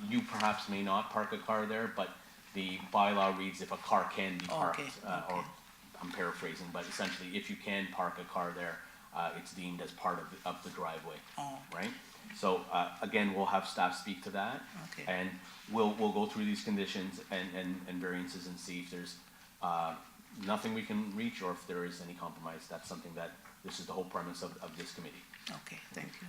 you perhaps may not park a car there, but the bylaw reads if a car can be parked, or I'm paraphrasing, but essentially if you can park a car there, it's deemed as part of the driveway, right? So again, we'll have staff speak to that, and we'll go through these conditions and variances and see if there's nothing we can reach, or if there is any compromise. That's something that, this is the whole premise of this committee. Okay, thank you.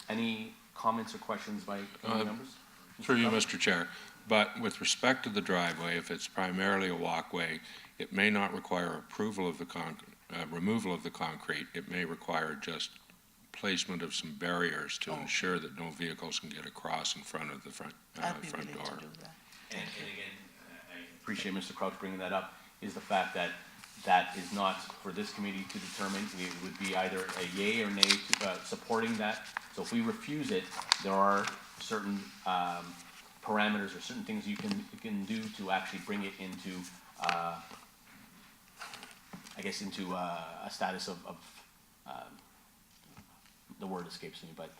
Any comments or questions by committee members? Through you, Mr. Chair, but with respect to the driveway, if it's primarily a walkway, it may not require approval of the removal of the concrete. It may require just placement of some barriers to ensure that no vehicles can get across in front of the front door. To do that. And again, I appreciate Mr. Crouch bringing that up, is the fact that that is not for this committee to determine. It would be either a yay or nay to, supporting that. So if we refuse it, there are certain parameters or certain things you can do to actually bring it into, I guess, into a status of the word escapes me, but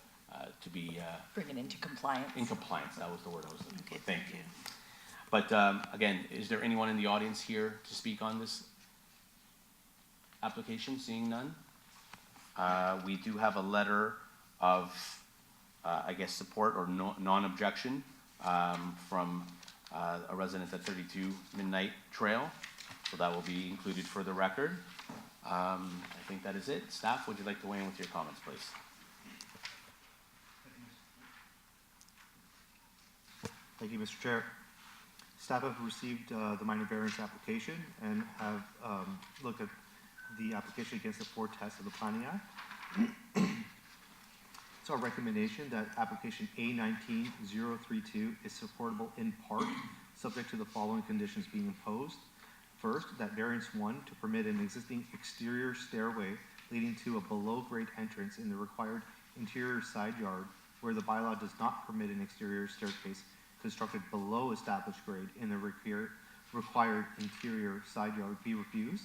to be bring it into compliance. In compliance, that was the word I was looking for. Okay, Thank you. But again, is there anyone in the audience here to speak on this application? Seeing none, we do have a letter of, I guess, support or non-objection from a resident at 32 Midnight Trail, so that will be included for the record. I think that is it. Staff, would you like to weigh in with your comments, please? Thank you, Mr. Chair. Staff have received the minor variance application and have looked at the application against the 4 tests of the Planning Act. It's our recommendation that application A19-032 is supportable in part, subject to the following conditions being imposed. First, that variance 1 to permit an existing exterior stairway leading to a below-grade entrance in the required interior side yard, where the bylaw does not permit an exterior staircase constructed below established grade in the required interior side yard be refused.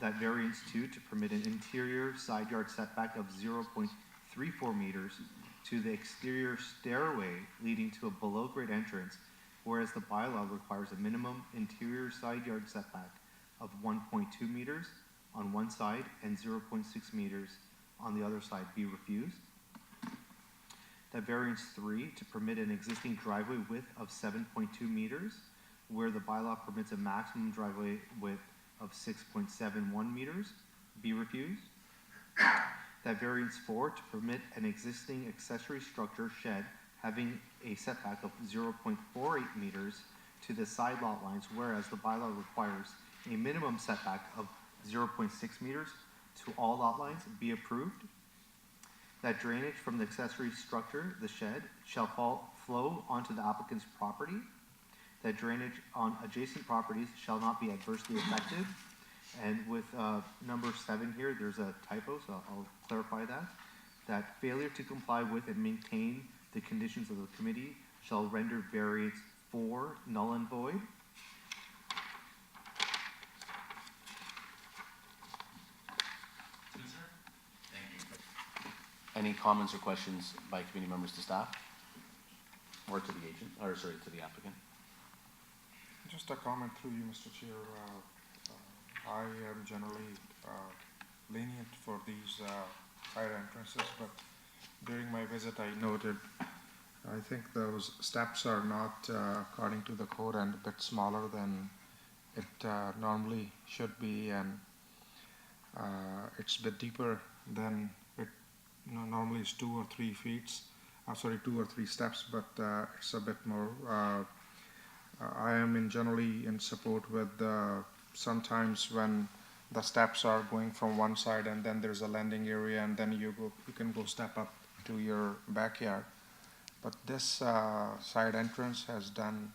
That variance 2 to permit an interior side yard setback of 0.34 meters to the exterior stairway leading to a below-grade entrance, whereas the bylaw requires a minimum interior side yard setback of 1.2 meters on one side and 0.6 meters on the other side be refused. That variance 3 to permit an existing driveway width of 7.2 meters, where the bylaw permits a maximum driveway width of 6.71 meters, be refused. That variance 4 to permit an existing accessory structure shed having a setback of 0.48 meters to the side lot lines, whereas the bylaw requires a minimum setback of 0.6 meters to all lot lines, be approved. That drainage from the accessory structure, the shed, shall flow onto the applicant's property. That drainage on adjacent properties shall not be adversely affected. And with number 7 here, there's a typo, so I'll clarify that. That failure to comply with and maintain the conditions of the committee shall render variance 4 null and void. Any comments or questions by committee members to staff? Or to the agent, or sorry, to the applicant? Just a comment through you, Mr. Chair. I am generally lenient for these side entrances, but during my visit I noted, I think those steps are not according to the code and a bit smaller than it normally should be, and it's a bit deeper than it normally is 2 or 3 feet. 2 or 3 steps, but it's a bit more. I am generally in support with sometimes when the steps are going from one side and then there's a landing area and then you can go step up to your backyard. But this side entrance has done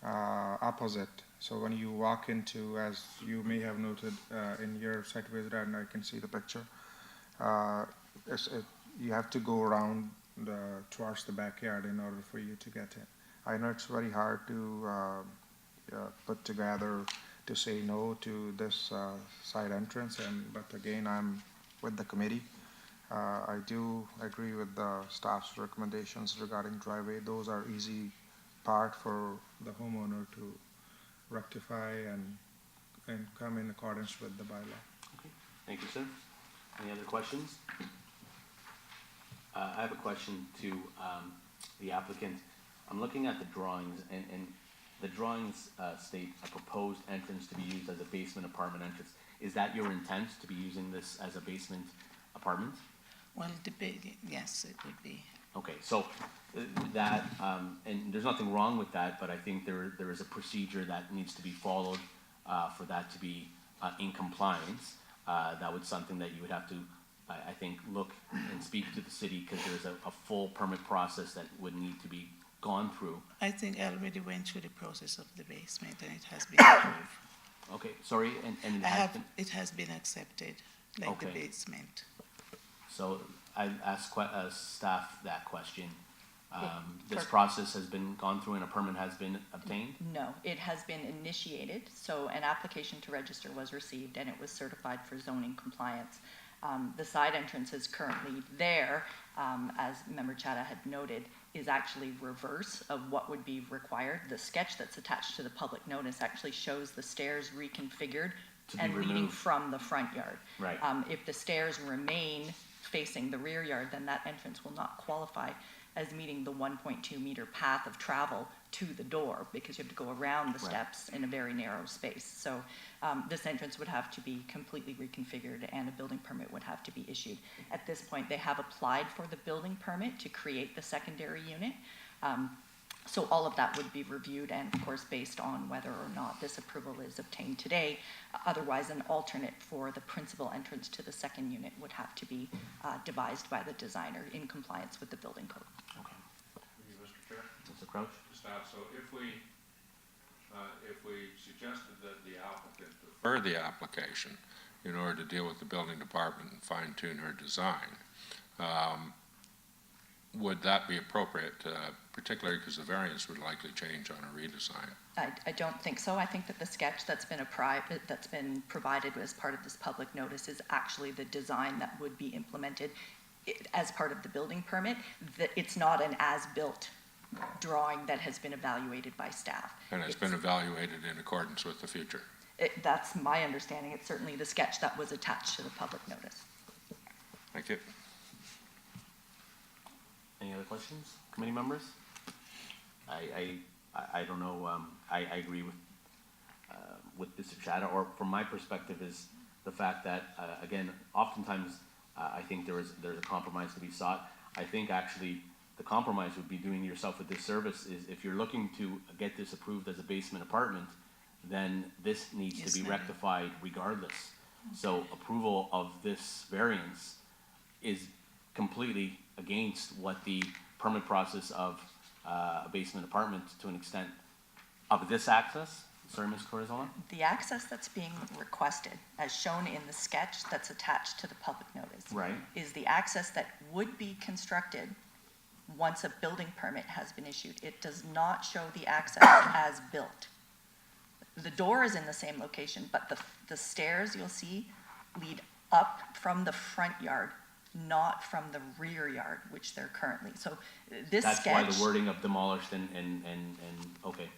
opposite. So when you walk into, as you may have noted in your site visit, and I can see the picture, you have to go around towards the backyard in order for you to get in. I know it's very hard to put together to say no to this side entrance, but again, I'm with the committee. I do agree with the staff's recommendations regarding driveway. Those are easy part for the homeowner to rectify and come in accordance with the bylaw. Okay, thank you, sir. Any other questions? I have a question to the applicant. I'm looking at the drawings, and the drawings state a proposed entrance to be used as a basement apartment entrance. Is that your intent, to be using this as a basement apartment? Well, yes, it would be. Okay, so that, and there's nothing wrong with that, but I think there is a procedure that needs to be followed for that to be in compliance. That was something that you would have to, I think, look and speak to the city, because there's a full permit process that would need to be gone through. I think I already went through the process of the basement and it has been approved. Okay, sorry, and it has been accepted, like the Okay. basement. So I asked staff that question. This Clerk. process has been gone through and a permit has been obtained? No, it has been initiated, so an application to register was received and it was certified for zoning compliance. The side entrance is currently there, as Member Chadha had noted, is actually reverse of what would be required. The sketch that's attached to the public notice actually shows the stairs reconfigured and leading removed. from the front yard. Right. If the stairs remain facing the rear yard, then that entrance will not qualify as meeting the 1.2 meter path of travel to the door, because you have to go around the steps in a very narrow space. So this entrance would have to be completely reconfigured and a building permit would have to be issued. At this point, they have applied for the building permit to create the secondary unit. So all of that would be reviewed and, of course, based on whether or not this approval is obtained today. Otherwise, an alternate for the principal entrance to the second unit would have to be devised by the designer in compliance with the building code. Okay. Mr. Chair? Mr. Crouch? To staff, so if we suggested that the applicant For the application, in order to deal with the building department and fine tune her design, would that be appropriate, particularly because the variance would likely change on a redesign? I don't think so. I think that the sketch that's been provided as part of this public notice is actually the design that would be implemented as part of the building permit. That it's not an as-built drawing that has been evaluated by staff. And it's been evaluated in accordance with the future? That's my understanding. It's certainly the sketch that was attached to the public notice. Thank you. Any other questions, committee members? I don't know. I agree with Mr. Chadha, or from my perspective is the fact that again, oftentimes I think there's a compromise to be sought. I think actually the compromise would be doing yourself a disservice. Is if you're looking to get this approved as a basement apartment, then this needs to be rectified regardless. So approval of this variance is completely against what the permit process of a basement apartment, to an extent, of this access, Sorry, Ms. Corrizola? The access that's being requested, as shown in the sketch that's attached to the public notice, Right. is the access that would be constructed once a building permit has been issued. It does not show the access as built. The door is in the same location, but the stairs you'll see lead up from the front yard, not from the rear yard, which they're currently. So this sketch. That's why the wording of demolished and, okay.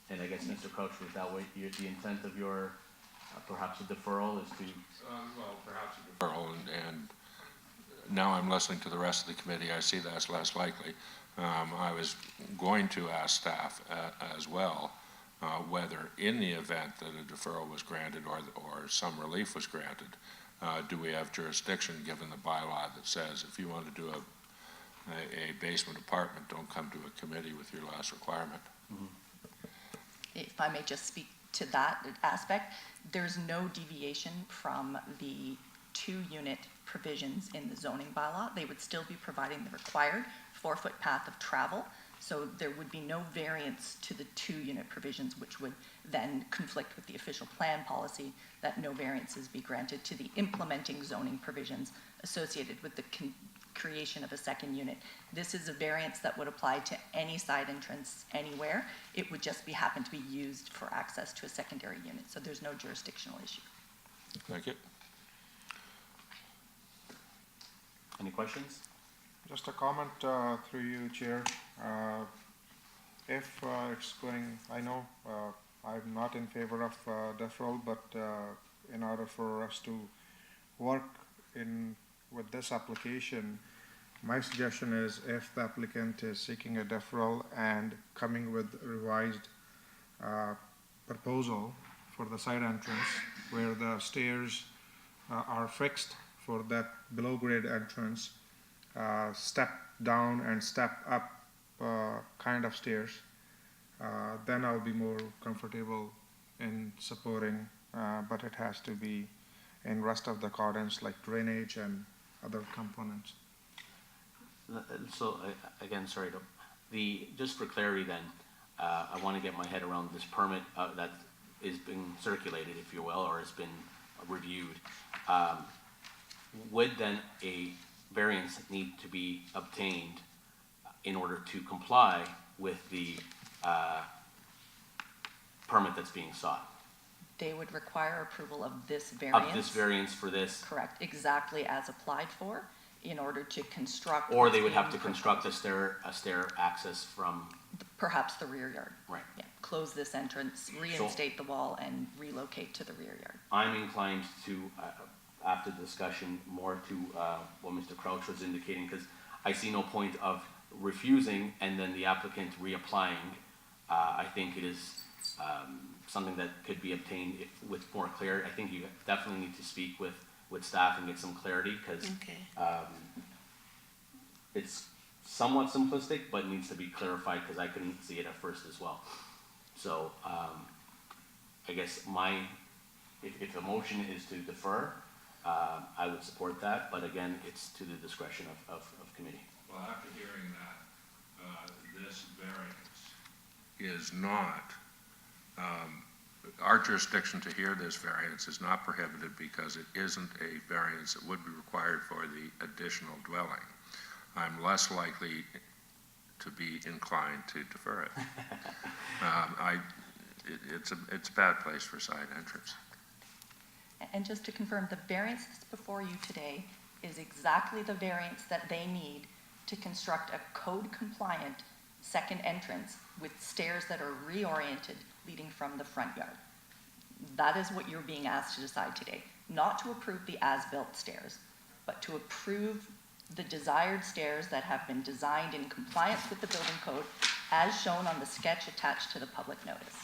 And I guess, Mr. Crouch, was that what the intent of your, perhaps a deferral is to? Well, perhaps a deferral, and now I'm listening to the rest of the committee, I see that's less likely. I was going to ask staff as well, whether in the event that a deferral was granted or some relief was granted, do we have jurisdiction, given the bylaw that says if you want to do a basement apartment, don't come to a committee with your last requirement? Mm-hmm. If I may just speak to that aspect, there's no deviation from the 2-unit provisions in the zoning bylaw. They would still be providing the required 4-foot path of travel. So there would be no variance to the 2-unit provisions, which would then conflict with the official plan policy that no variances be granted to the implementing zoning provisions associated with the creation of a 2nd unit. This is a variance that would apply to any side entrance anywhere. It would just happen to be used for access to a secondary unit. So there's no jurisdictional issue. Thank you. Any questions? Just a comment through you, Chair. If it's going, I know I'm not in favor of deferral, but in order for us to work with this application, my suggestion is if the applicant is seeking a deferral and coming with a revised proposal for the side entrance where the stairs are fixed for that below grade entrance, step down and step up kind of stairs, then I'll be more comfortable in supporting, but it has to be in rest of the accordance like drainage and other components. So again, sorry, just for clarity then, I want to get my head around this permit that is being circulated, if you will, or has been reviewed. Would then a variance need to be obtained in order to comply with the permit that's being sought? They would require approval of this variance. Of this variance for this? Correct, exactly as applied for, in order to construct. Or they would have to construct a stair access from? Perhaps the rear yard. Right. Yeah, close this entrance, reinstate the wall, and relocate to the rear yard. I'm inclined to, after the discussion, more to what Mr. Crouch was indicating, because I see no point of refusing and then the applicant reapplying. I think it is something that could be obtained with more clarity. I think you definitely need to speak with staff and get some clarity, because it's somewhat simplistic, but needs to be clarified, because I couldn't see it at first as well. So I guess if the motion is to defer, I would support that, but again, it's to the discretion of committee. Well, after hearing that, this variance is not, our jurisdiction to hear this variance is not prohibited because it isn't a variance that would be required for the additional dwelling. I'm less likely to be inclined to defer it. It's a bad place for side entrance. And just to confirm, the variance that's before you today is exactly the variance that they need to construct a code-compliant 2nd entrance with stairs that are reoriented leading from the front yard. That is what you're being asked to decide today. Not to approve the as-built stairs, but to approve the desired stairs that have been designed in compliance with the building code as shown on the sketch attached to the public notice.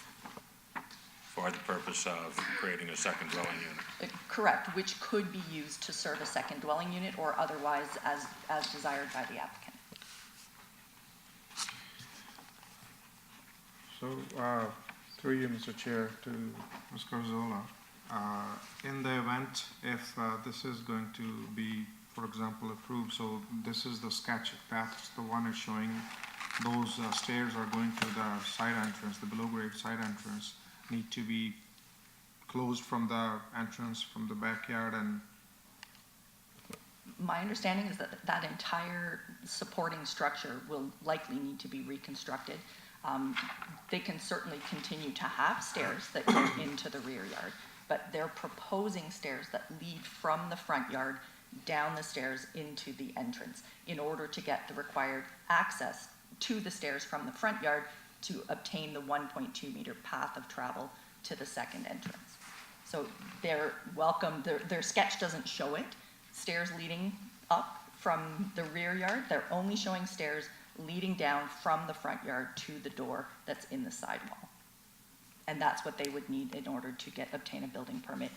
For the purpose of creating a 2nd dwelling unit. Correct, which could be used to serve a 2nd dwelling unit or otherwise as desired by the applicant. So, through you, Mr. Chair, to Ms. Corzola, in the event if this is going to be, for example, approved, so this is the sketch path, the one is showing those stairs are going to the side entrance, the below grade side entrance. need to be closed from the entrance, from the backyard, and My understanding is that that entire supporting structure will likely need to be reconstructed. They can certainly continue to have stairs that go into the rear yard, but they're proposing stairs that lead from the front yard down the stairs into the entrance in order to get the required access to the stairs from the front yard to obtain the 1.2 meter path of travel to the second entrance. So they're welcome, their sketch doesn't show it, stairs leading up from the rear yard. They're only showing stairs leading down from the front yard to the door that's in the sidewall. And that's what they would need in order to obtain a building permit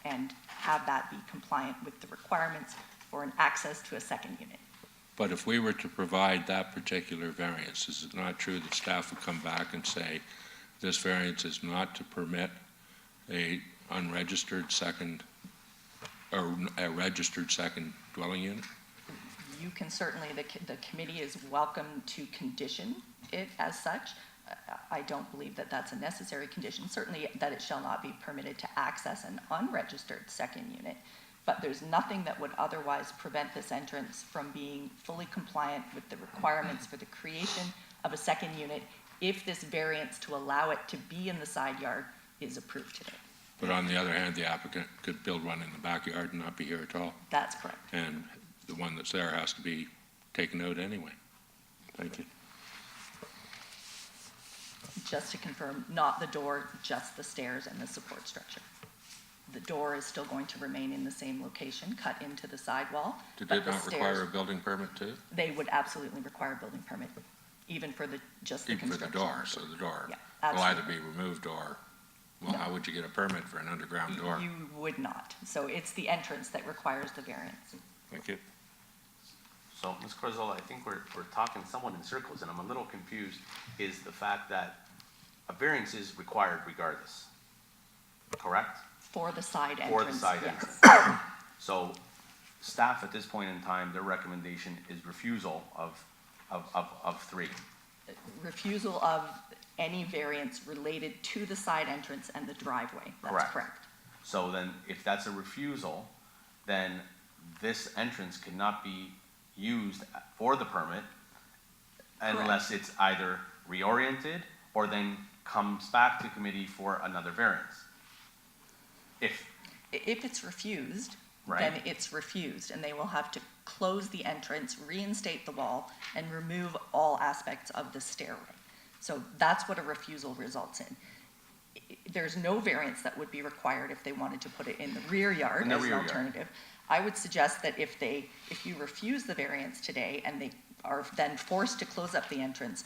and have that be compliant with the requirements for an access to a second unit. But if we were to provide that particular variance, is it not true that staff would come back and say, this variance is not to permit a unregistered second, or a registered second dwelling unit? You can certainly, the committee is welcome to condition it as such. I don't believe that that's a necessary condition, certainly that it shall not be permitted to access an unregistered second unit, but there's nothing that would otherwise prevent this entrance from being fully compliant with the requirements for the creation of a second unit if this variance to allow it to be in the side yard is approved today. But on the other hand, the applicant could build one in the backyard and not be here at all. That's correct. And the one that's there has to be taken out anyway. Thank you. Just to confirm, not the door, just the stairs and the support structure. The door is still going to remain in the same location, cut into the sidewall. Did but it the not require a building permit too? They would absolutely require a building permit, even for just the Even for the construction. door, so the door Yeah, will either absolutely. be removed or, well, No. how would you get a permit for an underground door? You would not. So it's the entrance that requires the variance. Thank you. So, Ms. Corzola, I think we're talking somewhat in circles, and I'm a little confused, is the fact that a variance is required regardless, correct? For the side entrance, For the side yes. entrance. So, staff at this point in time, their recommendation is refusal of 3. Refusal of any variance related to the side entrance and the driveway. That's correct. So then, if that's a refusal, then this entrance cannot be used for the permit unless it's either reoriented or then comes back to committee for another variance. If it's refused, Right. then it's refused, and they will have to close the entrance, reinstate the wall, and remove all aspects of the stairway. So that's what a refusal results in. There's no variance that would be required if they wanted to put it in the rear yard In the as an rear yard. alternative. I would suggest that if you refuse the variance today and they are then forced to close up the entrance,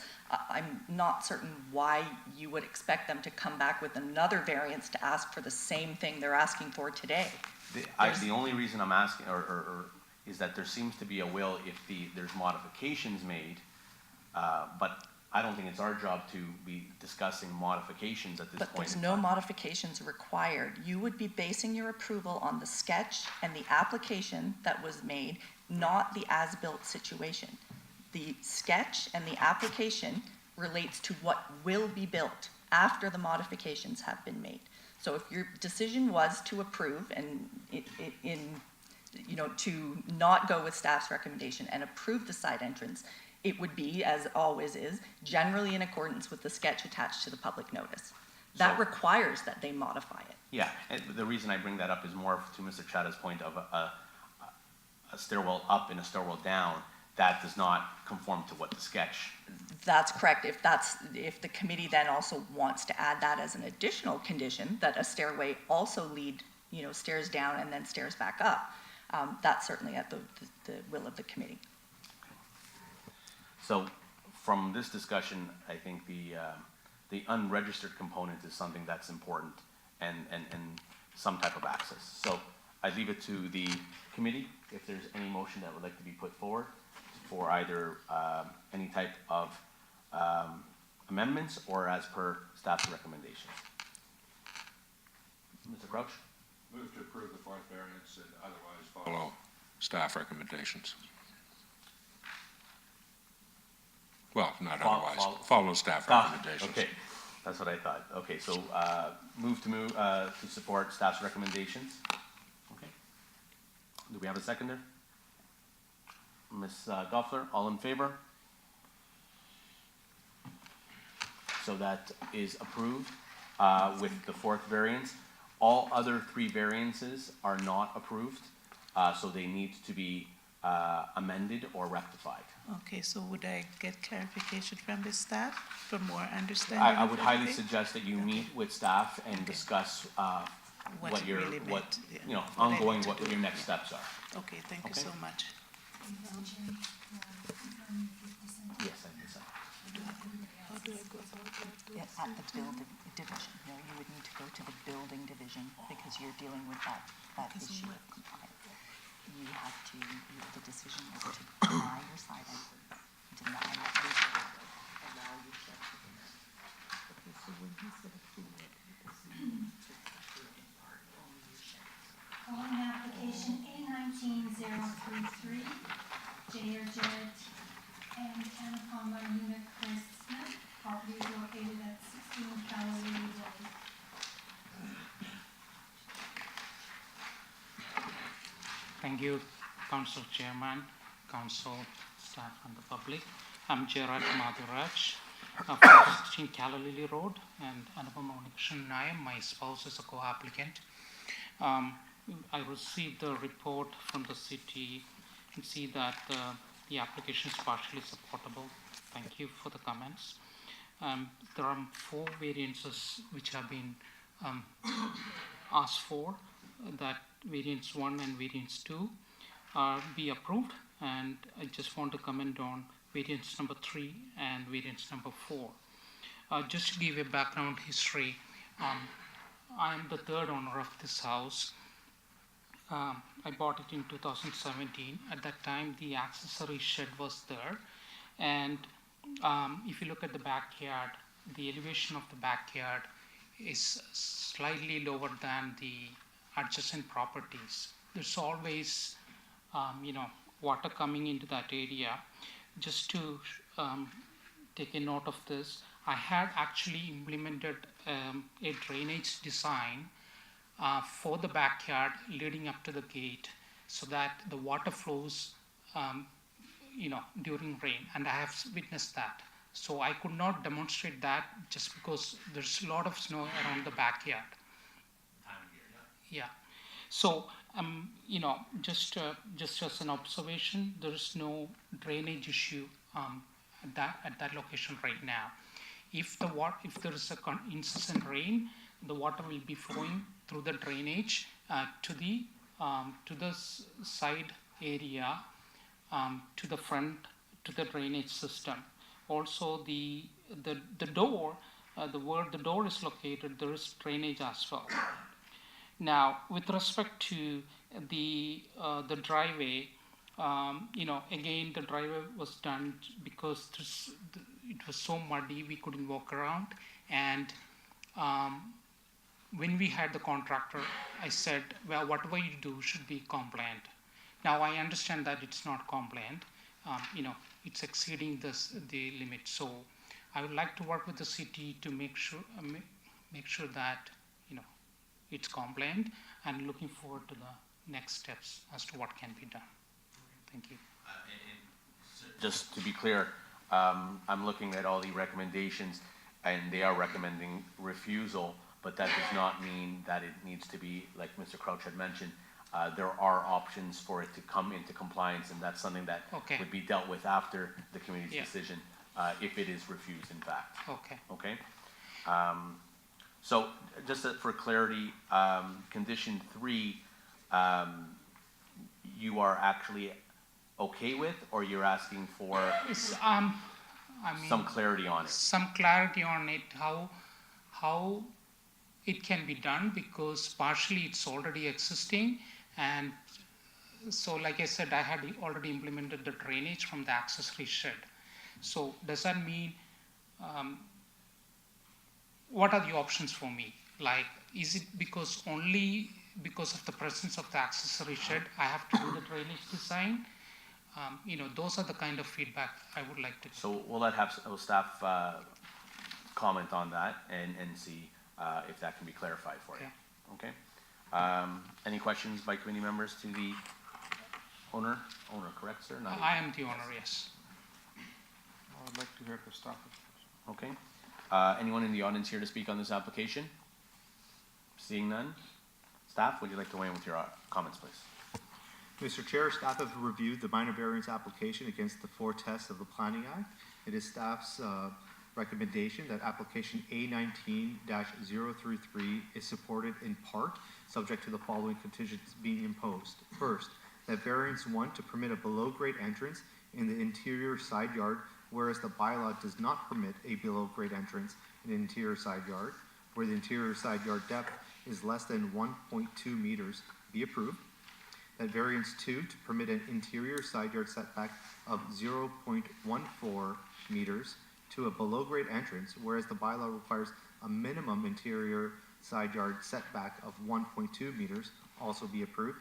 I'm not certain why you would expect them to come back with another variance to ask for the same thing they're asking for today. The only reason I'm asking, or is that there seems to be a will if there's modifications made, but I don't think it's our job to be discussing modifications at this But point. there's no modifications required. You would be basing your approval on the sketch and the application that was made, not the as-built situation. The sketch and the application relates to what will be built after the modifications have been made. So if your decision was to approve and to not go with staff's recommendation and approve the side entrance, it would be, as always is, generally in accordance with the sketch attached to the public notice. That requires that they modify it. Yeah, and the reason I bring that up is more to Mr. Chada's point of a stairwell up and a stairwell down. That does not conform to what the sketch. That's correct. If the committee then also wants to add that as an additional condition, that a stairway also lead, stairs down and then stairs back up, that's certainly at the will of the committee. So from this discussion, I think the unregistered component is something that's important and some type of access. So I leave it to the committee if there's any motion that would like to be put forward for either any type of amendments or as per staff's recommendations. Mr. Crouch? Move to approve the 4th variance and otherwise Follow staff recommendations. Well, not otherwise. Follow staff recommendations. Okay, That's what I thought. Okay, so move to support staff's recommendations. Okay. Do we have a seconder? Ms. Doffler, all in favor? So that is approved with the fourth variance. All other three variances are not approved, so they need to be amended or rectified. Okay, so would I get clarification from the staff for more understanding? I of would highly everything? suggest that you meet with staff and discuss What what it your, really what, meant, yeah. you know, What I need ongoing, to what do, your next yeah. steps are. Okay, thank you Okay. so much. Yes, I think so. How do I go about that? At the building division, you know, you would need to go to the building division because you're dealing with that issue of compliance. You have to, the decision is to deny your siding, deny that legal, allow your shed to be there. Okay, so when he said affiliate, Calling application A19-033, J.R. Jett and Anapama Unit Chris Smith, property is located at 16 Galilee Way. Thank you, Council Chairman, Council staff and the public. I'm Gerard Madhuraj from 16 Galilee Road, and Anupam Onikushan Nair, my spouse, is a co-applicant. I received the report from the city and see that the application is partially supportable. Thank you for the comments. There are 4 variances which have been asked for, that variance 1 and variance 2 be approved, and I just want to comment on variance number 3 and variance number 4. Just to give a background history, I am the third owner of this house. I bought it in 2017. At that time, the accessory shed was there, and if you look at the backyard, the elevation of the backyard is slightly lower than the adjacent properties. There's always, water coming into that area. Just to take a note of this, I had actually implemented a drainage design for the backyard leading up to the gate so that the water flows, during rain, and I have witnessed that. So I could not demonstrate that just because there's a lot of snow around the backyard. Yeah. So, just as an observation, there is no drainage issue at that location right now. If there is a incessant rain, the water will be flowing through the drainage to the side area, to the front, to the drainage system. Also, the door, where the door is located, there is drainage as well. Now, with respect to the driveway, again, the driveway was done because it was so muddy we couldn't walk around. And when we had the contractor, I said, well, whatever you do should be compliant. Now, I understand that it's not compliant. It's exceeding the limit. So I would like to work with the city to make sure that it's compliant, and looking forward to the next steps as to what can be done. Thank you. Just to be clear, I'm looking at all the recommendations, and they are recommending refusal, but that does not mean that it needs to be, like Mr. Crouch had mentioned, there are options for it to come into compliance, and that's something that would be dealt with after the committee's decision, if it is refused, in fact. Okay? So, just for clarity, condition 3, you are actually okay with, or you're asking for some clarity on it? Some clarity on it, how it can be done, because partially it's already existing, and so like I said, I had already implemented the drainage from the accessory shed. So does that mean, what are the options for me? Like, is it only because of the presence of the accessory shed I have to do the drainage design? Those are the kind of feedback I would like to. So we'll let staff comment on that and see if that can be clarified for you. Okay? Any questions by committee members to the owner? Owner, correct, sir? Not I am the owner, yes. I'd like to hear the staff. Okay. Anyone in the audience here to speak on this application? Seeing none? Staff, would you like to weigh in with your comments, please? Mr. Chair, staff have reviewed the minor variance application against the four tests of the Planning Act. It is staff's recommendation that application A19-033 is supported in part, subject to the following conditions being imposed. First, that variance 1 to permit a below-grade entrance in the interior side yard, whereas the bylaw does not permit a below-grade entrance in an interior side yard, where the interior side yard depth is less than 1.2 meters, be approved. That variance 2 to permit an interior side yard setback of 0.14 meters to a below-grade entrance, whereas the bylaw requires a minimum interior side yard setback of 1.2 meters, also be approved.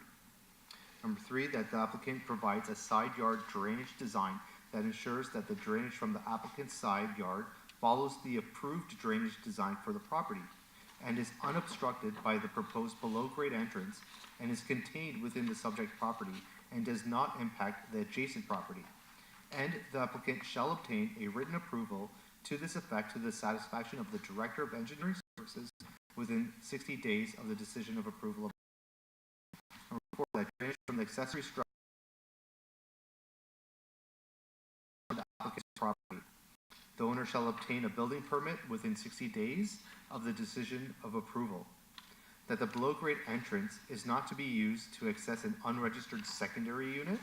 Number 3, that the applicant provides a side yard drainage design that ensures that the drainage from the applicant's side yard follows the approved drainage design for the property and is unobstructed by the proposed below-grade entrance and is contained within the subject property and does not impact the adjacent property. And the applicant shall obtain a written approval to this effect to the satisfaction of the Director of Engineering Services within 60 days of the decision of approval of report that drainage from the accessory structure of the applicant's property. The owner shall obtain a building permit within 60 days of the decision of approval. That the below-grade entrance is not to be used to access an unregistered secondary unit.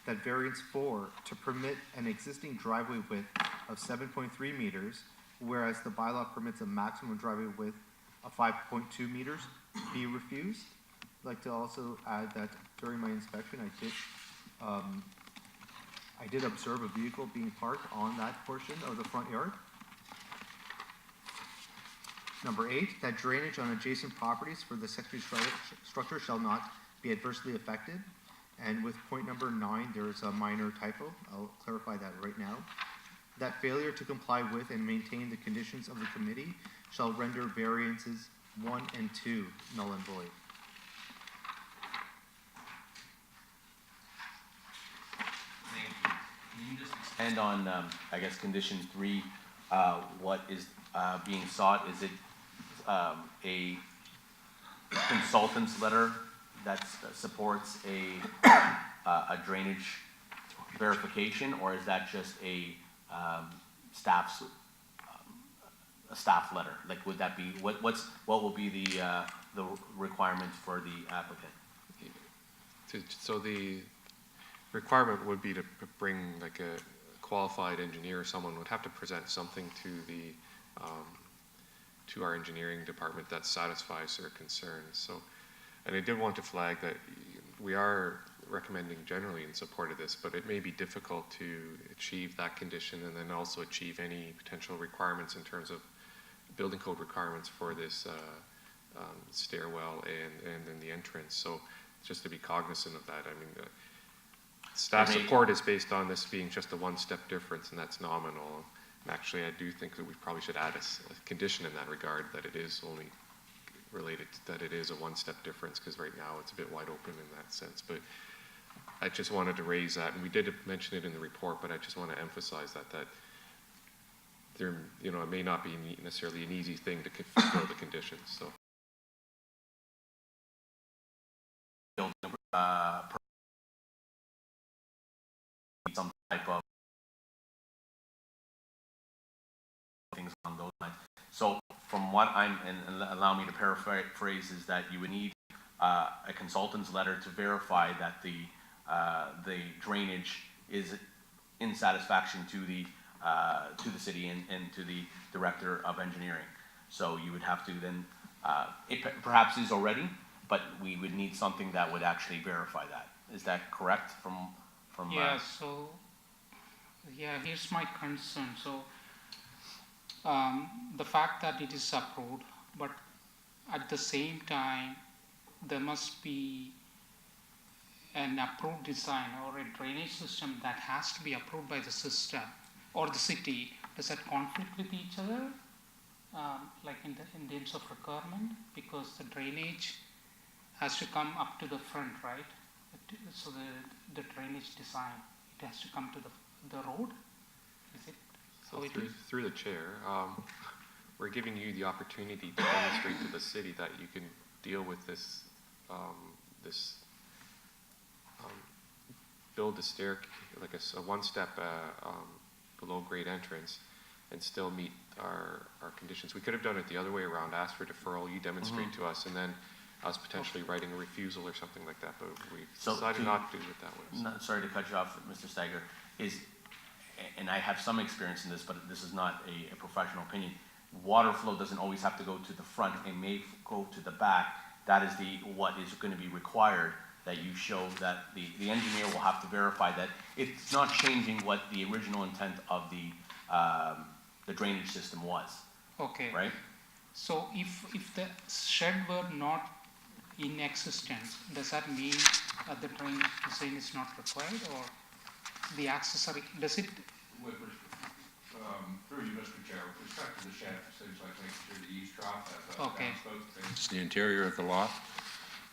That variance 4 to permit an existing driveway width of 7.3 meters, whereas the bylaw permits a maximum driveway width of 5.2 meters, be refused. I'd like to also add that during my inspection, I did observe a vehicle being parked on that portion of the front yard. Number 8, that drainage on adjacent properties for the accessory structure shall not be adversely affected. And with point number 9, there is a minor typo. I'll clarify that right now. That failure to comply with and maintain the conditions of the committee shall render variances 1 and 2 null and void. Can you just expand on, I guess, condition 3, what is being sought? Is it a consultant's letter that supports a drainage verification, or is that just a staff letter? Like, would that be what will be the requirement for the applicant? So the requirement would be to bring like a qualified engineer. Someone would have to present something to the to our engineering department that satisfies their concerns. So, and I did want to flag that we are recommending generally in support of this, but it may be difficult to achieve that condition and then also achieve any potential requirements in terms of building code requirements for this stairwell and then the entrance. So just to be cognizant of that. I mean, staff support is based on this being just a one-step difference, and that's nominal. And actually, I do think that we probably should add a condition in that regard, that it is only related to, that it is a one-step difference, because right now it's a bit wide open in that sense. But I just wanted to raise that, and we did mention it in the report, but I just want to emphasize that there, you know, it may not be necessarily an easy thing to fulfill the conditions. So. Some type of things along those lines. So from what and allow me to paraphrase, is that you would need a consultant's letter to verify that the drainage is in satisfaction to the city and to the Director of Engineering. So you would have to then, it perhaps is already, but we would need something that would actually verify that. Is that correct from yeah, so, yeah, here's my concern. So, the fact that it is approved, but at the same time, there must be an approved design or a drainage system that has to be approved by the system or the city does that conflict with each other? Like in terms of requirement, because the drainage has to come up to the front, right? So the drainage design, it has to come to the road? Is it So how it is? through the chair, we're giving you the opportunity to demonstrate to the city that you can deal with this, build a stair, like a one-step below grade entrance and still meet our conditions. We could have done it the other way around, ask for deferral, you demonstrate to us, and then us potentially writing a refusal or something like that, but we decided not to do it that way. Sorry to cut you off, Mr. Steiger, and I have some experience in this, but this is not a professional opinion. Water flow doesn't always have to go to the front, it may go to the back. That is what is going to be required, that you show that the engineer will have to verify that it's not changing what the original intent of the drainage system was. Okay. Right? So if the shed were not in existence, does that mean the drainage design is not required, or the accessory, does it? Through you, Mr. Chair, with respect to the shed, things like making sure the eaves trough, Okay. It's the interior of the lot,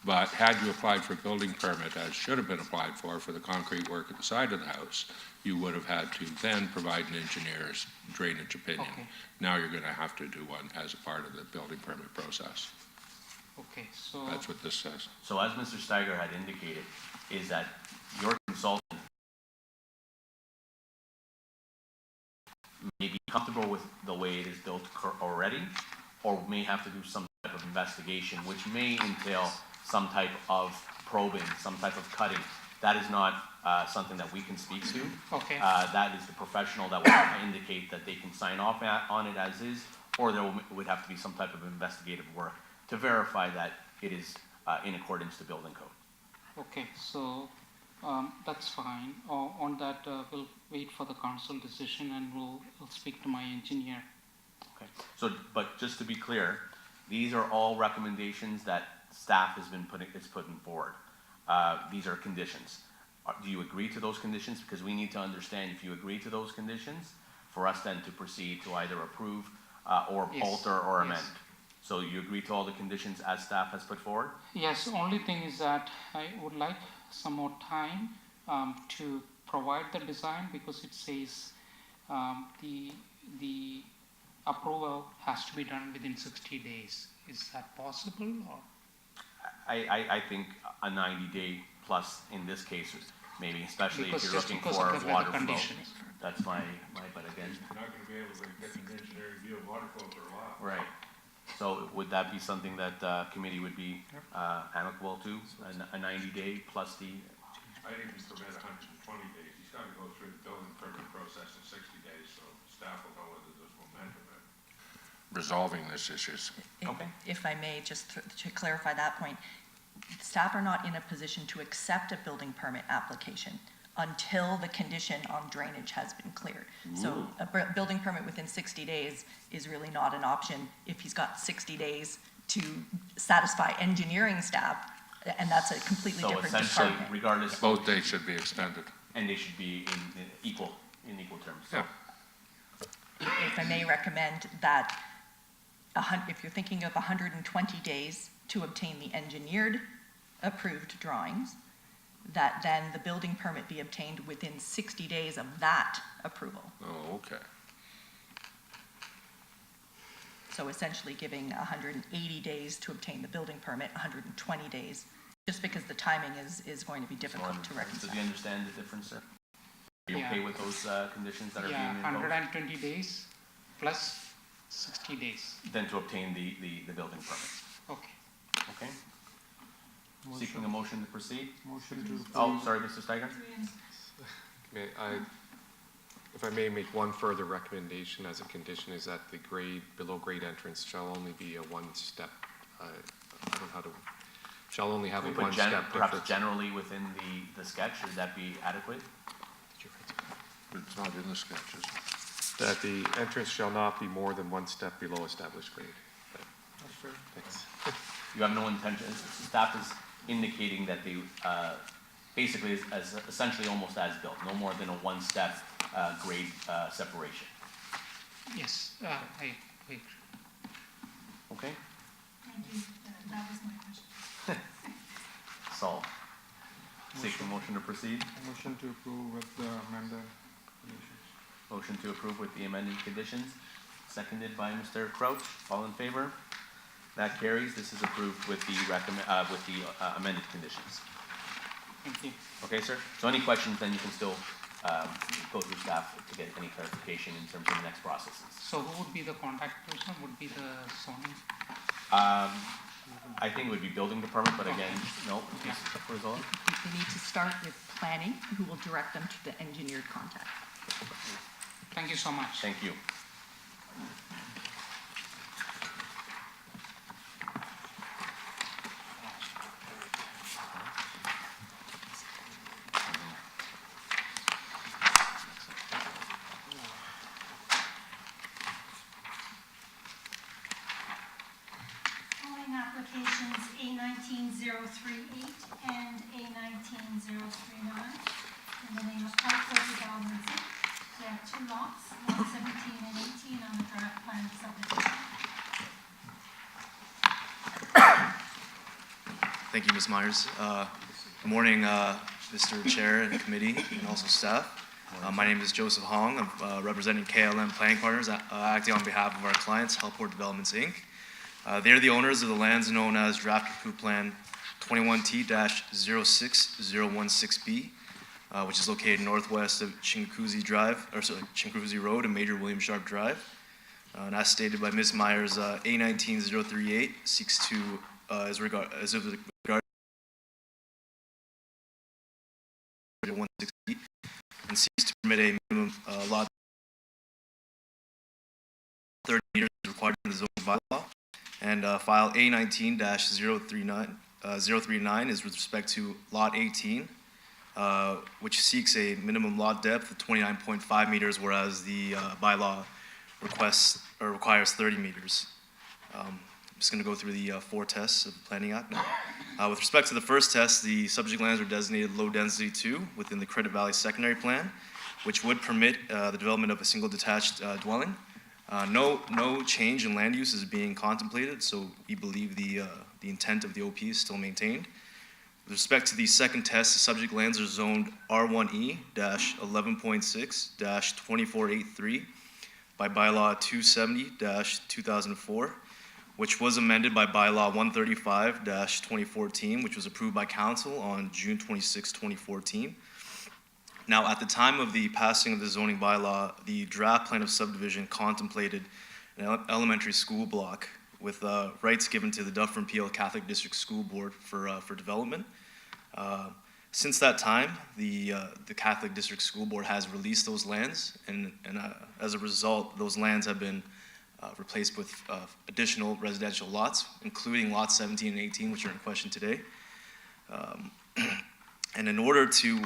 but had you applied for a building permit, as should have been applied for the concrete work at the side of the house, you would have had to then provide an engineer's drainage opinion. Okay. Now you're going to have to do one as a part of the building permit process. Okay, so. That's what this says. So as Mr. Steiger had indicated, is that your consultant may be comfortable with the way it is built already, or may have to do some type of investigation, which may entail some type of probing, some type of cutting. That is not something that we can speak to. Okay. That is the professional that will indicate that they can sign off on it as is, or there would have to be some type of investigative work to verify that it is in accordance to building code. Okay, so that's fine. On that, we'll wait for the council decision and we'll speak to my engineer. Okay. So, but just to be clear, these are all recommendations that staff has been putting forward. These are conditions. Do you agree to those conditions? Because we need to understand if you agree to those conditions for us then to proceed to either approve or Yes. alter or amend. Yes. So you agree to all the conditions as staff has put forward? Yes, the only thing is that I would like some more time to provide the design, because it says the approval has to be done within 60 days. Is that possible, or? I think a 90-day plus in this case, maybe, especially Because if you're just looking because for of the weather water flow. conditions. That's my, but again. You're not going to be able to get an engineering view of water flow for a while. Right. So would that be something that committee would be amicable to, a 90-day plus the? I think we permit 120 days. He's got to go through the building permit process in 60 days, so staff will know whether there's momentum in Resolving this issues. If I may, just to clarify that point, staff are not in a position to accept a building permit application until the condition on drainage has been cleared. So a building permit within 60 days is really not an option if he's got 60 days to satisfy engineering staff, and that's a completely different department. So essentially, regardless. Both dates should be extended. And they should be in equal terms. Yeah. If I may recommend that, if you're thinking of 120 days to obtain the engineered approved drawings, that then the building permit be obtained within 60 days of that approval. Oh, okay. So essentially giving 180 days to obtain the building permit, 120 days, just because the timing is going to be difficult to reconcile. Does he understand the difference, sir? Are you Yeah. okay with those conditions that are being Yeah, imposed? 120 days plus 60 days. Then to obtain the building permit. Okay. Okay? Seeking a motion to proceed? Motion to. Oh, sorry, Mr. Steiger? If I may make one further recommendation as a condition, is that the below grade entrance shall only be a one-step, I don't know how to, shall only have a But one-step perhaps difference. generally within the sketch, would that be adequate? It's not in the sketches. That the entrance shall not be more than one step below established grade. That's fair. Thanks. You have no intention, staff is indicating that they, basically is as essentially almost as built, no more than a one-step grade separation. Yes, I agree. Okay, Thank you, that was my question. Saul. Seek a motion to proceed. Motion to approve with the amended conditions. Motion to approve with the amended conditions, seconded by Mr. Crouch. All in favor? That carries. This is approved with the amended conditions. Thank you. Okay, sir? So any questions, then you can still go through staff to get any clarification in terms of the next processes. So who would be the contact person? Would be the zoning? I think it would be building the permit, but again, no, Ms. Corzola? They need to start with planning, who will direct them to the engineered contact. Thank you so much. Thank you. Following applications A19038 and A19039 in the name of Parkwood Development Inc. There are two lots, lot 17 and 18 on the draft plan of subdivision. Thank you, Ms. Myers. Good morning, Mr. Chair and committee, and also staff. My name is Joseph Hong. I'm representing KLM Planning Partners, acting on behalf of our clients, Helport Developments, Inc. They're the owners of the lands known as Draft Approved Plan 21T-06016B, which is located northwest of Chinguacousy Road and Major William Sharp Drive. And as stated by Ms. Myers, A19038 seeks to, as regard 160 and seeks to permit a minimum lot 30 meters required in the zoning bylaw. And file A19-039 is with respect to lot 18, which seeks a minimum lot depth of 29.5 meters, whereas the bylaw requires 30 meters. I'm just going to go through the 4 tests of the Planning Act now. With respect to the first test, the subject lands are designated low density 2 within the Credit Valley Secondary Plan, which would permit the development of a single detached dwelling. No change in land use is being contemplated, so we believe the intent of the OP is still maintained. With respect to the second test, the subject lands are zoned R1E-11.6-2483 by bylaw 270-2004, which was amended by bylaw 135-2014, which was approved by council on June 26, 2014. Now, at the time of the passing of the zoning bylaw, the draft plan of subdivision contemplated an elementary school block with rights given to the Dufferin-Peel Catholic District School Board for development. Since that time, the Catholic District School Board has released those lands, and as a result, those lands have been replaced with additional residential lots, including lots 17 and 18, which are in question today. And in order to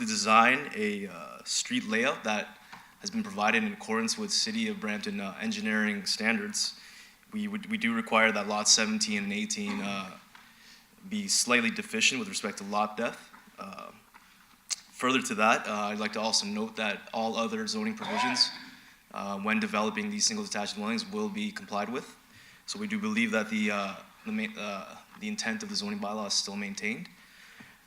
design a street layout that has been provided in accordance with City of Brampton engineering standards, we do require that lots 17 and 18 be slightly deficient with respect to lot depth. Further to that, I'd like to also note that all other zoning provisions when developing these single detached dwellings will be complied with. So we do believe that the intent of the zoning bylaw is still maintained.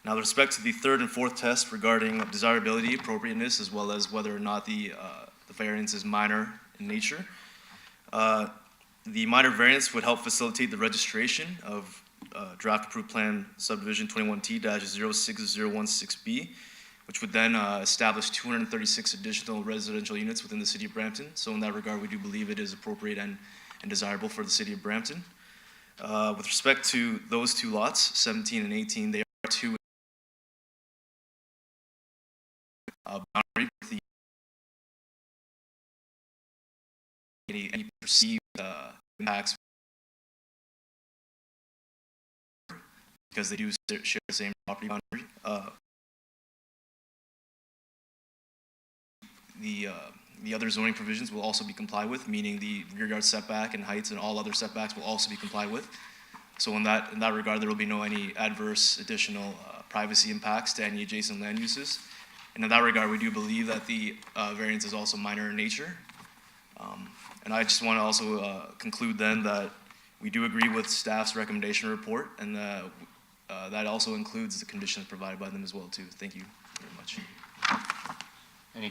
Now, with respect to the third and fourth test regarding desirability, appropriateness, as well as whether or not the variance is minor in nature, the minor variance would help facilitate the registration of draft approved plan subdivision 21T-06016B, which would then establish 236 additional residential units within the City of Brampton. So in that regard, we do believe it is appropriate and desirable for the City of Brampton. With respect to those two lots, 17 and 18, they are two boundary with the any perceived impacts because they do share the same property boundary. The other zoning provisions will also be complied with, meaning the rear yard setback and heights and all other setbacks will also be complied with. So in that regard, there will be no any adverse additional privacy impacts to any adjacent land uses. And in that regard, we do believe that the variance is also minor in nature. And I just want to also conclude then that we do agree with staff's recommendation report, and that also includes the conditions provided by them as well too. Thank you very much. Any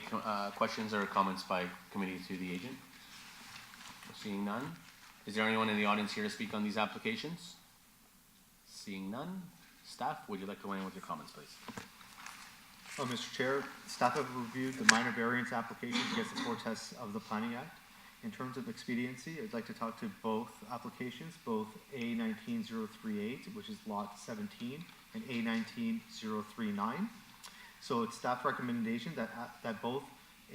questions or comments by committee to the agent? Seeing none. Is there anyone in the audience here to speak on these applications? Seeing none. Staff, would you like to weigh in with your comments, please? Mr. Chair, staff have reviewed the minor variance applications against the four tests of the Planning Act. In terms of expediency, I'd like to talk to both applications, both A19038, which is lot 17, and A19039. So it's staff recommendation that both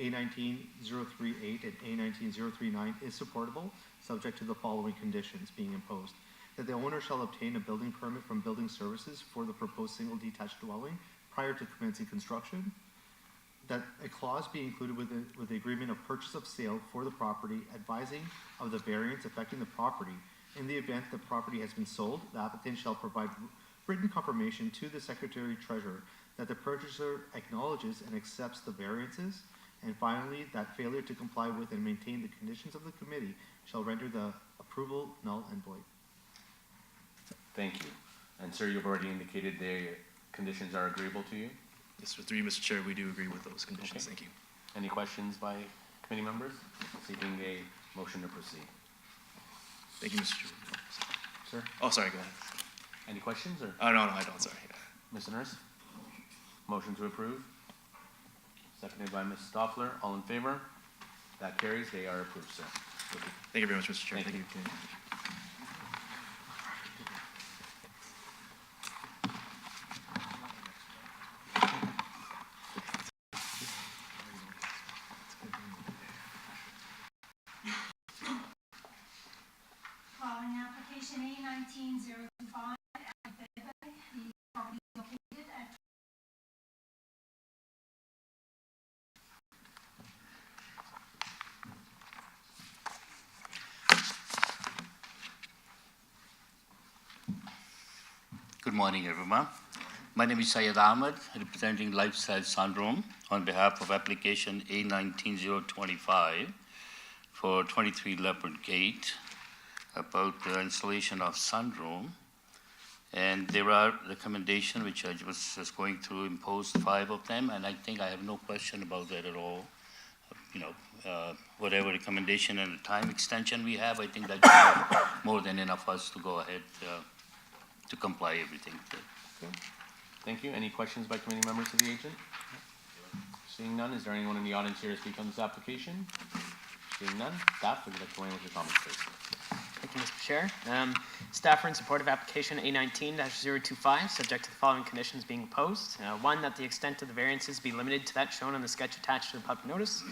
A19038 and A19039 is supportable, subject to the following conditions being imposed. That the owner shall obtain a building permit from Building Services for the proposed single detached dwelling prior to commencing construction. That a clause be included with the agreement of purchase of sale for the property, advising of the variance affecting the property. In the event the property has been sold, the applicant shall provide written confirmation to the Secretary Treasurer that the purchaser acknowledges and accepts the variances. And finally, that failure to comply with and maintain the conditions of the committee shall render the approval null and void. Thank you. And sir, you've already indicated the conditions are agreeable to you? Yes, through you, Mr. Chair, we do agree with those conditions. Okay. Thank you. Any questions by committee members? Seeking a motion to proceed. Thank you, Mr. Chair. Sir? Oh, sorry, go ahead. Any questions or? No, I don't, sorry. Mr. Nurse? Motion to approve. Seconded by Ms. Stoffler. All in favor? That carries. They are approved, sir. Thank you very much, Mr. Chair. Thank you. Following application A19025, the property is located at Good morning, everyone. My name is Syed Ahmed, representing Lifestyle Sunroom on behalf of application A19025 for 23 Leopard Gate about the installation of sunroom. And there are recommendations which I was just going through, imposed 5 of them, and I think I have no question about that at all. Whatever recommendation and the time extension we have, I think that should be more than enough for us to go ahead to comply everything. Okay. Thank you. Any questions by committee members of the agent? Seeing none, is there anyone in the audience here to speak on this application? Seeing none, staff, would you like to weigh in with your comments, please? Thank you, Mr. Chair. Staff are in support of application A19-025, subject to the following conditions being imposed. 1, that the extent of the variances be limited to that shown on the sketch attached to the public notice.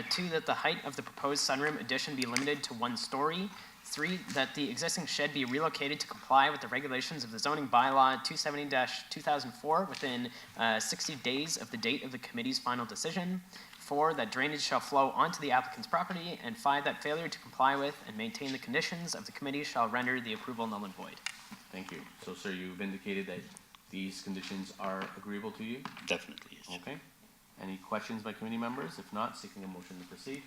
2, that the height of the proposed sunroom addition be limited to 1 story. 3, that the existing shed be relocated to comply with the regulations of the zoning bylaw 270-2004 within 60 days of the date of the committee's final decision. 4, that drainage shall flow onto the applicant's property. And 5, that failure to comply with and maintain the conditions of the committee shall render the approval null and void. Thank you. So, sir, you've indicated that these conditions are agreeable to you? Definitely, yes. Okay. Any questions by committee members? If not, seeking a motion to proceed.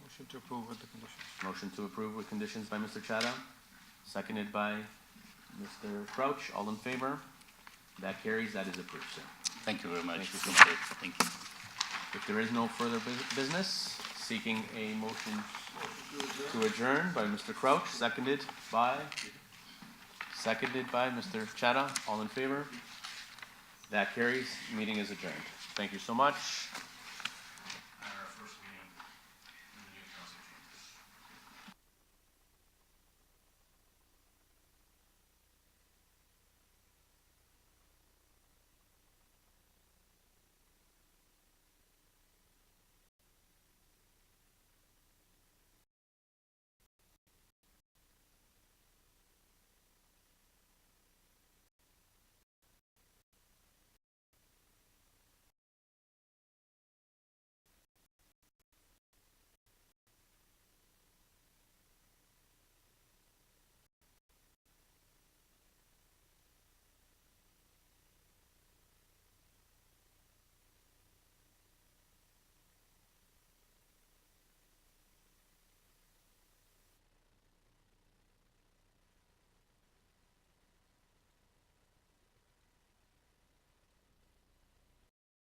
Motion to approve with the conditions. Motion to approve with conditions by Mr. Chada, seconded by Mr. Crouch. All in favor? That carries. That is approved, sir. Thank you very much. Thank you so much. Thank you. If there is no further business, seeking a motion to adjourn by Mr. Crouch, seconded by Mr. Chada. All in favor? That carries. Meeting is adjourned. Thank you so much.